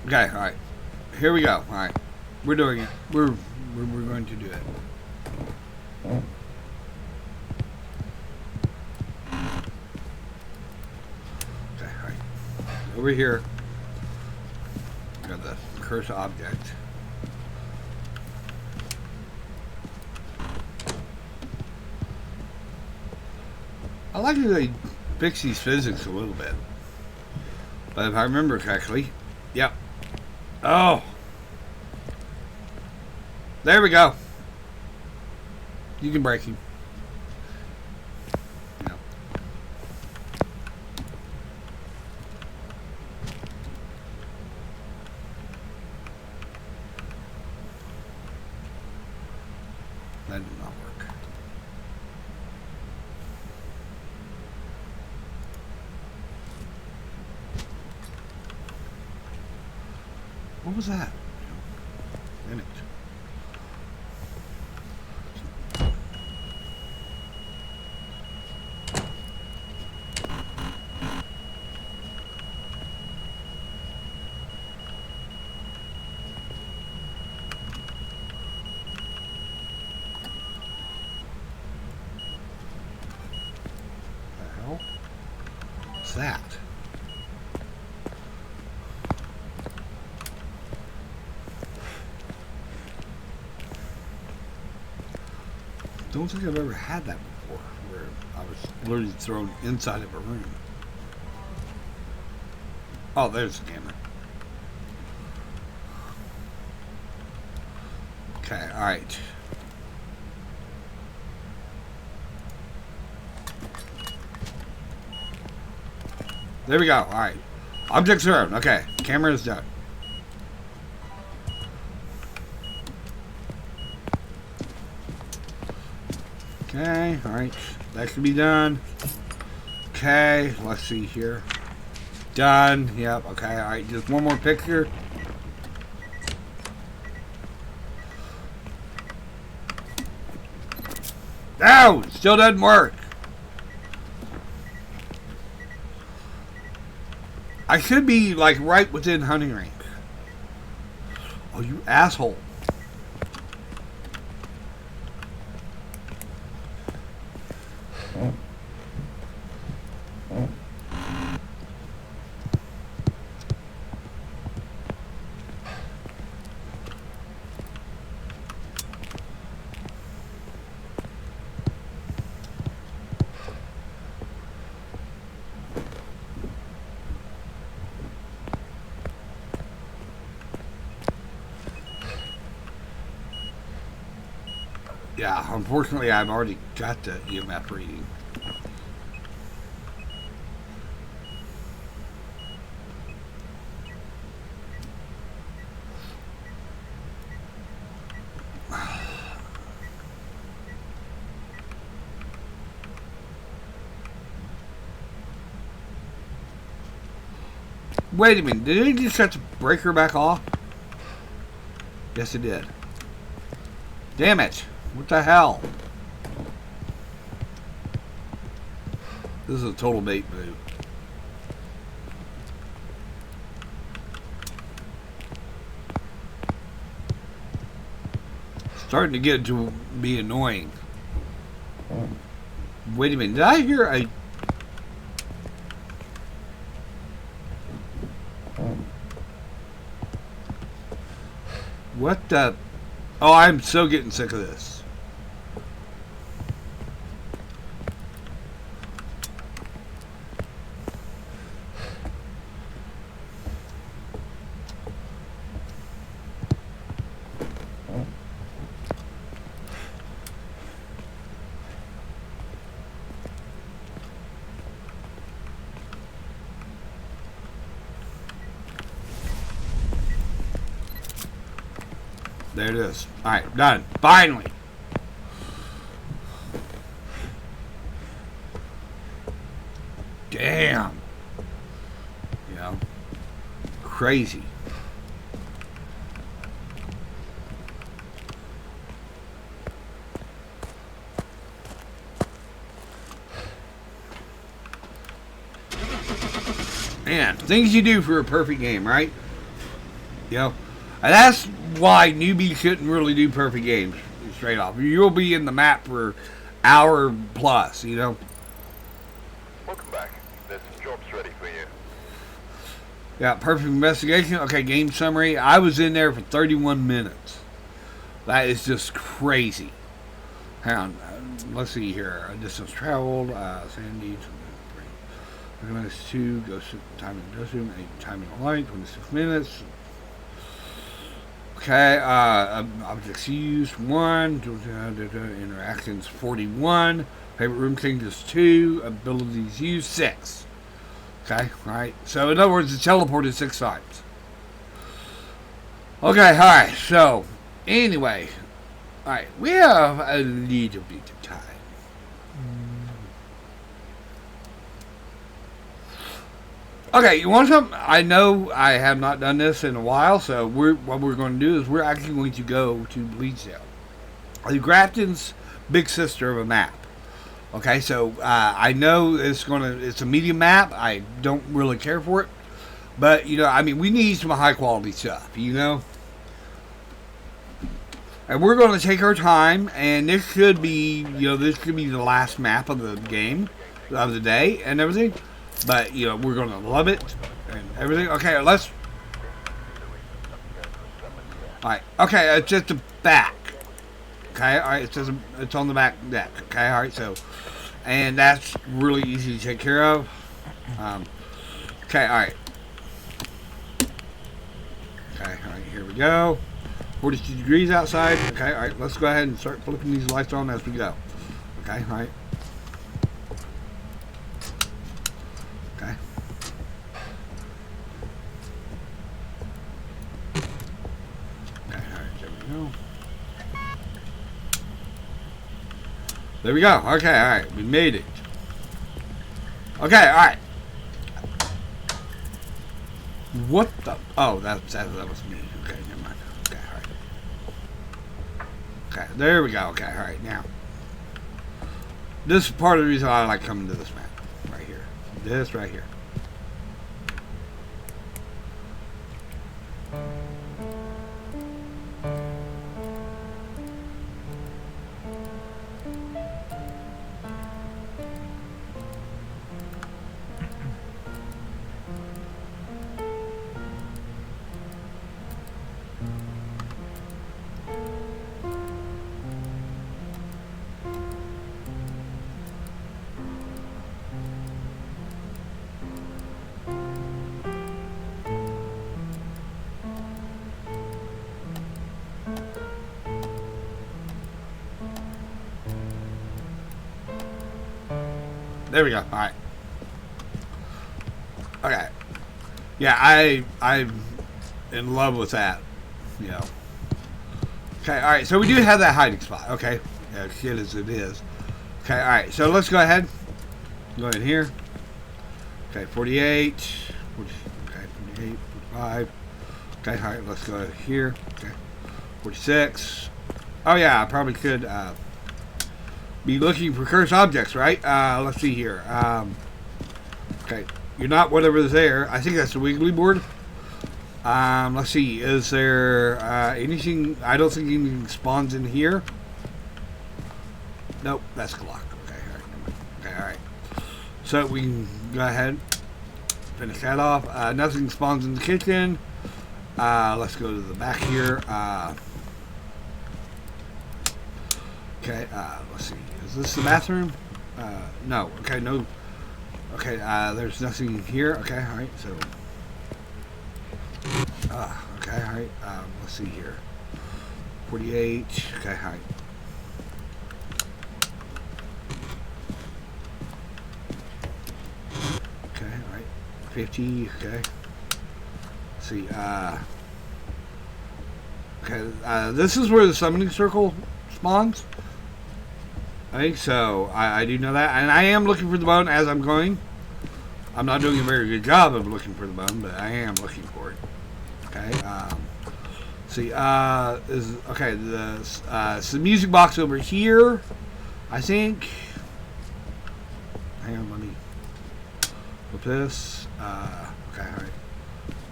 Okay, all right. Here we go. All right, we're doing it. We're going to do it. Okay, all right. Over here, got the cursor object. I like that they fix these physics a little bit. But if I remember correctly, yep. Oh. There we go. You can break him. Yep. That did not work. What was that? Damn it. The hell? What's that? Don't think I've ever had that before, where I was literally thrown inside of a room. Oh, there's the camera. Okay, alright. There we go, alright. Objects thrown, okay. Camera is done. Okay, alright. That should be done. Okay, let's see here. Done. Yep, okay, alright. Just one more picture. No! Still doesn't work. I should be, like, right within hunting range. Oh, you asshole. Yeah, unfortunately, I've already got the EMF reading. Wait a minute, did he just shut the breaker back off? Yes, it did. Damn it. What the hell? This is a total bait move. Starting to get to be annoying. Wait a minute, did I hear a... What the... Oh, I'm so getting sick of this. There it is. Alright, done. Finally. Damn. You know, crazy. Man, things you do for a perfect game, right? You know, and that's why newbies shouldn't really do perfect games straight off. You'll be in the map for hour plus, you know. Welcome back. There's some jobs ready for you. Yeah, perfect investigation. Okay, game summary. I was in there for 31 minutes. That is just crazy. Hang on. Let's see here. Distance traveled. Sandy. Recommended 2. Ghost time in the ghost room. 8 time in the light. 26 minutes. Okay. Objects used 1. Interactions 41. Favorite room changes 2. Abilities used 6. Okay, right. So in other words, it's teleported 6 times. Okay, alright, so anyway. Alright, we have a little bit of time. Okay, you want something? I know I have not done this in a while, so what we're going to do is we're actually going to go to Bleedale. The Grafton's big sister of a map. Okay, so I know it's a medium map. I don't really care for it. But, you know, I mean, we need some high quality stuff, you know? And we're going to take our time, and this should be, you know, this could be the last map of the game, of the day, and everything. But, you know, we're going to love it, and everything. Okay, let's... Alright, okay, it's just the back. Okay, alright, it's on the back deck. Okay, alright, so... And that's really easy to take care of. Okay, alright. Okay, alright, here we go. 42 degrees outside. Okay, alright, let's go ahead and start flipping these lights on as we go. Okay, alright. Okay. Okay, alright, there we go. There we go. Okay, alright. We made it. Okay, alright. What the... Oh, that was me. Okay, never mind. Okay, alright. Okay, there we go. Okay, alright. Now, this is part of the reason I like coming to this map. Right here. This right here. There we go. All right. Okay. Yeah, I'm in love with that. You know. Okay. All right. So we do have that hiding spot. Okay. Yeah, shit as it is. Okay. All right. So let's go ahead. Go ahead here. Okay. 48. 40, okay. 48. 45. Okay. All right. Let's go here. Okay. 46. Oh yeah. I probably could. be looking for cursed objects, right? Let's see here. Okay, you're not whatever's there. I think that's the Wiggly board. Let's see. Is there anything? I don't think anything spawns in here. Nope, that's the lock. Okay, all right, never mind. Okay, all right. So we can go ahead, finish that off. Nothing spawns in the kitchen. Let's go to the back here. Okay, let's see. Is this the bathroom? No. Okay, no. Okay, there's nothing here. Okay, all right. So, okay, all right. Let's see here. 48. Okay, all right. Okay, all right. 50. Okay. Let's see. Okay, this is where the summoning circle spawns. I think so. I do know that. And I am looking for the bone as I'm going. I'm not doing a very good job of looking for the bone, but I am looking for it. Okay. See, okay, it's the music box over here, I think. Hang on, let me flip this. Okay, alright.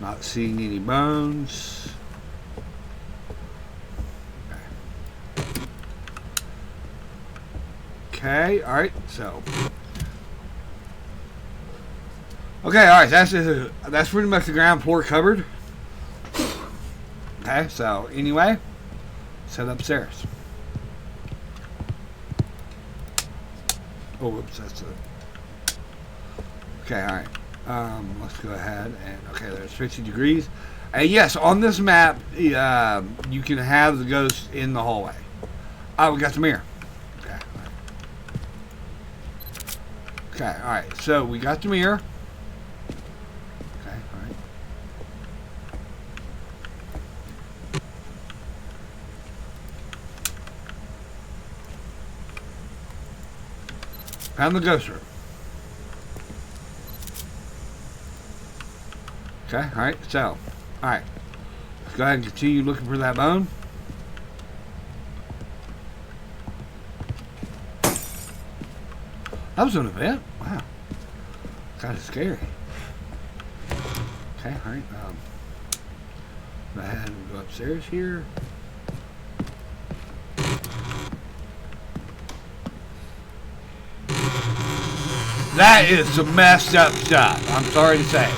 Not seeing any bones. Okay, alright, so. Okay, alright, that's pretty much the ground floor covered. Okay, so anyway, set upstairs. Oh, whoops, that's it. Okay, alright. Let's go ahead and, okay, there's 50 degrees. And yes, on this map, you can have the ghost in the hallway. Oh, we got the mirror. Okay, alright, so we got the mirror. Okay, alright. Found the ghost room. Okay, alright, so, alright. Let's go ahead and continue looking for that bone. That was an event? Wow. Kind of scary. Okay, alright. Go ahead and go upstairs here. That is some messed up stuff. I'm sorry to say.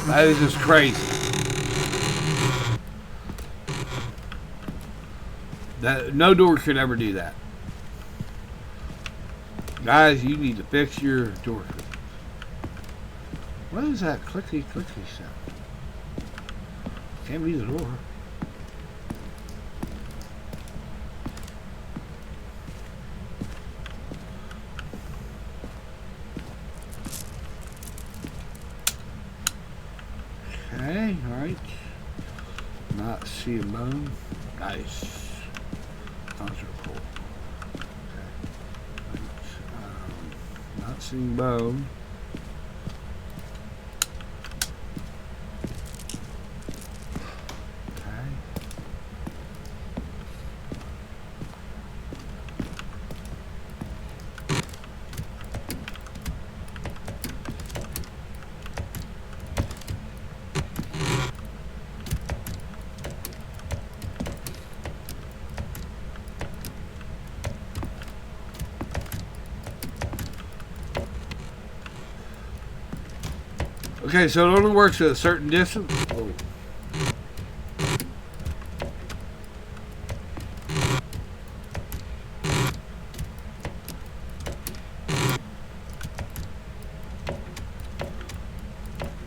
That is just crazy. No door should ever do that. Guys, you need to fix your door. What is that clicky sound? Can't be the door. Okay, alright. Not seeing bone. Nice. Concert pool. Not seeing bone. Okay. Okay, so it only works at a certain distance. Oh.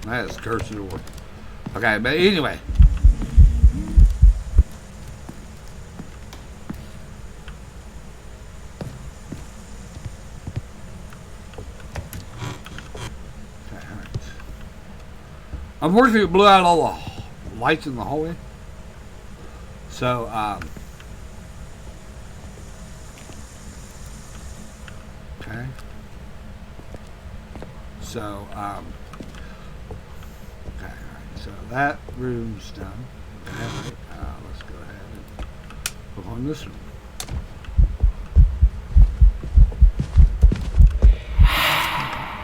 That is cursing the door. Okay, but anyway. Unfortunately, it blew out all the lights in the hallway. So, okay. So, okay, alright. So that room's done. Okay, alright. Let's go ahead and look on this room.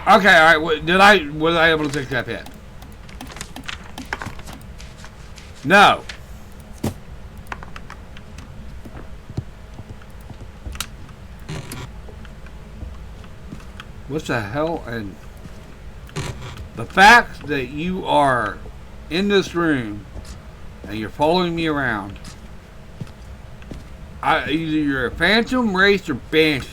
Okay, all right. Was I able to take that hit? No. What the hell? And the fact that you are in this room and you're following me around, either you're a phantom, wraith, or banshee.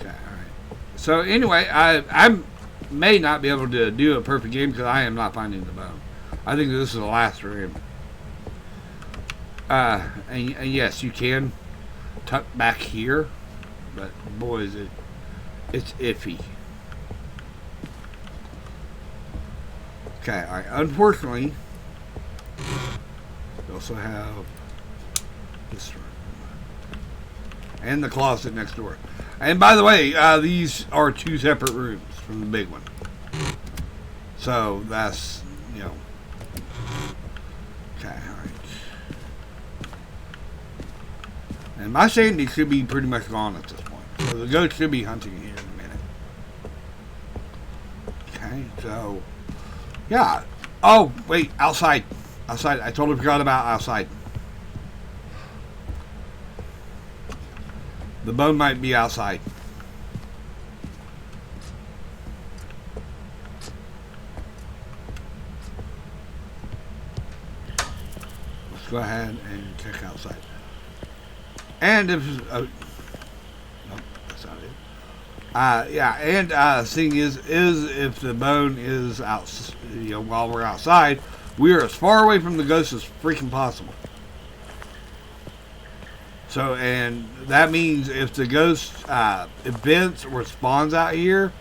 Okay, all right. So anyway, I may not be able to do a perfect game because I am not finding the bone. I think this is the last room. And yes, you can tuck back here, but boy, it's iffy. Okay, all right. Unfortunately, we also have this room and the closet next door. And by the way, these are two separate rooms from the big one. So that's, you know. Okay, alright. And my sanity should be pretty much gone at this point. So the ghost should be hunting here in a minute. Okay, so. Yeah. Oh, wait, outside. Outside. I totally forgot about outside. The bone might be outside. Let's go ahead and check outside. And if nope, that's not it. Yeah, and thing is if the bone is out, you know, while we're outside, we are as far away from the ghost as freaking possible. So, and that means if the ghost events or spawns out here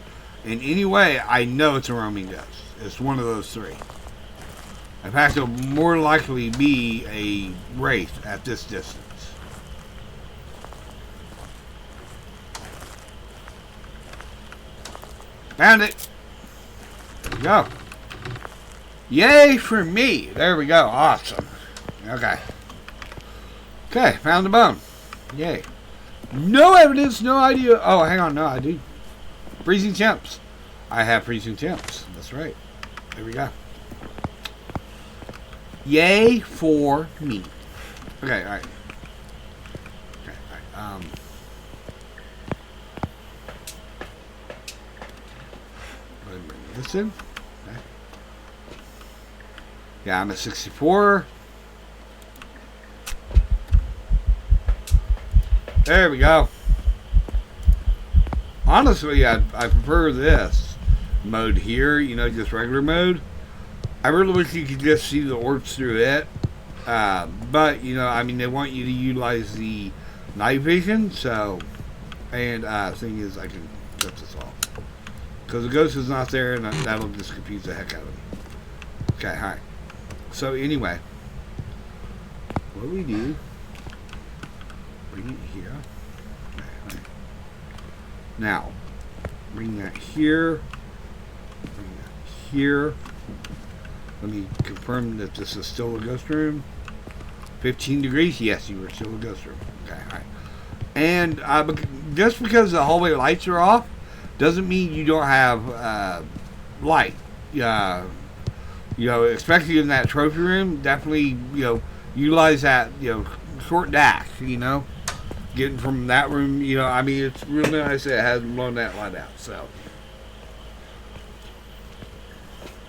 in any way, I know it's a roaming ghost. It's one of those three. In fact, it'll more likely be a wraith at this distance. Found it. There we go. Yay for me. There we go. Awesome. Okay. Okay, found the bone. Yay. No evidence, no idea. Oh, hang on. No, I do. Freezing temps. I have freezing temps. That's right. There we go. Yay for me. Okay, alright. Okay, alright. Go ahead and bring this in. Okay. Yeah, I'm at 64. There we go. Honestly, I prefer this mode here, you know, just regular mode. I really wish you could just see the orbs through it. But, you know, I mean, they want you to utilize the night vision, so, and thing is, I can shut this off. Because the ghost is not there, and that'll just confuse the heck out of me. Okay, alright. So, anyway, what do we do? Bring it here. Okay, right. Now, bring that here. Bring that here. Let me confirm that this is still a ghost room. 15 degrees? Yes, you are still a ghost room. Okay, alright. And just because the hallway lights are off doesn't mean you don't have light. You know, especially in that trophy room, definitely, you know, utilize that, you know, short dash, you know. Getting from that room, you know, I mean, it's really nice that it hasn't blown that light out, so.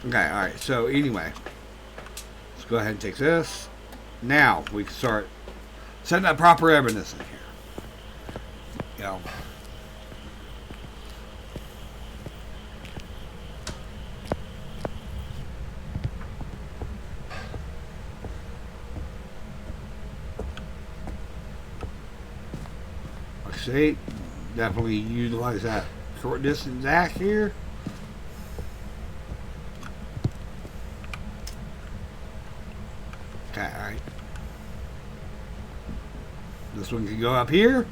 Okay, alright, so anyway. Let's go ahead and take this. Now, we can start setting up proper evidence in here. You know. See, definitely utilize that short distance dash here. Okay, alright. This one can go up here.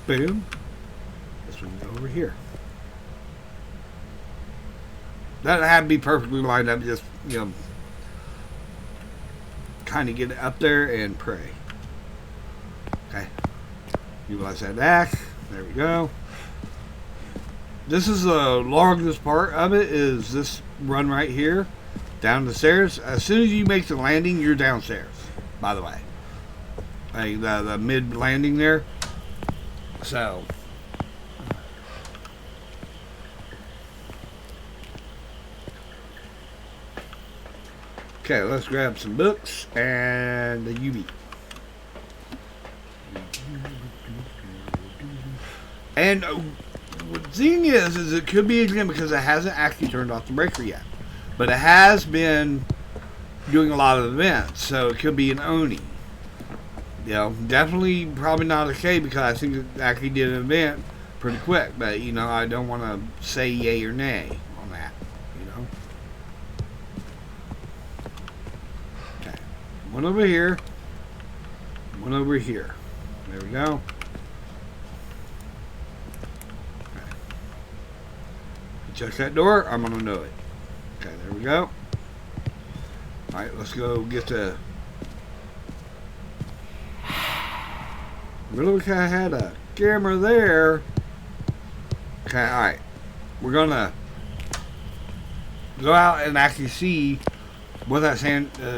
Boom. This one can go over here. Doesn't have to be perfectly lined up. Just, kind of get it up there and pray. Okay. Utilize that back. There we go. This is the longest part of it, is this run right here. Down the stairs. As soon as you make the landing, you're downstairs, by the way. Like the mid landing there. So. Okay, let's grab some books and the UV. And the thing is it could be again because it hasn't actually turned off the breaker yet. But it has been doing a lot of events, so it could be an Oni. Definitely probably not a K because I think it actually did an event pretty quick. But, I don't want to say yay or nay on that, Okay. One over here. One over here. There we go. Okay. Check that door. I'm going to know it. Okay, there we go. Alright, let's go get the... Really wish I had a camera there. Okay, alright. We're gonna go out and actually see what that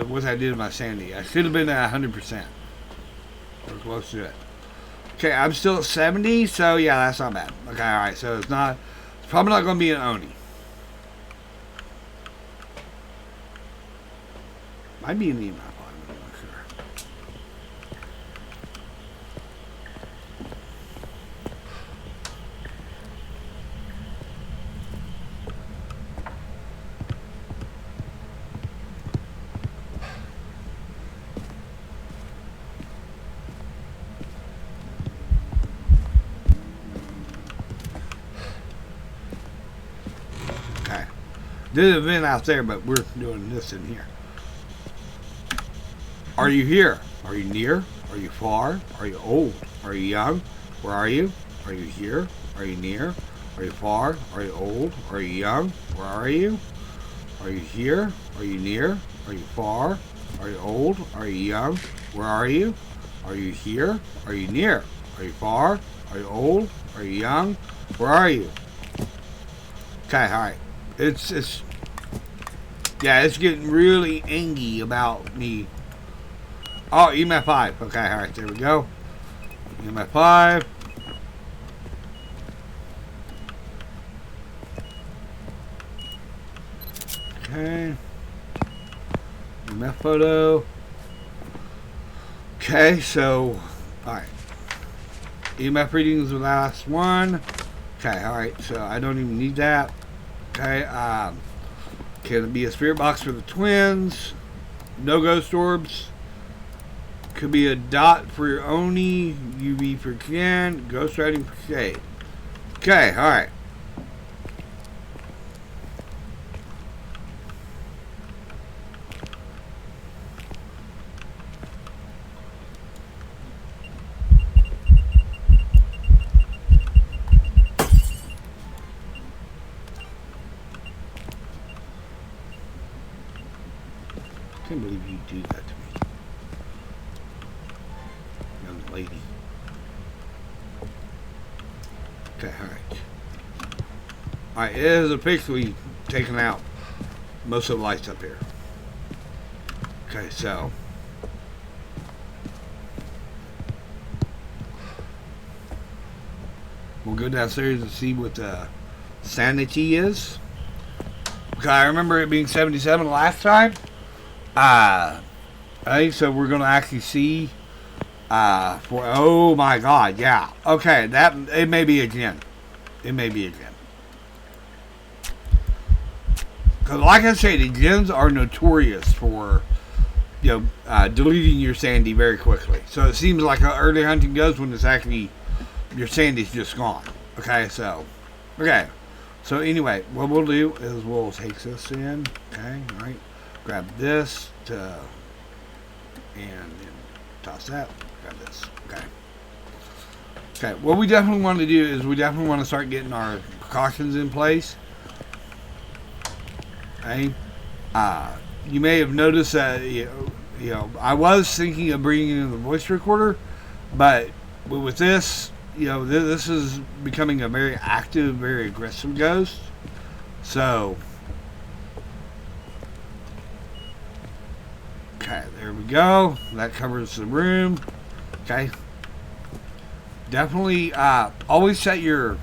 what I did with my sandy. I should have been at 100%. Or close to it. Okay, I'm still at 70, so yeah, that's not bad. Okay, alright, so it's probably not gonna be an Oni. Might be an EMF, I'm not sure. Okay. Did an event out there, but we're doing this in here. Are you here? Are you near? Are you far? Are you old? Are you young? Where are you? Are you here? Are you near? Are you far? Are you old? Are you young? Where are you? Are you here? Are you near? Are you far? Are you old? Are you young? Where are you? Are you here? Are you near? Are you far? Are you old? Are you young? Where are you? Okay, alright. It's getting really angry about me. Oh, EMF 5. Okay, alright, there we go. EMF 5. Okay. EMF photo. Okay, so, alright. EMF reading is the last one. Okay, alright, so I don't even need that. Okay, can it be a spirit box for the twins? No ghost orbs. Could be a dot for your Oni, UV for Ken, ghost writing for Shade. Okay, alright. I can't believe you do that to me. Young lady. Okay, alright. Alright, it is officially taken out most of the lights up here. Okay, so. We'll go downstairs and see what the sanity is. Okay, I remember it being 77 last time. Okay, so we're gonna actually see oh my god, yeah. Okay, that it may be again. It may be again. Cause like I said, the gens are notorious for deleting your sandy very quickly. So it seems like early hunting does when it's actually your sandy's just gone. Okay, so So anyway, what we'll do is we'll take this in. Okay, right. Grab this and then toss that. Grab this. Okay. Okay. What we definitely want to do is we definitely want to start getting our precautions in place. Okay? You may have noticed that, I was thinking of bringing in the voice recorder, but with this, this is becoming a very active, very aggressive ghost. So, okay, there we go. That covers the room. Okay. Definitely always set your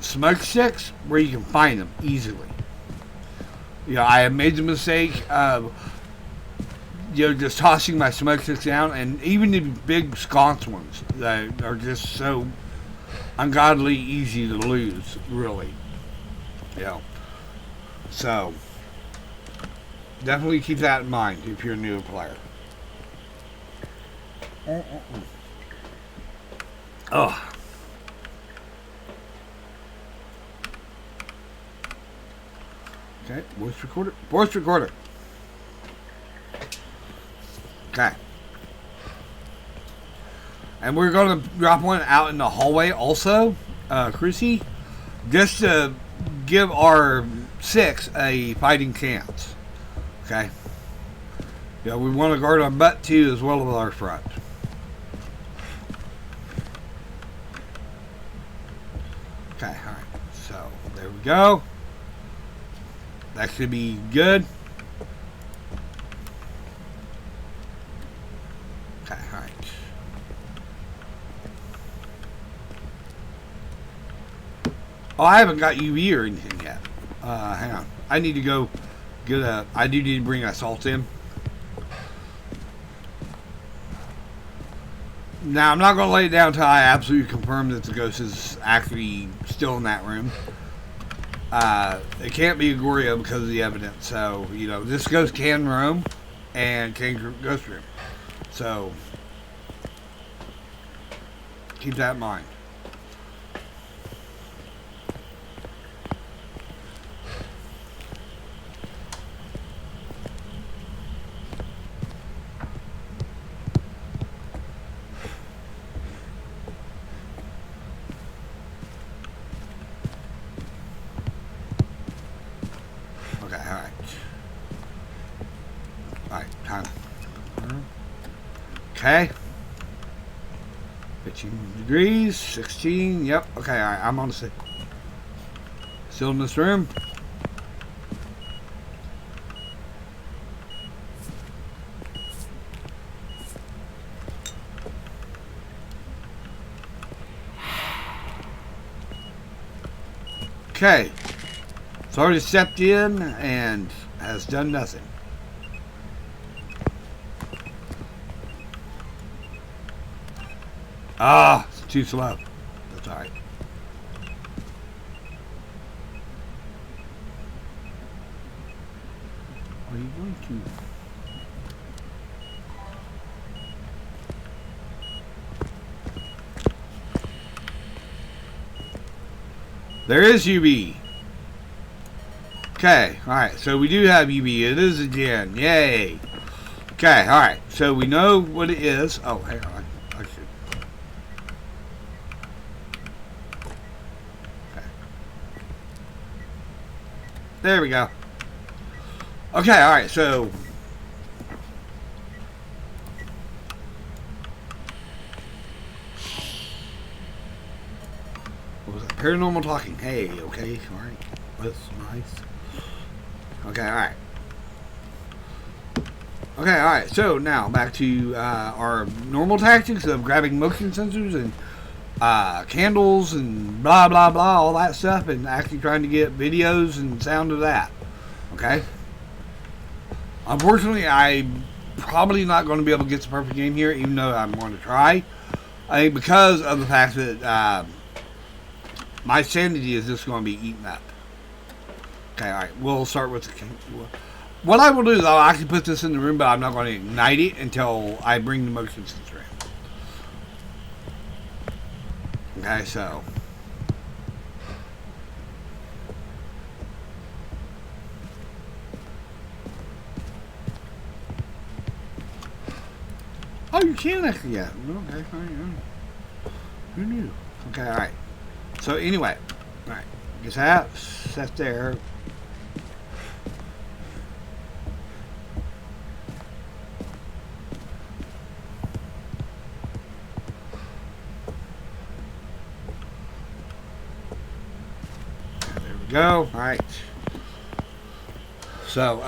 smoke sticks where you can find them easily. I have made the mistake of just tossing my smoke sticks down, and even the big sconce ones that are just so ungodly easy to lose, really. So definitely keep that in mind if you're a new player. Oh. Okay, voice recorder. Voice recorder. Okay. And we're going to drop one out in the hallway also, Chrissy, just to give our 6 a fighting chance. Okay. We want to guard our butt too, as well as our front. Okay, alright. So, there we go. That should be good. Okay, alright. Oh, I haven't got UV or anything yet. Hang on. I need to go get I do need to bring assault in. Now, I'm not going to lay it down until I absolutely confirm that the ghost is actually still in that room. It can't be Agoria because of the evidence. So, this ghost can roam and can ghost room. So, keep that in mind. Okay. 15 degrees, 16, yep. Okay, alright, I'm on the side. Still in this room. Okay. It's already stepped in and has done nothing. Ah, it's too slow. That's alright. Are you going to... There is UV. Okay, alright, so we do have UV. It is again. Yay. Okay, alright, so we know what it is. Oh, hang on. I should... Okay. There we go. Okay, alright, so... What was that? Paranormal talking. Hey, okay, alright. That's nice. Okay, alright. Okay, alright, so now back to our normal tactics of grabbing motion sensors and candles and blah blah blah, all that stuff, and actually trying to get videos and sound of that. Okay? Unfortunately, I'm probably not going to be able to get the perfect game here, even though I'm going to try. I think because of the fact that my sanity is just going to be eaten up. Okay, alright, we'll start with the... What I will do is I'll actually put this in the room, but I'm not going to ignite it until I bring the motion sensor in. Okay, so... Oh, you can actually, yeah. Okay, alright. Who knew? Okay, alright. So, anyway. Alright. Get that set there. go. All right. So,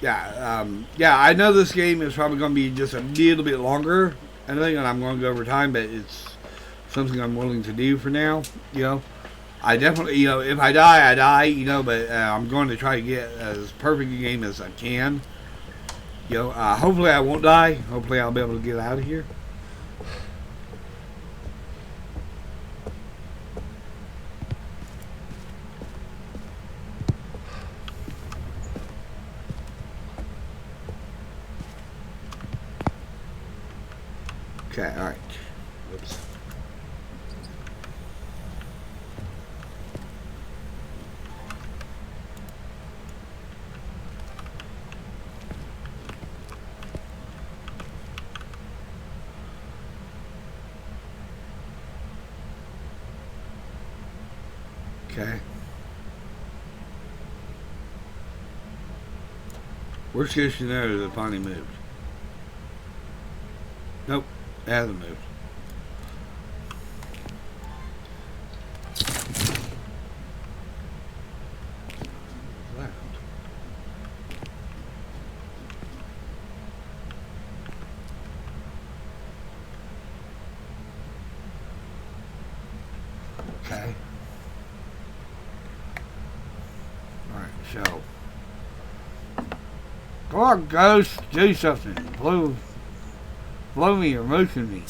yeah, I know this game is probably going to be just a little bit longer, and I'm going to go over time, but it's something I'm willing to do for now. You know, I definitely, you know, if I die, I die. You know, but I'm going to try to get as perfect a game as I can. You know, hopefully I won't die. Hopefully I'll be able to get out of here. Okay, all right. Oops. Okay. Worst case scenario, the finally moved. Nope, it hasn't moved. Okay. Alright, so. Come on, ghost, do something. Blow me or motion me.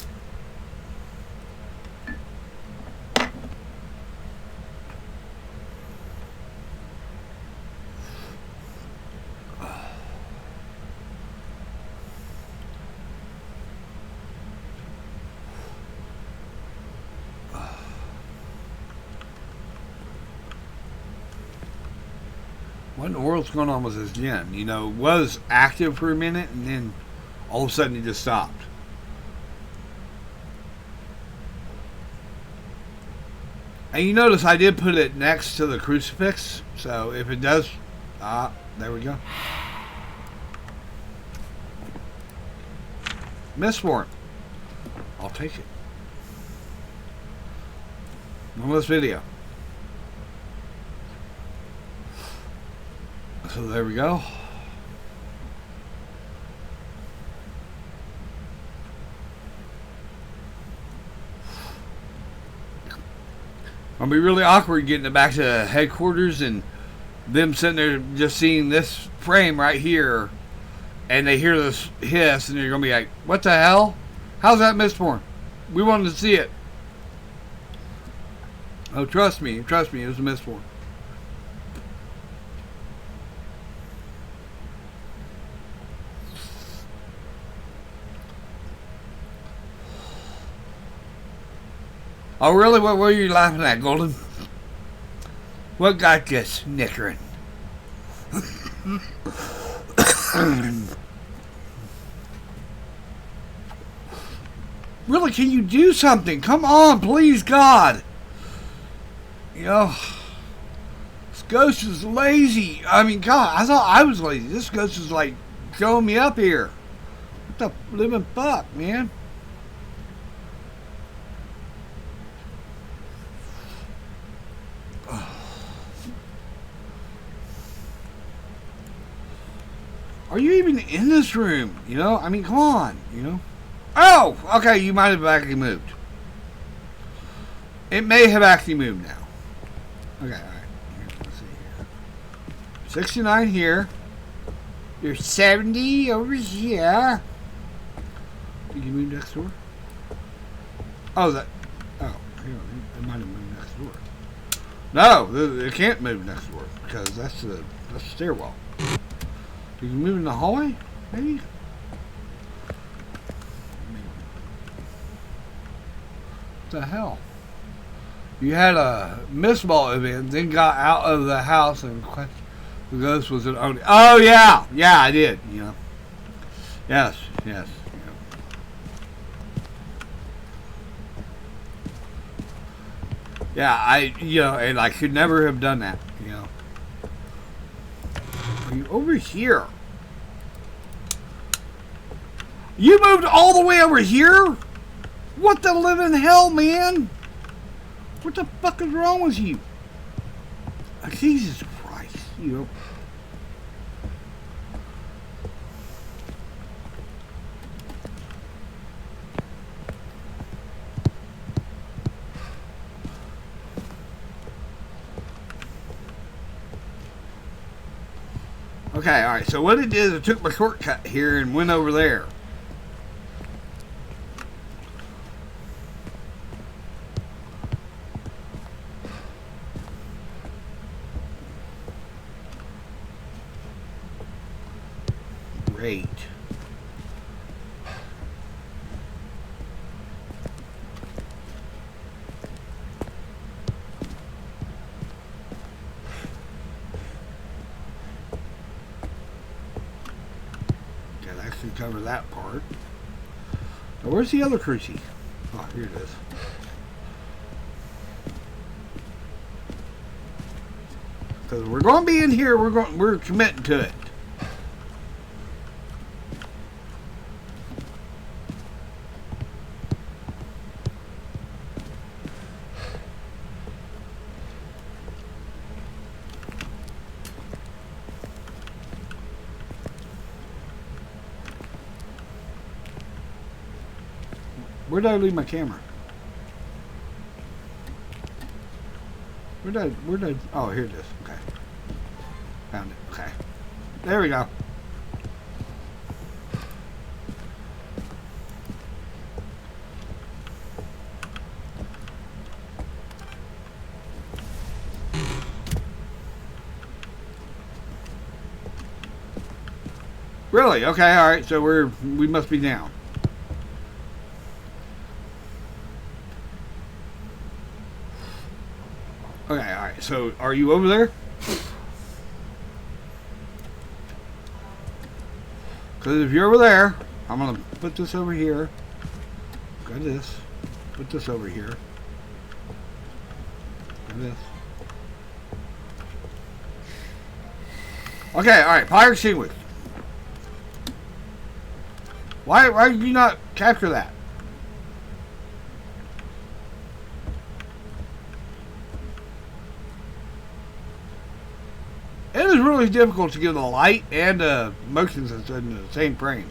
What in the world's going on with this gen? You know, it was active for a minute and then all of a sudden it just stopped. And you notice I did put it next to the crucifix, so if it does, there we go. Mistborn. I'll take it. On this video. So there we go. It'll be really awkward getting it back to headquarters and them sitting there just seeing this frame right here and they hear this hiss and they're going to be like, what the hell? How's that Mistborn? We wanted to see it. Oh, trust me, it was a Mistborn. Oh, really? What were you laughing at, Golden? What got you snickering? Really, can you do something? Come on, please, God. You know, this ghost is lazy. I mean, God, I thought I was lazy. This ghost is like showing me up here. What the living fuck, man? Are you even in this room? You know, I mean, come on, you know. Oh, okay, you might have actually moved. It may have actually moved now. Okay, all right. Let's see here. 69 here. You're 70 over here. Did you move next door? Oh, that. Oh, it might have moved next door. No, it can't move next door because that's the stairwell. You can move in the hallway, maybe? What the hell? You had a Mistball event, then got out of the house and the ghost was an only. Oh, yeah! Yeah, I did, you know. Yes. Yeah, and I could never have done that, you know. Are you over here? You moved all the way over here? What the living hell, man? What the fuck is wrong with you? Jesus Christ, you know. Okay, alright, so what it did is I took my shortcut here and went over there. Great. Okay, that should cover that part. Now, where's the other crucie? Oh, here it is. Because we're going to be in here, we're committing to it. Where did I leave my camera? Oh, here it is. Okay. Found it. Okay. There we go. Really? Okay, alright, so we must be down. Okay, alright, so are you over there? Because if you're over there, I'm going to put this over here. Got this. Put this over here. Got this. Okay, alright, fire extinguished. Why did you not capture that? It is really difficult to get a light and a motion sensor in the same frame.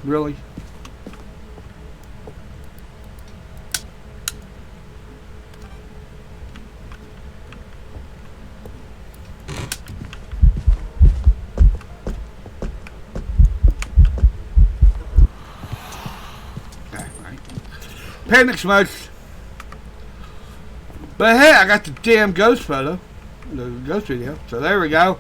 Really? Okay, right. Panic smoke. But hey, I got the damn ghost photo. The ghost video. So there we go.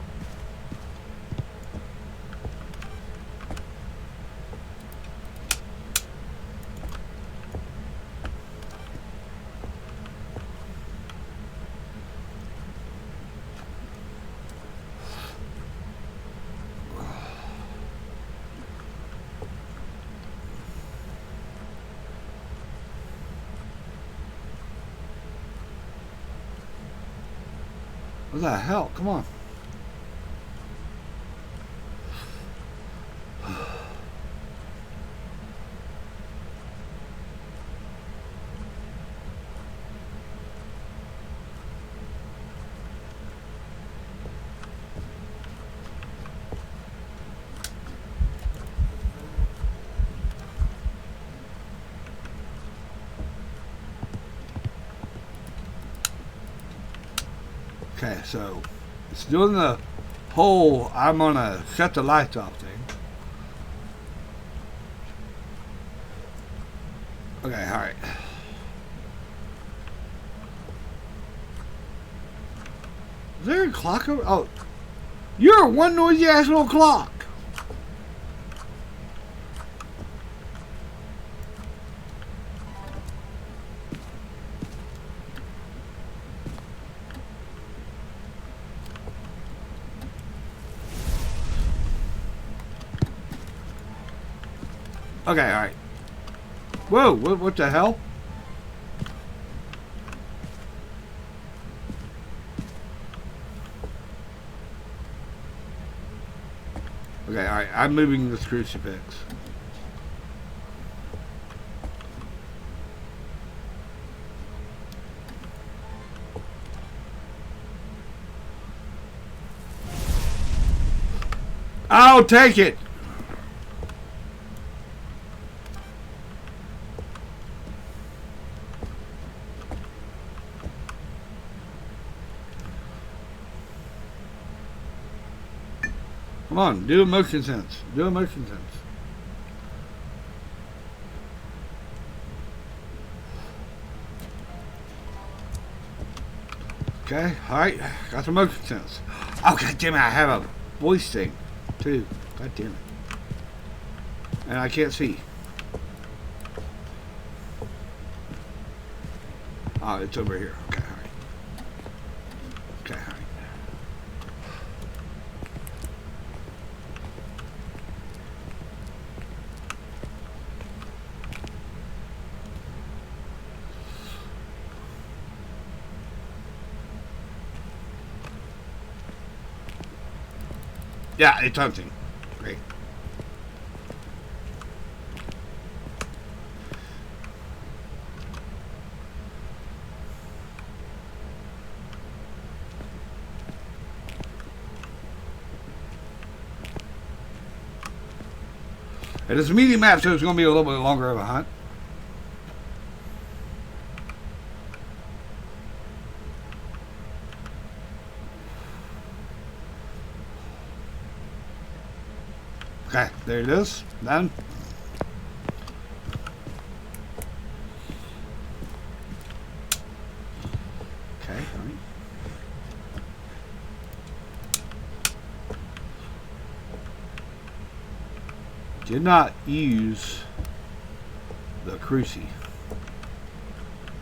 What the hell? Come on. Okay, so it's doing the whole I'm gonna shut the lights off thing. Okay, alright. Is there a clock over? Oh, you're one noisy ass little clock. Okay, alright. Whoa, what the hell? Okay, alright, I'm moving this crucifix. I'll take it. Come on, do a motion sense. Do a motion sense. Okay, alright, got the motion sense. Oh, god damn it, I have a voice thing, too. God damn it. And I can't see. Oh, it's over here. Okay, alright. Okay, alright. Yeah, it's hunting. Great. It is a medium map, so it's going to be a little bit longer of a hunt. Okay, there it is. Done. Okay, all right. Did not use the crucie.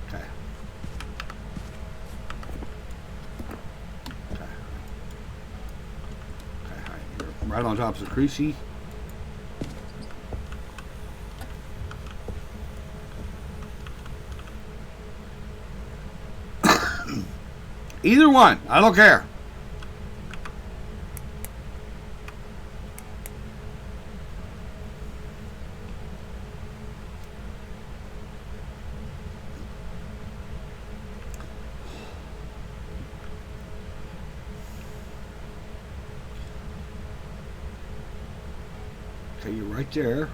Okay. Okay. Okay, all right. You're right on top of the crucie. Either one, I don't care. Okay, you're right there.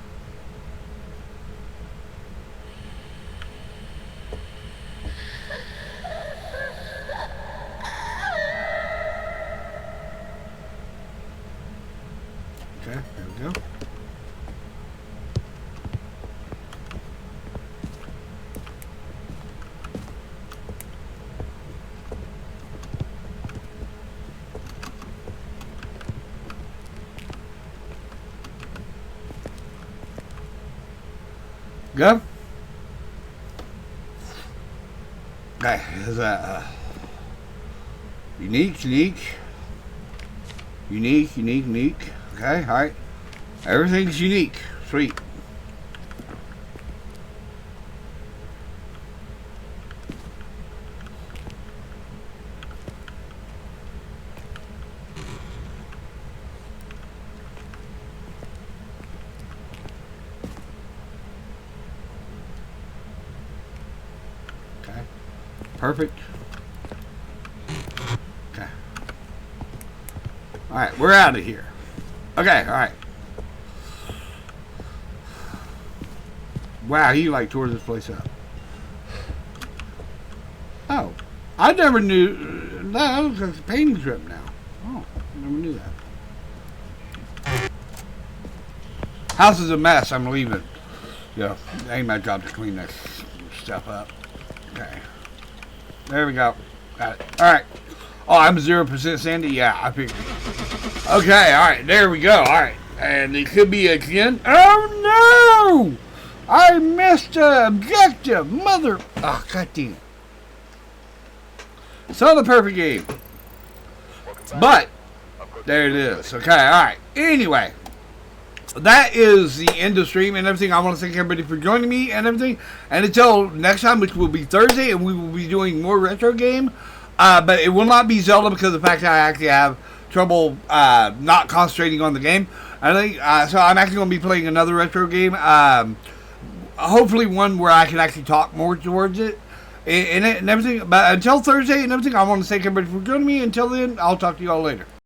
Okay, there we go. Go. Okay, is that unique. Okay, alright. Everything's unique. Sweet. Okay. Perfect. Okay. Alright, we're out of here. Okay, alright. Wow, he like tore this place up. Oh, I never knew. No, it's a painting strip now. Oh, I never knew that. House is a mess. I'm leaving. Yeah, it ain't my job to clean that stuff up. Okay, there we go. Got it. All right. Oh, I'm 0% Sandy. Yeah, I figured. Okay, all right. There we go. All right, and it could be again. Oh no! I missed the objective, mother. Oh, goddamn. It's not a perfect game. But, there it is. Okay, alright. Anyway, that is the end of stream and everything. I want to thank everybody for joining me and everything. And until next time, which will be Thursday, and we will be doing more retro game. But it will not be Zelda because of the fact that I actually have trouble not concentrating on the game. I think so I'm actually going to be playing another retro game. Hopefully one where I can actually talk more towards it and everything. But until Thursday and everything, I want to thank everybody for joining me. Until then, I'll talk to you all later.